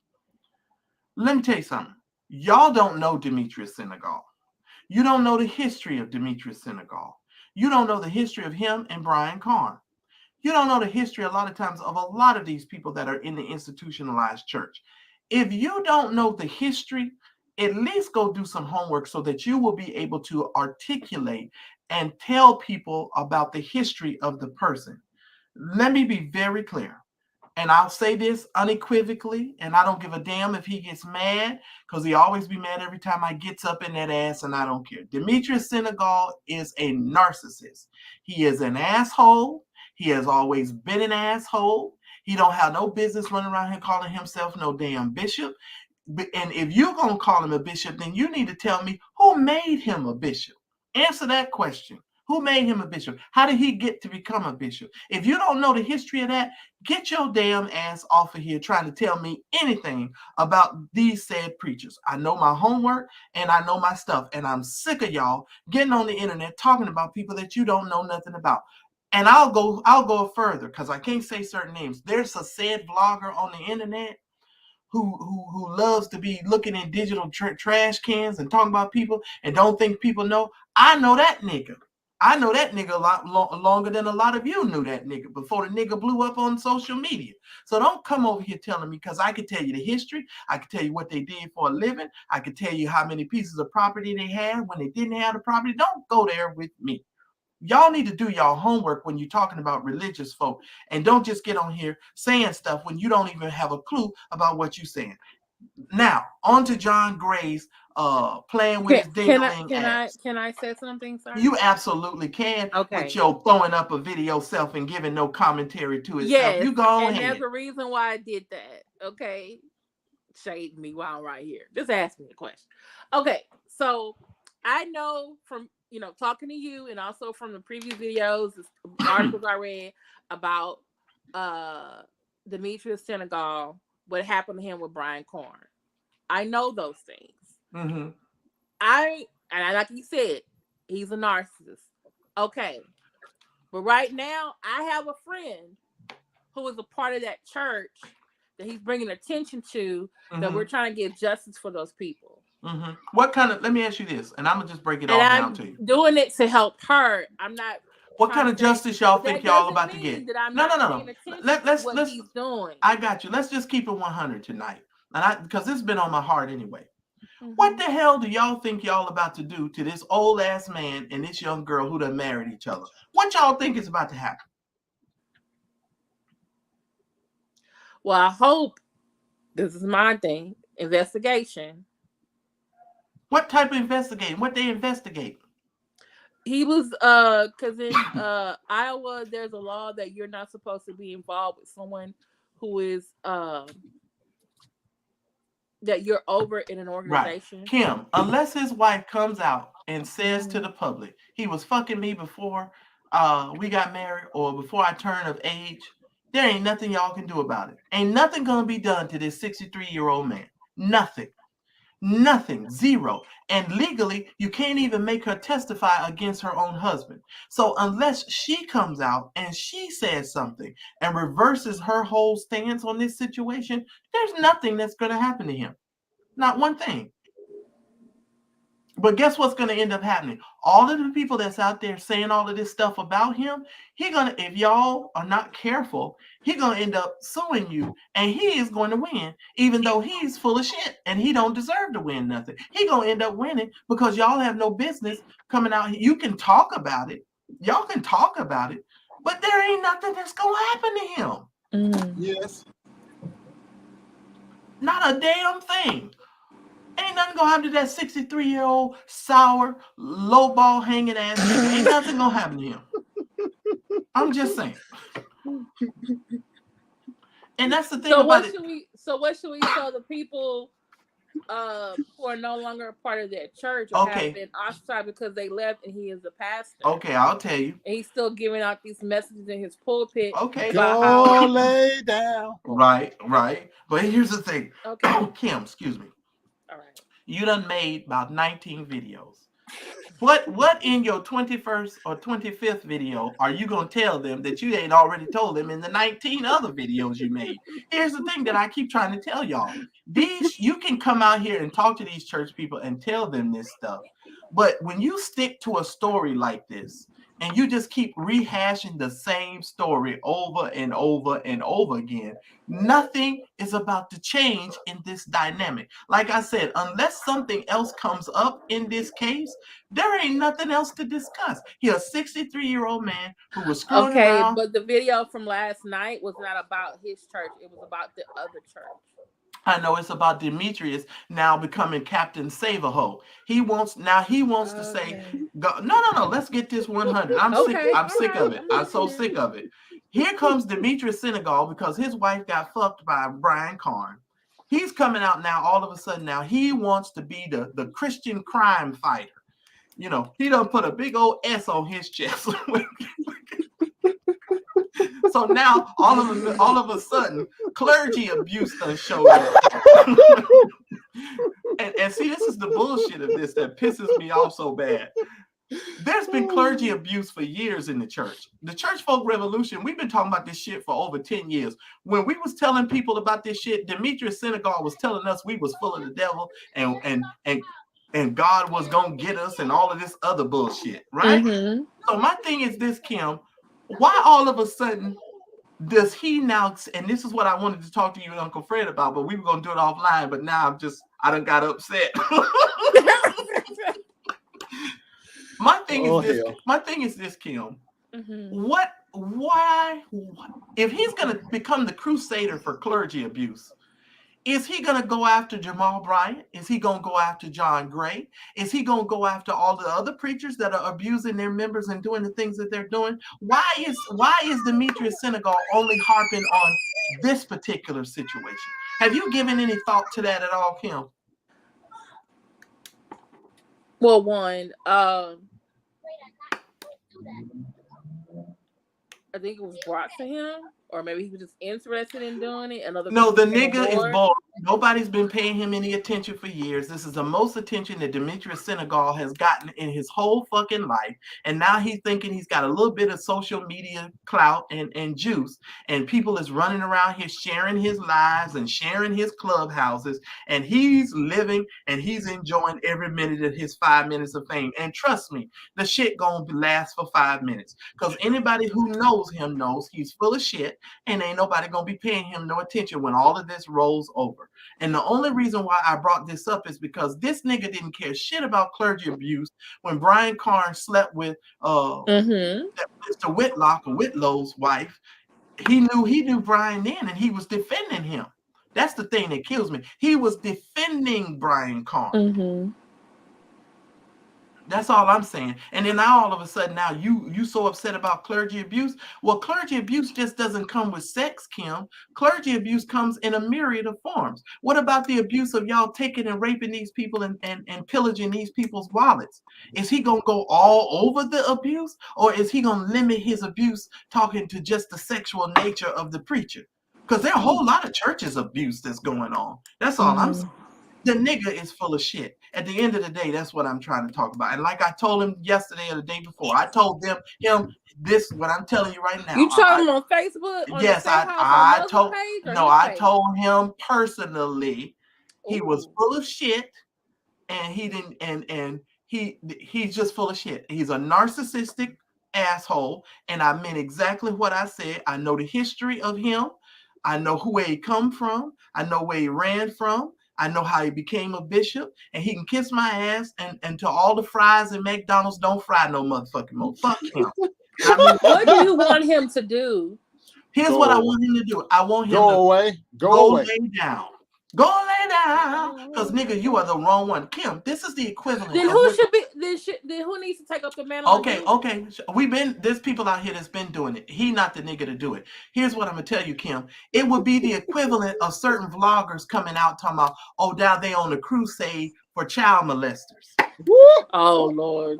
Let me tell you something. Y'all don't know Demetrius Senegal. You don't know the history of Demetrius Senegal. You don't know the history of him and Brian Carn. You don't know the history a lot of times of a lot of these people that are in the institutionalized church. If you don't know the history, at least go do some homework so that you will be able to articulate and tell people about the history of the person. Let me be very clear. And I'll say this unequivocally, and I don't give a damn if he gets mad, because he always be mad every time I gets up in that ass, and I don't care. Demetrius Senegal is a narcissist. He is an asshole. He has always been an asshole. He don't have no business running around here calling himself no damn bishop. And if you're going to call him a bishop, then you need to tell me who made him a bishop. Answer that question. Who made him a bishop? How did he get to become a bishop? If you don't know the history of that, get your damn ass off of here trying to tell me anything about these said preachers. I know my homework and I know my stuff, and I'm sick of y'all getting on the internet talking about people that you don't know nothing about. And I'll go further, because I can't say certain names. There's a said vlogger on the internet who loves to be looking in digital trash cans and talking about people and don't think people know. I know that nigga. I know that nigga a lot longer than a lot of you knew that nigga before the nigga blew up on social media. So don't come over here telling me, because I can tell you the history. I can tell you what they did for a living. I can tell you how many pieces of property they had when they didn't have the property. Don't go there with me. Y'all need to do y'all homework when you're talking about religious folk, and don't just get on here saying stuff when you don't even have a clue about what you're saying. Now, on to John Gray's playing with his dingling. Can I say something, sir? You absolutely can. Okay. With your throwing up a video self and giving no commentary to itself. Yes, You go and ahead. there's a reason why I did that. Okay. Shade me while I'm right here. Just ask me a question. Okay, so I know from talking to you and also from the previous videos, articles I read about Demetrius Senegal, what happened to him with Brian Korn. I know those things. Mm-hmm. And like you said, he's a narcissist. Okay, but right now I have a friend who is a part of that church that he's bringing attention to, that we're trying to get justice for those people. Mm-hmm. What kind of? Let me ask you this, and I'm gonna just break it all down to you. Doing it to help her. I'm not. What kind of justice y'all think y'all about to get? No. Let's he's doing. I got you. Let's just keep it 100 tonight, and because it's been on my heart anyway. What the hell do y'all think y'all about to do to this old ass man and this young girl who done married each other? What y'all think is about to happen? Well, I hope this is my thing. Investigation. What type of investigation? What they investigate? He was because in Iowa there's a law that you're not supposed to be involved with someone who is that you're over in an organization. Right. Kim, unless his wife comes out and says to the public, he was fucking me before we got married or before I turned of age, there ain't nothing y'all can do about it. Ain't nothing gonna be done to this 63-year-old man. Nothing. Nothing. Zero. And legally, you can't even make her testify against her own husband. So unless she comes out and she says something and reverses her whole stance on this situation, there's nothing that's going to happen to him. Not one thing. But guess what's going to end up happening? All of the people that's out there saying all of this stuff about him, if y'all are not careful, he's going to end up suing you, and he is going to win, even though he's full of shit and he don't deserve to win nothing. He's going to end up winning because y'all have no business coming out here. You can talk about it. Y'all can talk about it, but there ain't nothing that's going to happen to him. Yes. Not a damn thing. Ain't nothing gonna happen to that 63-year-old sour, low ball hanging ass nigga. Ain't nothing gonna happen to him. I'm just saying. And that's the thing about it. What should we tell the people who are no longer a part of that church or have been ostracized because they left and he is a pastor? Okay, I'll tell you. And he's still giving out these messages in his pulpit. Okay. Go lay down. Right. But here's the thing. Okay. Kim, excuse me. All right. You done made about 19 videos. What in your 21st or 25th video are you going to tell them that you ain't already told them in the 19 other videos you made? Here's the thing that I keep trying to tell y'all. You can come out here and talk to these church people and tell them this stuff. But when you stick to a story like this, and you just keep rehashing the same story over and over and over again, nothing is about to change in this dynamic. Like I said, unless something else comes up in this case, there ain't nothing else to discuss. He's a 63-year-old man who was screwing around. But the video from last night was not about his church. It was about the other church. I know it's about Demetrius now becoming Captain Save-A-Ho. He wants to say, no, let's get this 100. I'm sick of it. I'm so sick of it. Here comes Demetrius Senegal because his wife got fucked by Brian Korn. He's coming out now all of a sudden. Now he wants to be the Christian crime fighter. You know, he done put a big old S on his chest. So now all of a sudden, clergy abuse done showed up. and see, this is the bullshit of this that pisses me off so bad. There's been clergy abuse for years in the church. The Church Folk Revolution, we've been talking about this shit for over 10 years. When we was telling people about this shit, Demetrius Senegal was telling us we was full of the devil and God was gonna get us and all of this other bullshit, right? Mm-hmm. So my thing is this, Kim. Why all of a sudden does he now, and this is what I wanted to talk to you and Uncle Fred about, but we were going to do it offline, but now I done got upset. My thing is this, Kim. Mm-hmm. Why, if he's going to become the crusader for clergy abuse, Is he going to go after Jamal Bryant? Is he going to go after John Gray? Is he going to go after all the other preachers that are abusing their members and doing the things that they're doing? Why is Demetrius Senegal only harping on this particular situation? Have you given any thought to that at all, Kim? Well, one, I think it was brought to him, or maybe he was just interested in doing it. No, the nigga is bored. Nobody's been paying him any attention for years. This is the most attention that Demetrius Senegal has gotten in his whole fucking life. And now he's thinking he's got a little bit of social media clout and juice. And people is running around here sharing his lives and sharing his clubhouses. And he's living and he's enjoying every minute of his 5 minutes of fame. And trust me, the shit gonna last for 5 minutes. Because anybody who knows him knows he's full of shit. And ain't nobody gonna be paying him no attention when all of this rolls over. And the only reason why I brought this up is because this nigga didn't care shit about clergy abuse when Brian Carn slept with Mr. Whitlock or Whitlow's wife. He knew Brian then, and he was defending him. That's the thing that kills me. He was defending Brian Carn. That's all I'm saying. And then now all of a sudden now you so upset about clergy abuse. Well, clergy abuse just doesn't come with sex, Kim. Clergy abuse comes in a myriad of forms. What about the abuse of y'all taking and raping these people and pillaging these people's wallets? Is he gonna go all over the abuse, or is he gonna limit his abuse talking to just the sexual nature of the preacher? Because there are a whole lot of churches abuse that's going on. That's all I'm saying. The nigga is full of shit. At the end of the day, that's what I'm trying to talk about. And like I told him yesterday or the day before, I told him this, what I'm telling you right now. You told him on Facebook? Yes, I told him personally. He was full of shit, and he didn't, and he's just full of shit. He's a narcissistic asshole, and I meant exactly what I said. I know the history of him. I know where he come from. I know where he ran from. I know how he became a bishop, and he can kiss my ass. And to all the fries in McDonald's, don't fry no motherfucking more. Fuck him. What do you want him to do? Here's what I want him to do. I want him to go lay down. Go lay down, because nigga, you are the wrong one. Kim, this is the equivalent. Then who should be? Then who needs to take up the mantle? Okay. There's people out here that's been doing it. He not the nigga to do it. Here's what I'm gonna tell you, Kim. It would be the equivalent of certain vloggers coming out talking about, oh, now they on the crusade for child molesters. Oh Lord.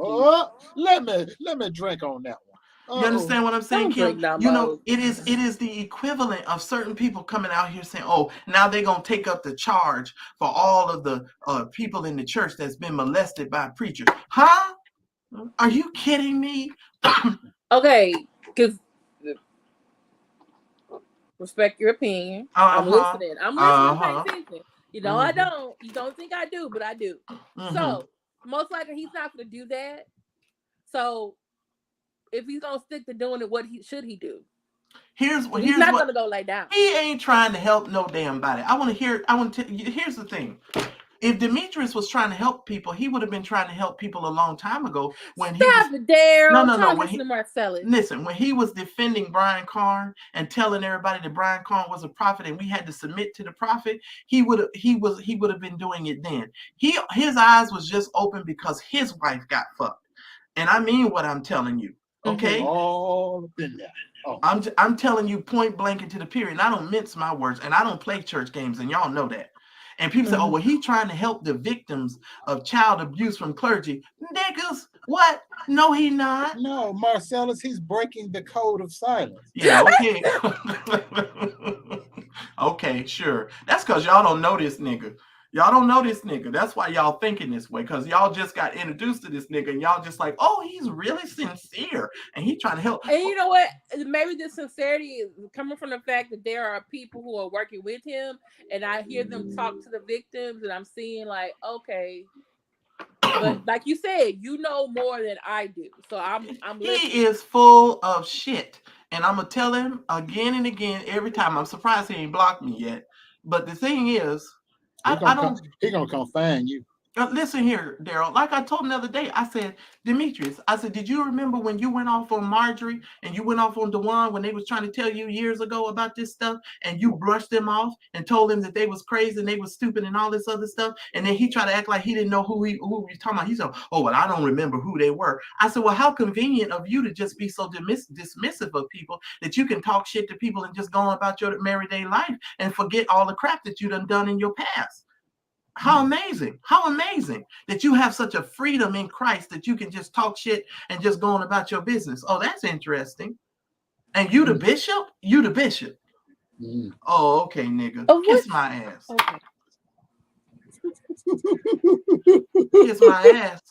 Let me drink on that one. You understand what I'm saying, Kim? You know, it is the equivalent of certain people coming out here saying, oh, now they're going to take up the charge for all of the people in the church that's been molested by preachers. Huh? Are you kidding me? Okay, because respect your opinion. I'm listening. Paying attention. You know, I don't. You don't think I do, but I do. So, most likely he's not going to do that. So, if he's gonna stick to doing it, what should he do? He's not gonna go lay down. He ain't trying to help no damn body. Here's the thing. If Demetrius was trying to help people, he would have been trying to help people a long time ago. When Listen, when he was defending Brian Carn and telling everybody that Brian Carn was a prophet and we had to submit to the prophet, he would have been doing it then. His eyes was just open because his wife got fucked. And I mean what I'm telling you. Okay, all been there. Oh. I'm telling you point blank into the period. And I don't mince my words, and I don't play church games, and y'all know that. And people say, "Oh, well, he's trying to help the victims of child abuse from clergy." Niggas, what? No, he not. No, Marcellus, he's breaking the code of silence. Yeah, okay. Okay, sure. That's because y'all don't know this nigga. Y'all don't know this nigga. That's why y'all thinking this way, because y'all just got introduced to this nigga and y'all just like, oh, he's really sincere and he trying to help. And you know what? Maybe the sincerity is coming from the fact that there are people who are working with him, and I hear them talk to the victims, and I'm seeing like, okay. But like you said, you know more than I do. So I'm listening. He is full of shit. And I'm gonna tell him again and again every time. I'm surprised he ain't blocked me yet. But the thing is, He gonna come find you. Listen here, Daryl. Like I told him the other day, I said, Demetrius, I said, did you remember when you went off on Marjorie and you went off on Dewan when they was trying to tell you years ago about this stuff, and you brushed them off and told them that they was crazy and they was stupid and all this other stuff, and then he tried to act like he didn't know who we were talking about. He said, oh, well, I don't remember who they were. I said, well, how convenient of you to just be so dismissive of people that you can talk shit to people and just go on about your everyday life and forget all the crap that you done in your past. How amazing that you have such a freedom in Christ that you can just talk shit and just go on about your business. Oh, that's interesting. And you the bishop? You the bishop. Oh, okay, nigga. Kiss my ass. Okay. Kiss my ass.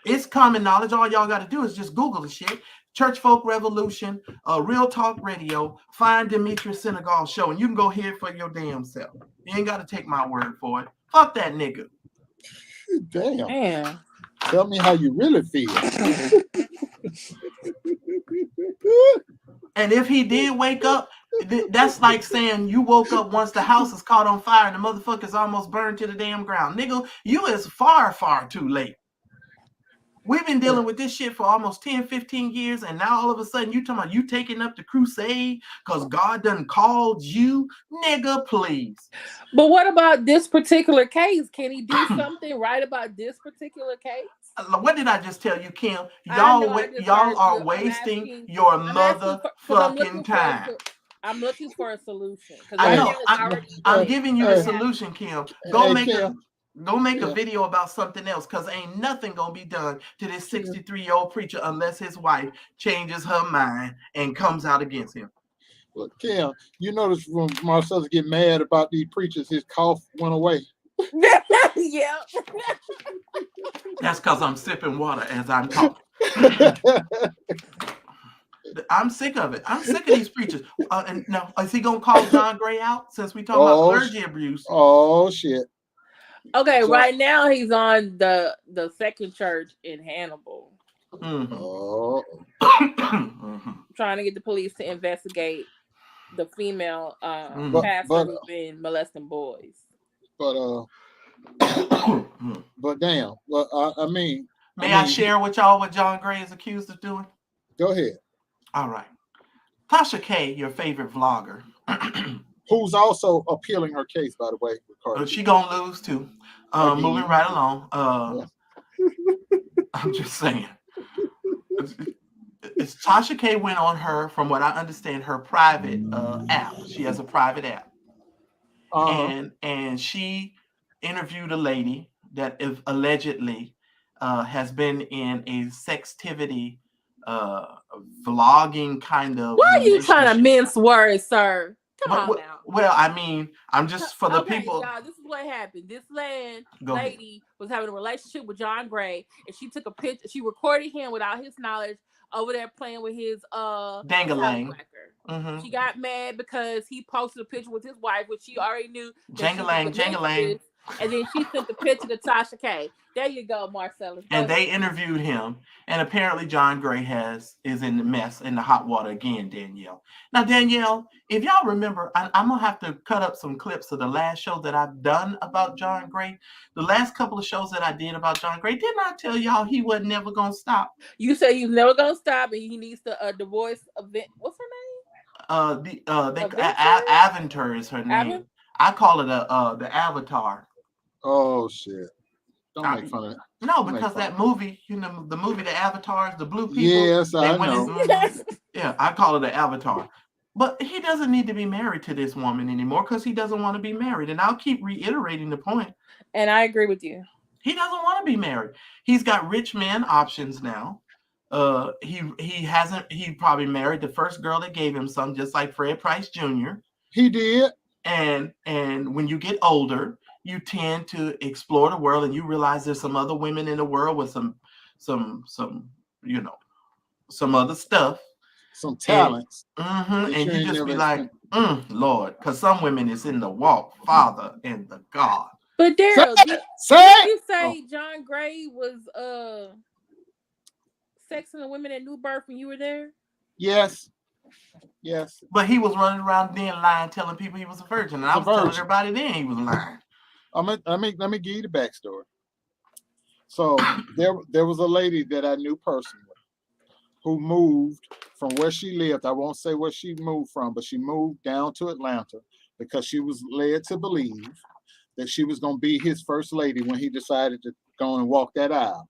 It's common knowledge. All y'all got to do is just Google the shit. Church Folk Revolution, Real Talk Radio, find Demetrius Senegal show, and you can go hear it for your damn self. You ain't got to take my word for it. Fuck that nigga. Damn. Tell me how you really feel. And if he did wake up, that's like saying you woke up once the house is caught on fire and the motherfucker's almost burned to the damn ground. Nigga, you is far, far too late. We've been dealing with this shit for almost 10, 15 years, and now all of a sudden you talking about you taking up the crusade because God done called you? Nigga, please. But what about this particular case? Can he do something right about this particular case? What did I just tell you, Kim? Y'all are wasting your motherfucking time. I'm looking for a solution. I know. I'm giving you a solution, Kim. Go make a video about something else, because ain't nothing gonna be done to this 63-year-old preacher unless his wife changes her mind and comes out against him. Look, Kim, you notice when Marcellus get mad about these preachers, his cough went away. Yeah. That's because I'm sipping water as I'm talking. I'm sick of it. I'm sick of these preachers. And now, is he gonna call John Gray out since we talking about clergy abuse? Oh shit. Okay, so, right now he's on the second church in Hannibal. Trying to get the police to investigate the female pastor who's been molesting boys. But damn. Well, I mean, may I share with y'all what John Gray is accused of doing? Go ahead. All right. Tasha K, your favorite vlogger. Who's also appealing her case, by the way. She gonna lose too. Moving right along. I'm just saying. It's Tasha K went on her, from what I understand, her private app. She has a private app, and she interviewed a lady that allegedly has been in a sextivity vlogging kind of. Why are you trying to mince words, sir? Come on now. Well, I mean, I'm just for the people. Y'all, this is what happened. This lady was having a relationship with John Gray, and she took a picture. She recorded him without his knowledge over there playing with his dang-a-lang. She got mad because he posted a picture with his wife, which she already knew. Jang-a-lang. And then she sent the picture to Tasha K. There you go, Marcellus. And they interviewed him, and apparently John Gray is in the mess, in the hot water again, Danielle. Now, Danielle, if y'all remember, I'm going to have to cut up some clips of the last show that I've done about John Gray. The last couple of shows that I did about John Gray, didn't I tell y'all he wasn't never going to stop? You say he's never going to stop, and he needs to divorce event. What's her name? Aventur is her name. I call it the Avatar. Oh shit! Don't make fun of it. No, because that movie, the movie, The Avatars, the blue people. Yes, I know. Yeah, I call it the Avatar. But he doesn't need to be married to this woman anymore because he doesn't want to be married. And I'll keep reiterating the point. And I agree with you. He doesn't want to be married. He's got rich man options now. He probably married the first girl that gave him some, just like Fred Price Jr. He did. And when you get older, you tend to explore the world, and you realize there's some other women in the world with some other stuff, some talents. And you just be like, Lord, because some women is in the walk, Father and the God. But Daryl, did you say John Gray was sexing the women at New Birth when you were there? Yes. But he was running around then lying, telling people he was a virgin, and I was telling everybody then he was lying. Let me give you the backstory. So there was a lady that I knew personally who moved from where she lived. I won't say where she moved from, but she moved down to Atlanta because she was led to believe that she was going to be his first lady when he decided to go and walk that aisle.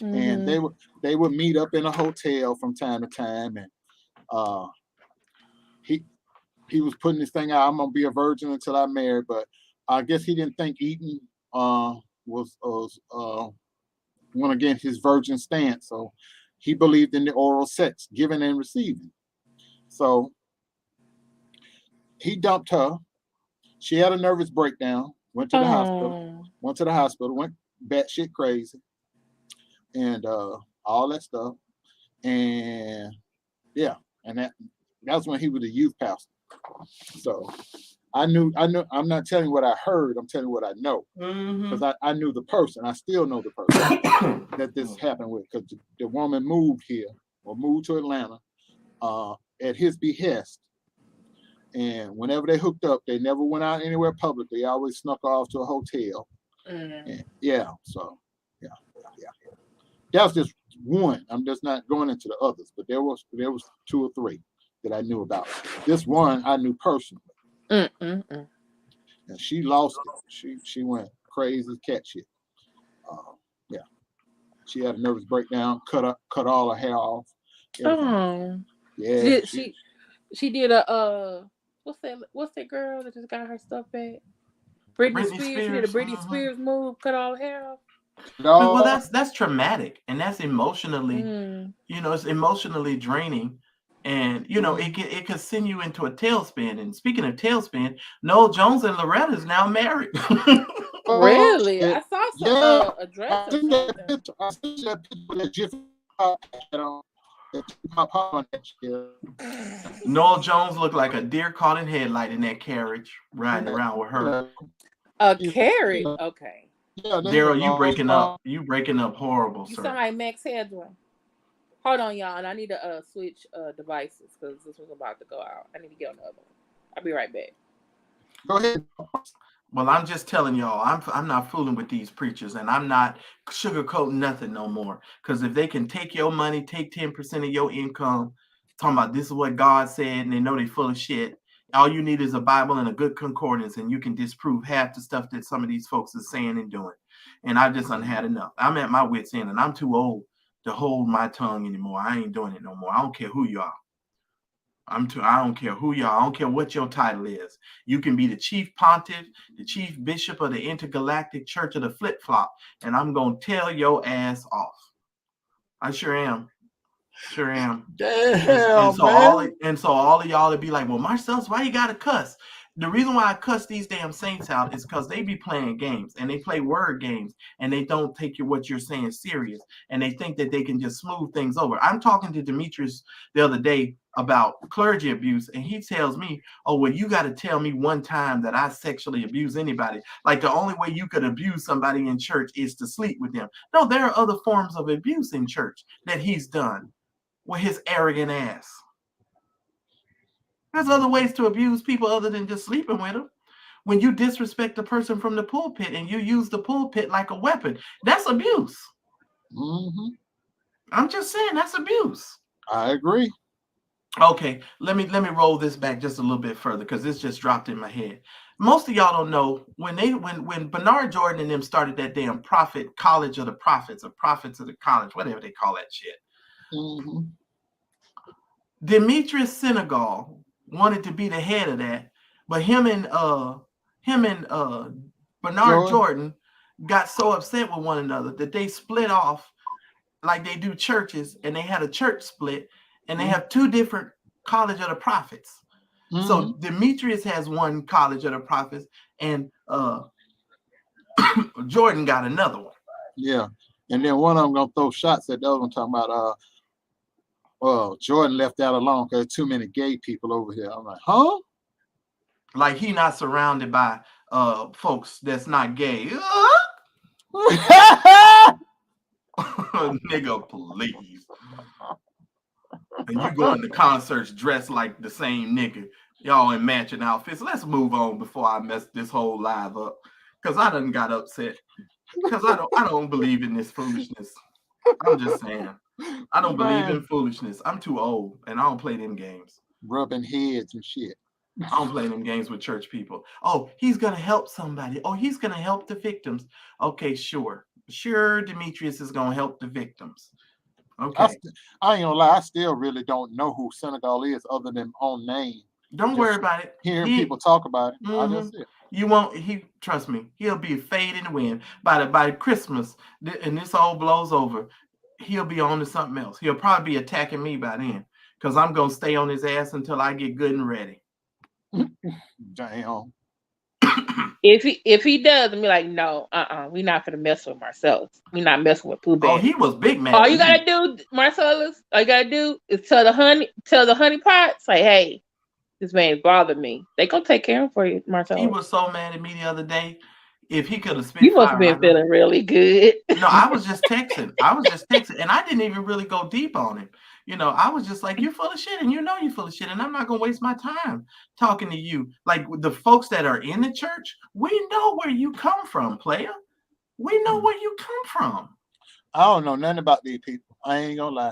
Mm-hmm. And they would meet up in a hotel from time to time, and he was putting this thing out, I'm gonna be a virgin until I marry, but I guess he didn't think eating was went against his virgin stance. So he believed in the oral sex, giving and receiving. So he dumped her. She had a nervous breakdown, went to the hospital, went batshit crazy, and all that stuff. And yeah, and that's when he was a youth pastor. So I knew. I'm not telling you what I heard. I'm telling you what I know, because I knew the person. I still know the person that this happened with, because the woman moved here or moved to Atlanta at his behest. And whenever they hooked up, they never went out anywhere publicly. They always snuck off to a hotel. And so that was just one. I'm just not going into the others, but there was 2 or 3 that I knew about. This one I knew personally. And she lost it. She went crazy cat shit. She had a nervous breakdown, cut all her hair off. Everything. Yeah. She did a what's that girl that just got her stuff back? Britney Spears. She did a Britney Spears move, cut all her hair off. No. Well, that's traumatic, and that's emotionally, it's emotionally draining, and it could send you into a tailspin. And speaking of tailspin, Noel Jones and Loretta is now married. Really? I saw some a dress. I see that picture that Jiffy Noel Jones looked like a deer caught in headlight in that carriage riding around with her. A carriage? Okay. Yeah, Daryl, you breaking up horrible, you sir. You sound like Max Headroom. Hold on, y'all, and I need to switch devices because this was about to go out. I need to get on the other one. I'll be right back. Go ahead. Well, I'm just telling y'all, I'm not fooling with these preachers, and I'm not sugarcoating nothing no more. Because if they can take your money, take 10% of your income, talking about this is what God said, and they know they're full of shit, all you need is a Bible and a good concordance, and you can disprove half the stuff that some of these folks are saying and doing. And I just had enough. I'm at my wit's end, and I'm too old to hold my tongue anymore. I ain't doing it no more. I don't care who you are. I don't care who you are. I don't care what your title is. You can be the chief pontiff, the chief bishop of the intergalactic church of the flip-flop, and I'm going to tell your ass off. I sure am. Sure am. Damn, and so all of y'all would be like, well, Marcellus, why you got to cuss? The reason why I cuss these damn saints out is because they be playing games, and they play word games, and they don't take what you're saying serious, and they think that they can just smooth things over. I'm talking to Demetrius the other day about clergy abuse, and he tells me, oh, well, you got to tell me one time that I sexually abuse anybody. Like the only way you could abuse somebody in church is to sleep with them. No, there are other forms of abuse in church that he's done with his arrogant ass. There's other ways to abuse people other than just sleeping with them. When you disrespect the person from the pulpit and you use the pulpit like a weapon, that's abuse. I'm just saying that's abuse. I agree. Okay, let me roll this back just a little bit further because this just dropped in my head. Most of y'all don't know when Bernard Jordan and them started that damn College of the Prophets, or Prophets of the College, whatever they call that shit. Demetrius Senegal wanted to be the head of that, but him and Bernard Jordan got so upset with one another that they split off like they do churches, and they had a church split, and they have 2 different College of the Prophets. So Demetrius has one College of the Prophets, and Jordan got another one. Yeah, and then one of them gonna throw shots at the other one, talking about Jordan left that alone because there's too many gay people over here. I'm like, huh? Like he not surrounded by folks that's not gay. Nigga, please. And you going to concerts dressed like the same nigga. Y'all in matching outfits. Let's move on before I mess this whole live up. Because I done got upset. Because I don't believe in this foolishness. I'm just saying. I don't believe in foolishness. I'm too old and I don't play them games. Rubbing heads and shit. I don't play them games with church people. Oh, he's gonna help somebody. Oh, he's gonna help the victims. Okay, sure. Sure, Demetrius is gonna help the victims. Okay. I ain't gonna lie, I still really don't know who Senegal is other than on name. Don't worry about it. Hearing people talk about it. Mm-hmm. I just it. You won't. Trust me. He'll be fade in the wind by Christmas, and this all blows over. He'll be on to something else. He'll probably be attacking me by then because I'm gonna stay on his ass until I get good and ready. Damn. If he does, and be like, no, we're not gonna mess with Marcellus. We're not messing with Pooh Bear. Oh, he was big man. All you gotta do, Marcellus, all you gotta do is tell the honey pot, say, hey, this man bothered me. They gonna take care of him for you, Marcellus. He was so mad at me the other day. If he could have spit, you must have been feeling really good. No, I was just texting. And I didn't even really go deep on him. You know, I was just like, you're full of shit, and you know you're full of shit, and I'm not gonna waste my time talking to you. Like the folks that are in the church, we know where you come from, player. We know where you come from. I don't know nothing about these people. I ain't gonna lie.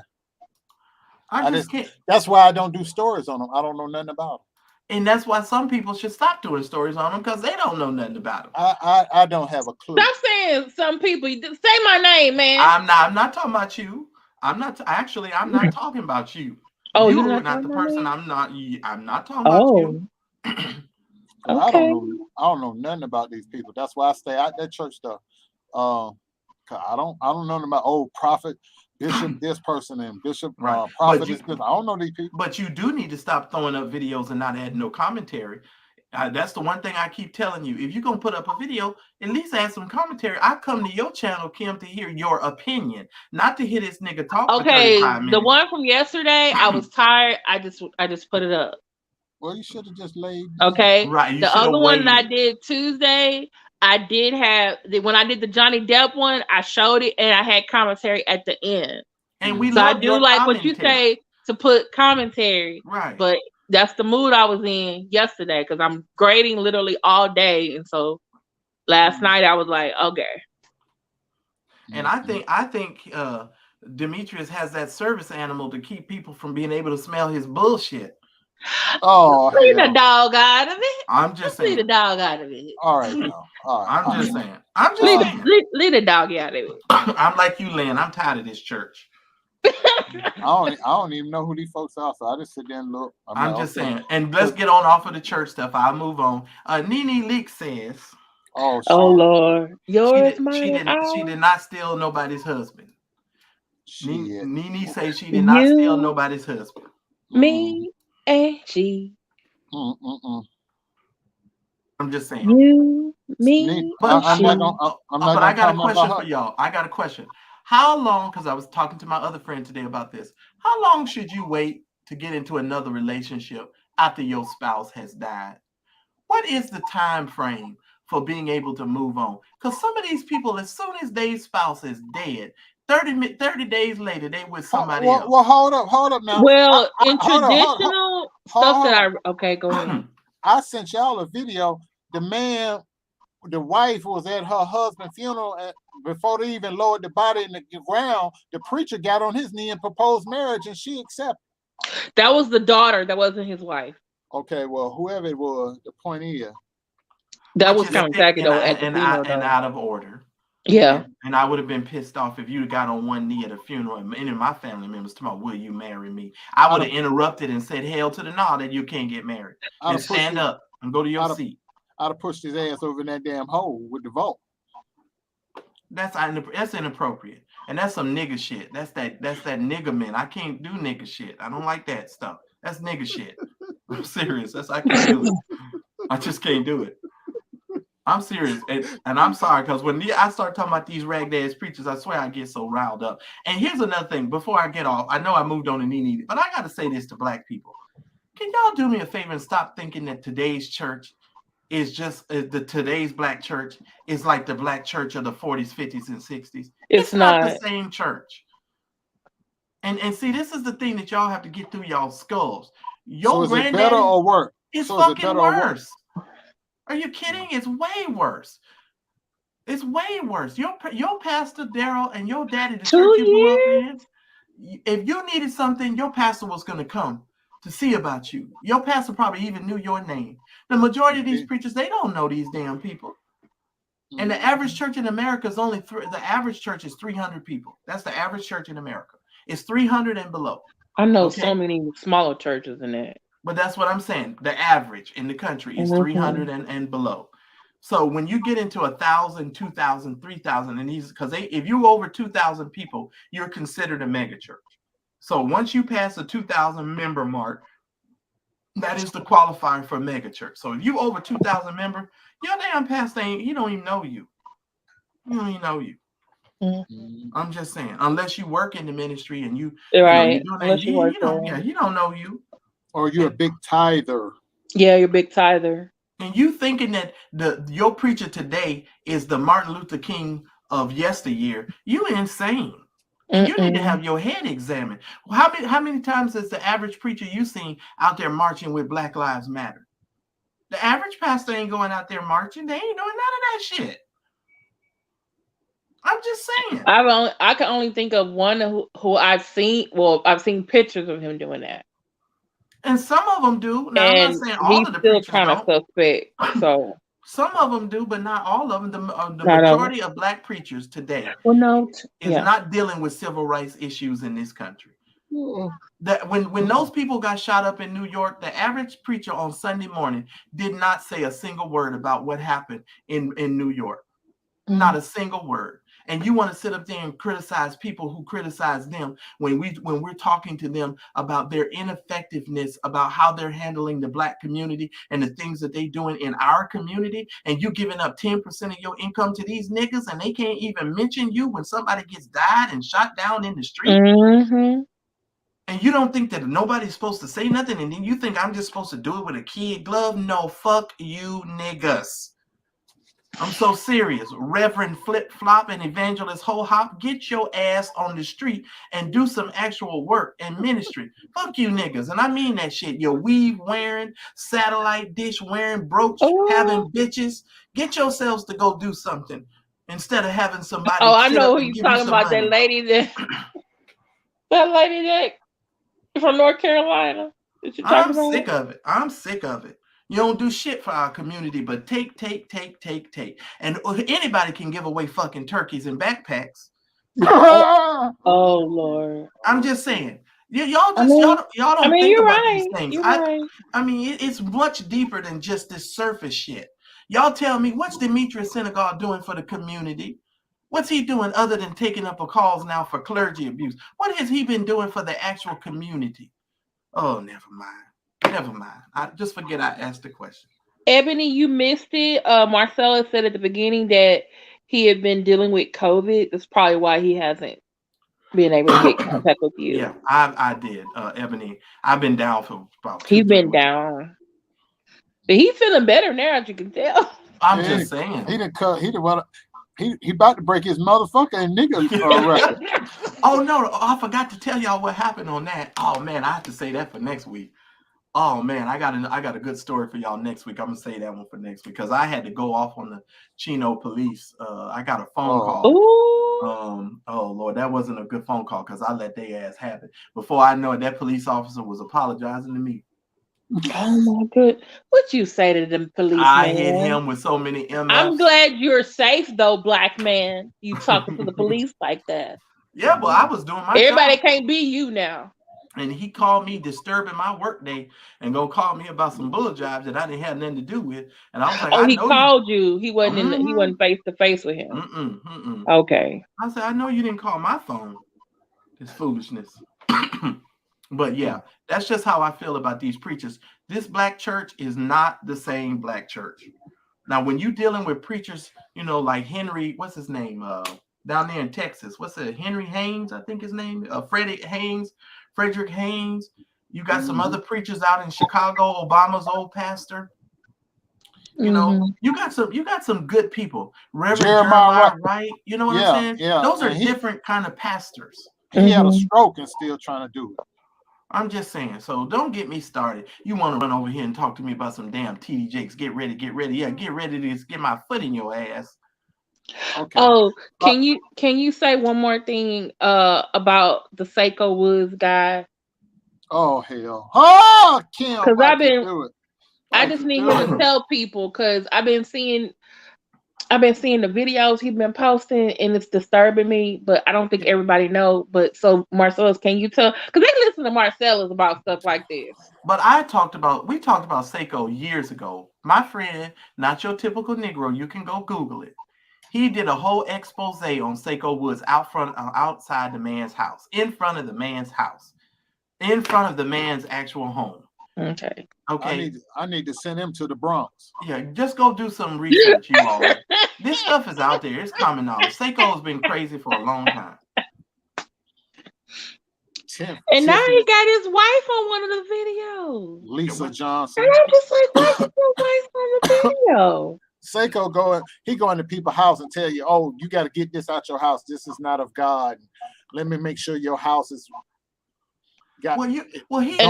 I just can't. That's why I don't do stories on them. I don't know nothing about them. And that's why some people should stop doing stories on them because they don't know nothing about them. I don't have a clue. Stop saying some people. Say my name, man. I'm not talking about you. I'm not talking about you. Oh, you're not the person. I'm not talking about you. Okay. I don't know nothing about these people. That's why I stay out that church stuff. I don't know nothing about old prophet, bishop, this person, and bishop, prophet. I don't know these people. But you do need to stop throwing up videos and not adding no commentary. That's the one thing I keep telling you. If you're gonna put up a video, at least add some commentary. I come to your channel, Kim, to hear your opinion, not to hear this nigga talk. Okay, for 35 minutes. The one from yesterday, I was tired. I just put it up. Well, you should have just laid. Okay, right. The other one that I did Tuesday, I did have when I did the Johnny Depp one. I showed it and I had commentary at the end. And we I do like what you say to put commentary, right? But that's the mood I was in yesterday because I'm grading literally all day, and so last night I was like, okay. And I think Demetrius has that service animal to keep people from being able to smell his bullshit. Oh, leave the dog out of it. I'm just saying. Leave the dog out of it. All right, no. All right. I'm just saying. Leave the dog out of it. I'm like you, Lynn. I'm tired of this church. I don't even know who these folks are, so I just sit there and look. I'm just saying. And let's get on off of the church stuff. I'll move on. Nene Leak says, "Oh Lord, she did not steal nobody's husband." Nene says she did not steal nobody's husband. Me and she. I'm just saying. But I got a question for y'all. I got a question. How long, because I was talking to my other friend today about this, how long should you wait to get into another relationship after your spouse has died? What is the time frame for being able to move on? Because some of these people, as soon as their spouse is dead, 30 days later, they with somebody else. Well, hold up now. Well, in traditional stuff okay, go ahead. I sent y'all a video. The wife was at her husband's funeral, and before they even lowered the body in the ground, the preacher got on his knee and proposed marriage, and she accepted. That was the daughter. That wasn't his wife. Okay, well, whoever it was, the point is, that was kind of tacky though, and out of order. Yeah, and I would have been pissed off if you got on one knee at a funeral and any of my family members talking about, will you marry me? I would have interrupted and said, hell to the no, that you can't get married. And stand up and go to your seat. I'd have pushed his ass over in that damn hole with the vote. That's inappropriate. And that's some nigga shit. That's that nigga man. I can't do nigga shit. I don't like that stuff. That's nigga shit. I'm serious. I can't do it. I just can't do it. I'm serious. And I'm sorry, because when I start talking about these ragged ass preachers, I swear I get so riled up. And here's another thing. Before I get off, I know I moved on to Nene, but I got to say this to black people. Can y'all do me a favor and stop thinking that today's church is just today's black church is like the black church of the 40s, 50s, and 60s. It's not the same church. And see, this is the thing that y'all have to get through y'all skulls. So is it better or worse? It's fucking worse. Are you kidding? It's way worse. It's way worse. Your pastor, Daryl, and your daddy, the 2 church you grew up years? in, if you needed something, your pastor was going to come to see about you. Your pastor probably even knew your name. The majority of these preachers, they don't know these damn people. And the average church in America is only the average church is 300 people. That's the average church in America. It's 300 and below. I know Okay. so many smaller churches than that. But that's what I'm saying. The average in the country is 300 and below. So when you get into 1,000, 2,000, 3,000, and these, because if you over 2,000 people, you're considered a mega church. So once you pass the 2,000 member mark, that is the qualifier for mega church. So if you over 2,000 members, your damn pastor he don't even know you. He don't even know you. I'm just saying, unless you work in the ministry and you Right. you he don't know you. Or you're a big tither. Yeah, you're a big tither. And you thinking that your preacher today is the Martin Luther King of yesteryear, you insane. And you need to have your head examined. How many times has the average preacher you seen out there marching with Black Lives Matter? The average pastor ain't going out there marching. They ain't doing none of that shit. I'm just saying. I can only think of one who I've seen. Well, I've seen pictures of him doing that. And some of them do. Now, and I'm not saying all of the still preachers kind of suspect. So some of them do, but not all of them. The majority of Black preachers today is not dealing with civil rights issues in this country. That when those people got shot up in New York, the average preacher on Sunday morning did not say a single word about what happened in New York. Not a single word. And you want to sit up there and criticize people who criticize them when we're talking to them about their ineffectiveness, about how they're handling the Black community and the things that they're doing in our community, and you giving up 10% of your income to these niggas, and they can't even mention you when somebody gets died and shot down in the street. And you don't think that nobody's supposed to say nothing, and then you think I'm just supposed to do it with a kid glove? No, fuck you niggas. I'm so serious. Reverend Flip Flop and Evangelist Ho Hop, get your ass on the street and do some actual work and ministry. Fuck you niggas. And I mean that shit. Your weave wearing, satellite dish wearing, brooch having bitches. Get yourselves to go do something instead of having somebody. Oh, I know who you're talking about. That lady that from North Carolina. I'm sick of it. I'm sick of it. You don't do shit for our community, but take. And anybody can give away fucking turkeys and backpacks. Oh Lord. I'm just saying. Y'all don't think about these things. I mean, it's much deeper than just this surface shit. Y'all tell me, what's Demetrius Senegal doing for the community? What's he doing other than taking up calls now for clergy abuse? What has he been doing for the actual community? Oh, never mind. I just forget I asked the question. Ebony, you missed it. Marcella said at the beginning that he had been dealing with COVID. That's probably why he hasn't been able to get contact with you. Yeah, I did. Ebony, I've been down for about 2 He's been down. But he's feeling better now, as you can tell. I'm just saying. He about to break his motherfucking nigga record. Oh no! I forgot to tell y'all what happened on that. Oh man, I have to say that for next week. Oh man, I got a good story for y'all next week. I'm gonna say that one for next week because I had to go off on the Chino police. I got a phone call. Ooh. Oh Lord, that wasn't a good phone call because I let their ass have it. Before I know it, that police officer was apologizing to me. Oh my good. What you say to them police? I hit him with so many MFs. I'm glad you're safe though, black man. You talking to the police like that. Yeah, but I was doing my Everybody job. Can't be you now. And he called me disturbing my work day and go call me about some bull jobs that I didn't have nothing to do with. And I was like, he called you. He wasn't he wasn't face to face with him. Okay. I said, I know you didn't call my phone. It's foolishness. But yeah, that's just how I feel about these preachers. This black church is not the same black church. Now, when you're dealing with preachers, like Henry, what's his name? Down there in Texas, what's it? Henry Haynes, I think his name. Frederick Haynes. You got some other preachers out in Chicago. Obama's old pastor. You got some good people. Reverend Jeremiah Wright. You know what I'm saying? Yeah. Those are different kind of pastors. He had a stroke and still trying to do it. I'm just saying. So don't get me started. You want to run over here and talk to me about some damn TD Jakes? Get ready. Yeah, get ready to get my foot in your ass. Okay. Oh, can you say one more thing about the Seiko Woods guy? Oh hell! Oh Kim, Because why you do it? I Why just you need do him it? to tell people because I've been seeing the videos he's been posting and it's disturbing me, but I don't think everybody know. But so Marcellus, can you tell? Because they listen to Marcellus about stuff like this. But we talked about Seiko years ago. My friend, not your typical Negro, you can go Google it. He did a whole expose on Seiko Woods outside the man's house, in front of the man's house, in front of the man's actual home. Okay. Okay. I need to send him to the Bronx. Yeah, just go do some research, you all. This stuff is out there. It's common knowledge. Seiko has been crazy for a long time. And now he got his wife on one of the videos. Lisa Johnson. And I'm just like, what's your wife on the video? Seiko going to people's house and tell you, oh, you got to get this out your house. This is not of God. Let me make sure your house is got. And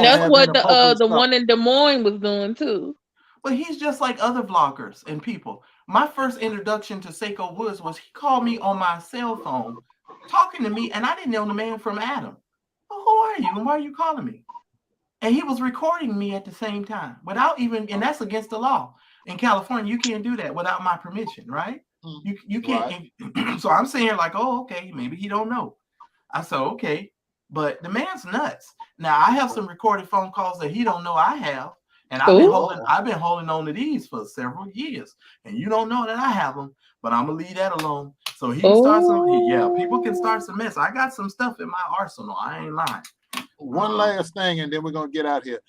that's what the one in Des Moines was doing too. But he's just like other vloggers and people. My first introduction to Seiko Woods was he called me on my cell phone, talking to me, and I didn't know the man from Adam. Well, who are you and why are you calling me? And he was recording me at the same time without even, and that's against the law. In California, you can't do that without my permission, right? You can't. Right. So I'm saying like, oh, okay, maybe he don't know. I said, okay, but the man's nuts. Now I have some recorded phone calls that he don't know I have, and I've been holding on to these for several years, and you don't know that I have them. But I'm gonna leave that alone. So he can start some. People can start some mess. I got some stuff in my arsenal. I ain't lying. One last thing, and then we're gonna get out here.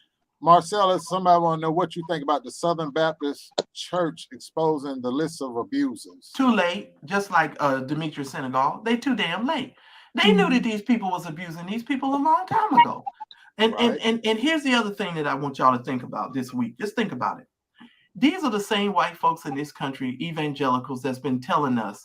Marcellus, somebody want to know what you think about the Southern Baptist Church exposing the list of abusers. Too late, just like Demetrius Senegal. They too damn late. They knew that these people was abusing these people a long time ago. And here's the other thing that I want y'all to think about this week. Just think about it. These are the same white folks in this country, evangelicals, that's been telling us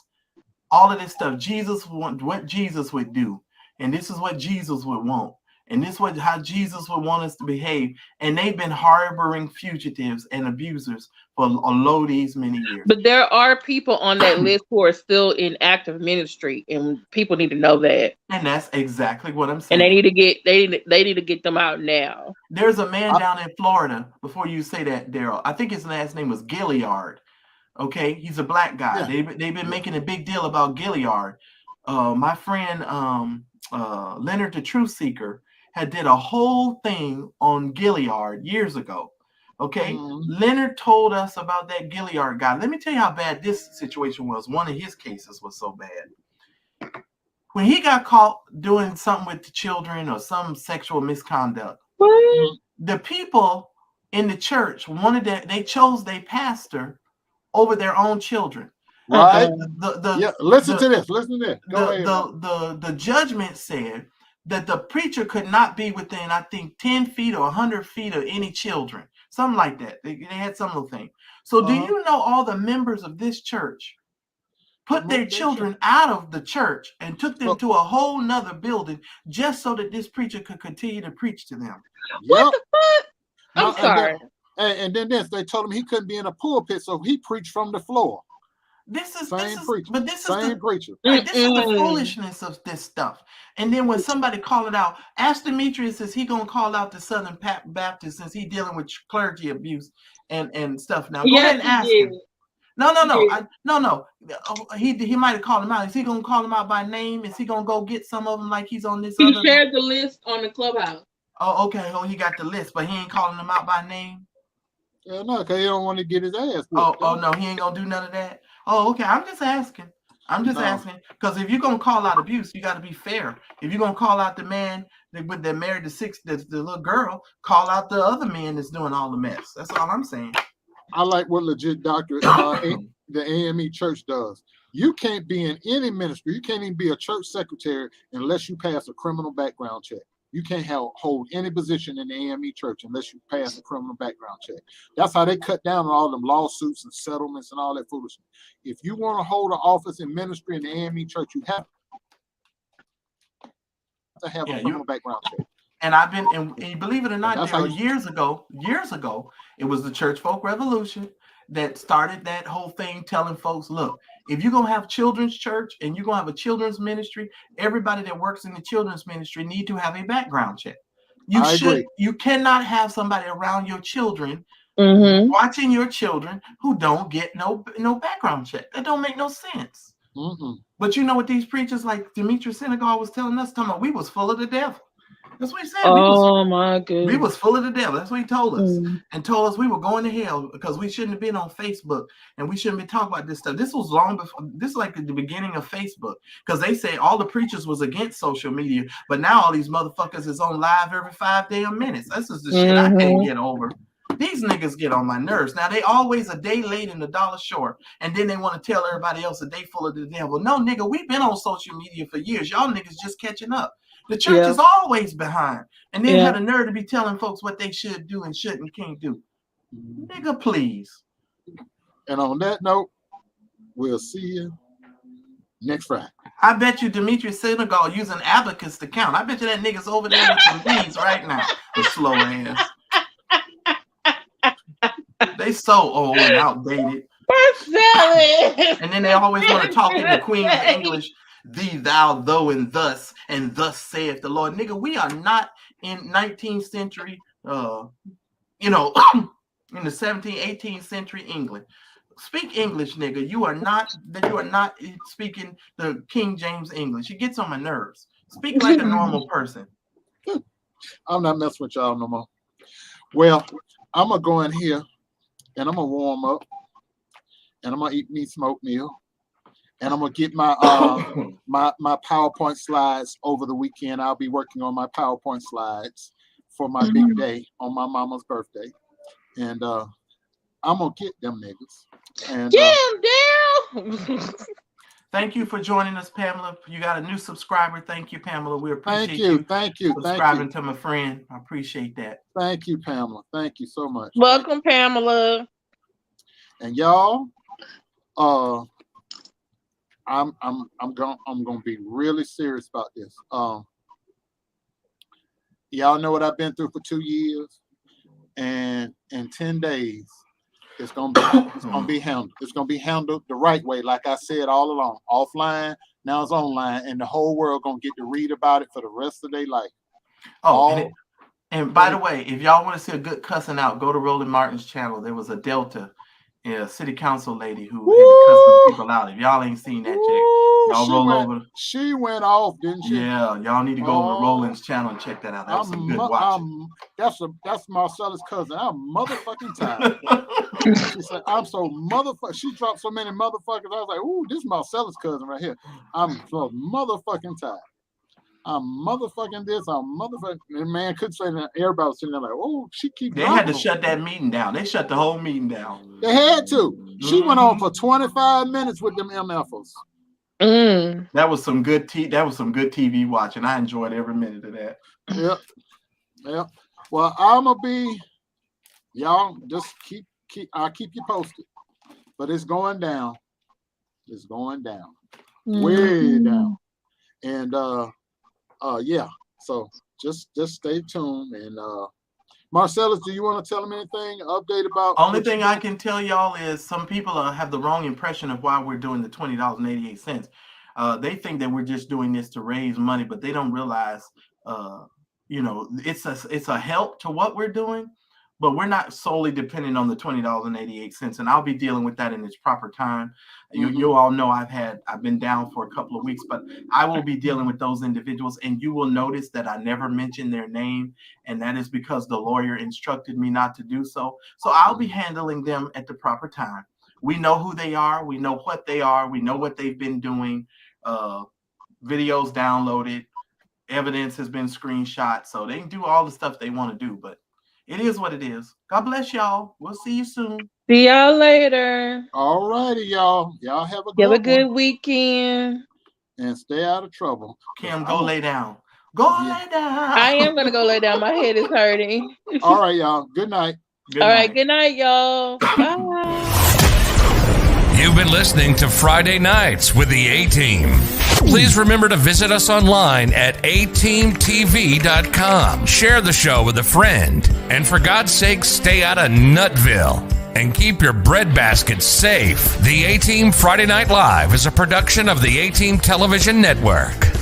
all of this stuff. What Jesus would do, and this is what Jesus would want. And this is how Jesus would want us to behave. And they've been harboring fugitives and abusers for a low these many years. But there are people on that list who are still in active ministry, and people need to know that. And that's exactly what I'm saying. And they need to get them out now. There's a man down in Florida. Before you say that, Daryl, I think his last name was Gilliard. Okay, he's a black guy. Yeah. They've been making a big deal about Gilliard. My friend Leonard the Truth Seeker had did a whole thing on Gilliard years ago. Okay. Leonard told us about that Gilliard guy. Let me tell you how bad this situation was. One of his cases was so bad. When he got caught doing something with the children or some sexual misconduct, the people in the church they chose their pastor over their own children. Right. Listen to this. Go ahead. The judgment said that the preacher could not be within, I think, 10 feet or 100 feet of any children. Something like that. They had some little thing. So do you know all the members of this church put their children out of the church and took them to a whole nother building just so that this preacher could continue to preach to them? What the fuck? I'm sorry. And then they told him he couldn't be in a pulpit, so he preached from the floor. This is preacher. This is the foolishness of this stuff. And then when somebody call it out, ask Demetrius, is he gonna call out the Southern Baptist since he's dealing with clergy abuse and stuff? Now go ahead and ask him. No. He might have called him out. Is he gonna call him out by name? Is he gonna go get some of them like he's on this? He shared the list on the Clubhouse. Oh, okay. Oh, he got the list, but he ain't calling them out by name. Yeah, no, because he don't want to get his ass. Oh, no, he ain't gonna do none of that. Oh, okay. I'm just asking. Asking because if you're gonna call out abuse, you got to be fair. If you're gonna call out the man that married the little girl, call out the other man that's doing all the mess. That's all I'm saying. I like what legit doctor the AME Church does. You can't be in any ministry. You can't even be a church secretary unless you pass a criminal background check. You can't hold any position in the AME Church unless you pass a criminal background check. That's how they cut down on all them lawsuits and settlements and all that foolishness. If you want to hold an office in ministry in the AME Church, you have to have a criminal background check. And I've been, and believe it or not, years ago, it was the Church Folk Revolution that started that whole thing, telling folks, look, if you're gonna have children's church and you're gonna have a children's ministry, everybody that works in the children's ministry need to have a background check. You cannot have somebody around your children watching your children who don't get no background check. That don't make no sense. But you know what these preachers like Demetrius Senegal was telling us? Talking about we was full of the devil. That's what he said. My goodness. We was full of the devil. That's what he told us. And told us we were going to hell because we shouldn't have been on Facebook and we shouldn't be talking about this stuff. This was long before, this is like at the beginning of Facebook, because they say all the preachers was against social media, but now all these motherfuckers is on live every 5 damn minutes. This is the shit I can't get over. These niggas get on my nerves. Now, they always a day late and $1 short, and then they want to tell everybody else that they full of the devil. No, nigga, we've been on social media for years. Y'all niggas just catching up. The church is always behind. And then have the nerve to be telling folks what they should do and shouldn't can't do. Nigga, please. And on that note, we'll see you next Friday. I bet you Demetrius Senegal using abacus to count. I bet you that nigga's over there with some beads right now. The slow ass. They so old and outdated. And then they always want to talk in the Queen's English. Thee, thou, though, and thus saith the Lord. Nigga, we are not in 19th century, in the 17th, 18th century England. Speak English, nigga. You are not speaking the King James English. It gets on my nerves. Speak like a normal person. I'm not messing with y'all no more. Well, I'm going to go in here and I'm going to warm up and I'm going to eat me smoked meal. And I'm gonna get my my PowerPoint slides over the weekend. I'll be working on my PowerPoint slides for my big day on my mama's birthday, and I'm gonna get them niggas. And thank you for joining us, Pamela. You got a new subscriber. Thank you, Pamela. We appreciate you. Thank you. Subscribing to my friend. I appreciate that. Thank you, Pamela. Thank you so much. Welcome, Pamela. And y'all, I'm gonna be really serious about this. Y'all know what I've been through for 2 years, and in 10 days, it's gonna be handled. It's gonna be handled the right way, like I said all along. Offline, now it's online, and the whole world gonna get to read about it for the rest of their life. And by the way, if y'all want to see a good cussing out, go to Roland Martin's channel. There was a Delta. City council lady who had to cuss some people out. If y'all ain't seen that chick, y'all roll over. She went off, didn't she? Yeah, y'all need to go over to Roland's channel and check that out. That's some good watching. That's Marcella's cousin. I'm motherfucking tired. She said, I'm so motherfucking. She dropped so many motherfuckers. I was like, ooh, this is Marcella's cousin right here. I'm so motherfucking tired. I'm motherfucking this. I'm motherfucking. And man could say that. Everybody was sitting there like, oh, she keep. They had to shut that meeting down. They shut the whole meeting down. They had to. She went on for 25 minutes with them MFers. That was some good TV watching. I enjoyed every minute of that. Yep. Well, I'ma be. Y'all just I'll keep you posted. But it's going down. It's going down. Way down. And so just stay tuned. And Marcellus, do you want to tell them anything, update about? Only thing I can tell y'all is some people have the wrong impression of why we're doing the $20.88. They think that we're just doing this to raise money, but they don't realize it's a help to what we're doing, but we're not solely dependent on the $20.88. And I'll be dealing with that in its proper time. You all know I've been down for a couple of weeks, but I will be dealing with those individuals, and you will notice that I never mention their name, and that is because the lawyer instructed me not to do so. So I'll be handling them at the proper time. We know who they are. We know what they are. We know what they've been doing. Videos downloaded. Evidence has been screenshot. So they can do all the stuff they want to do, but it is what it is. God bless y'all. We'll see you soon. See y'all later. All righty, y'all. Y'all have a good weekend. And stay out of trouble. Kim, go lay down. Lay down. I am going to go lay down. My head is hurting. All right, y'all. Good night. All right. Good night, y'all. Bye. You've been listening to Friday Nights with the A-Team. Please remember to visit us online at ateamtv.com. Share the show with a friend. And for God's sake, stay out of Nutville. and keep your breadbasket safe. The A-Team Friday Night Live is a production of the A-Team Television Network.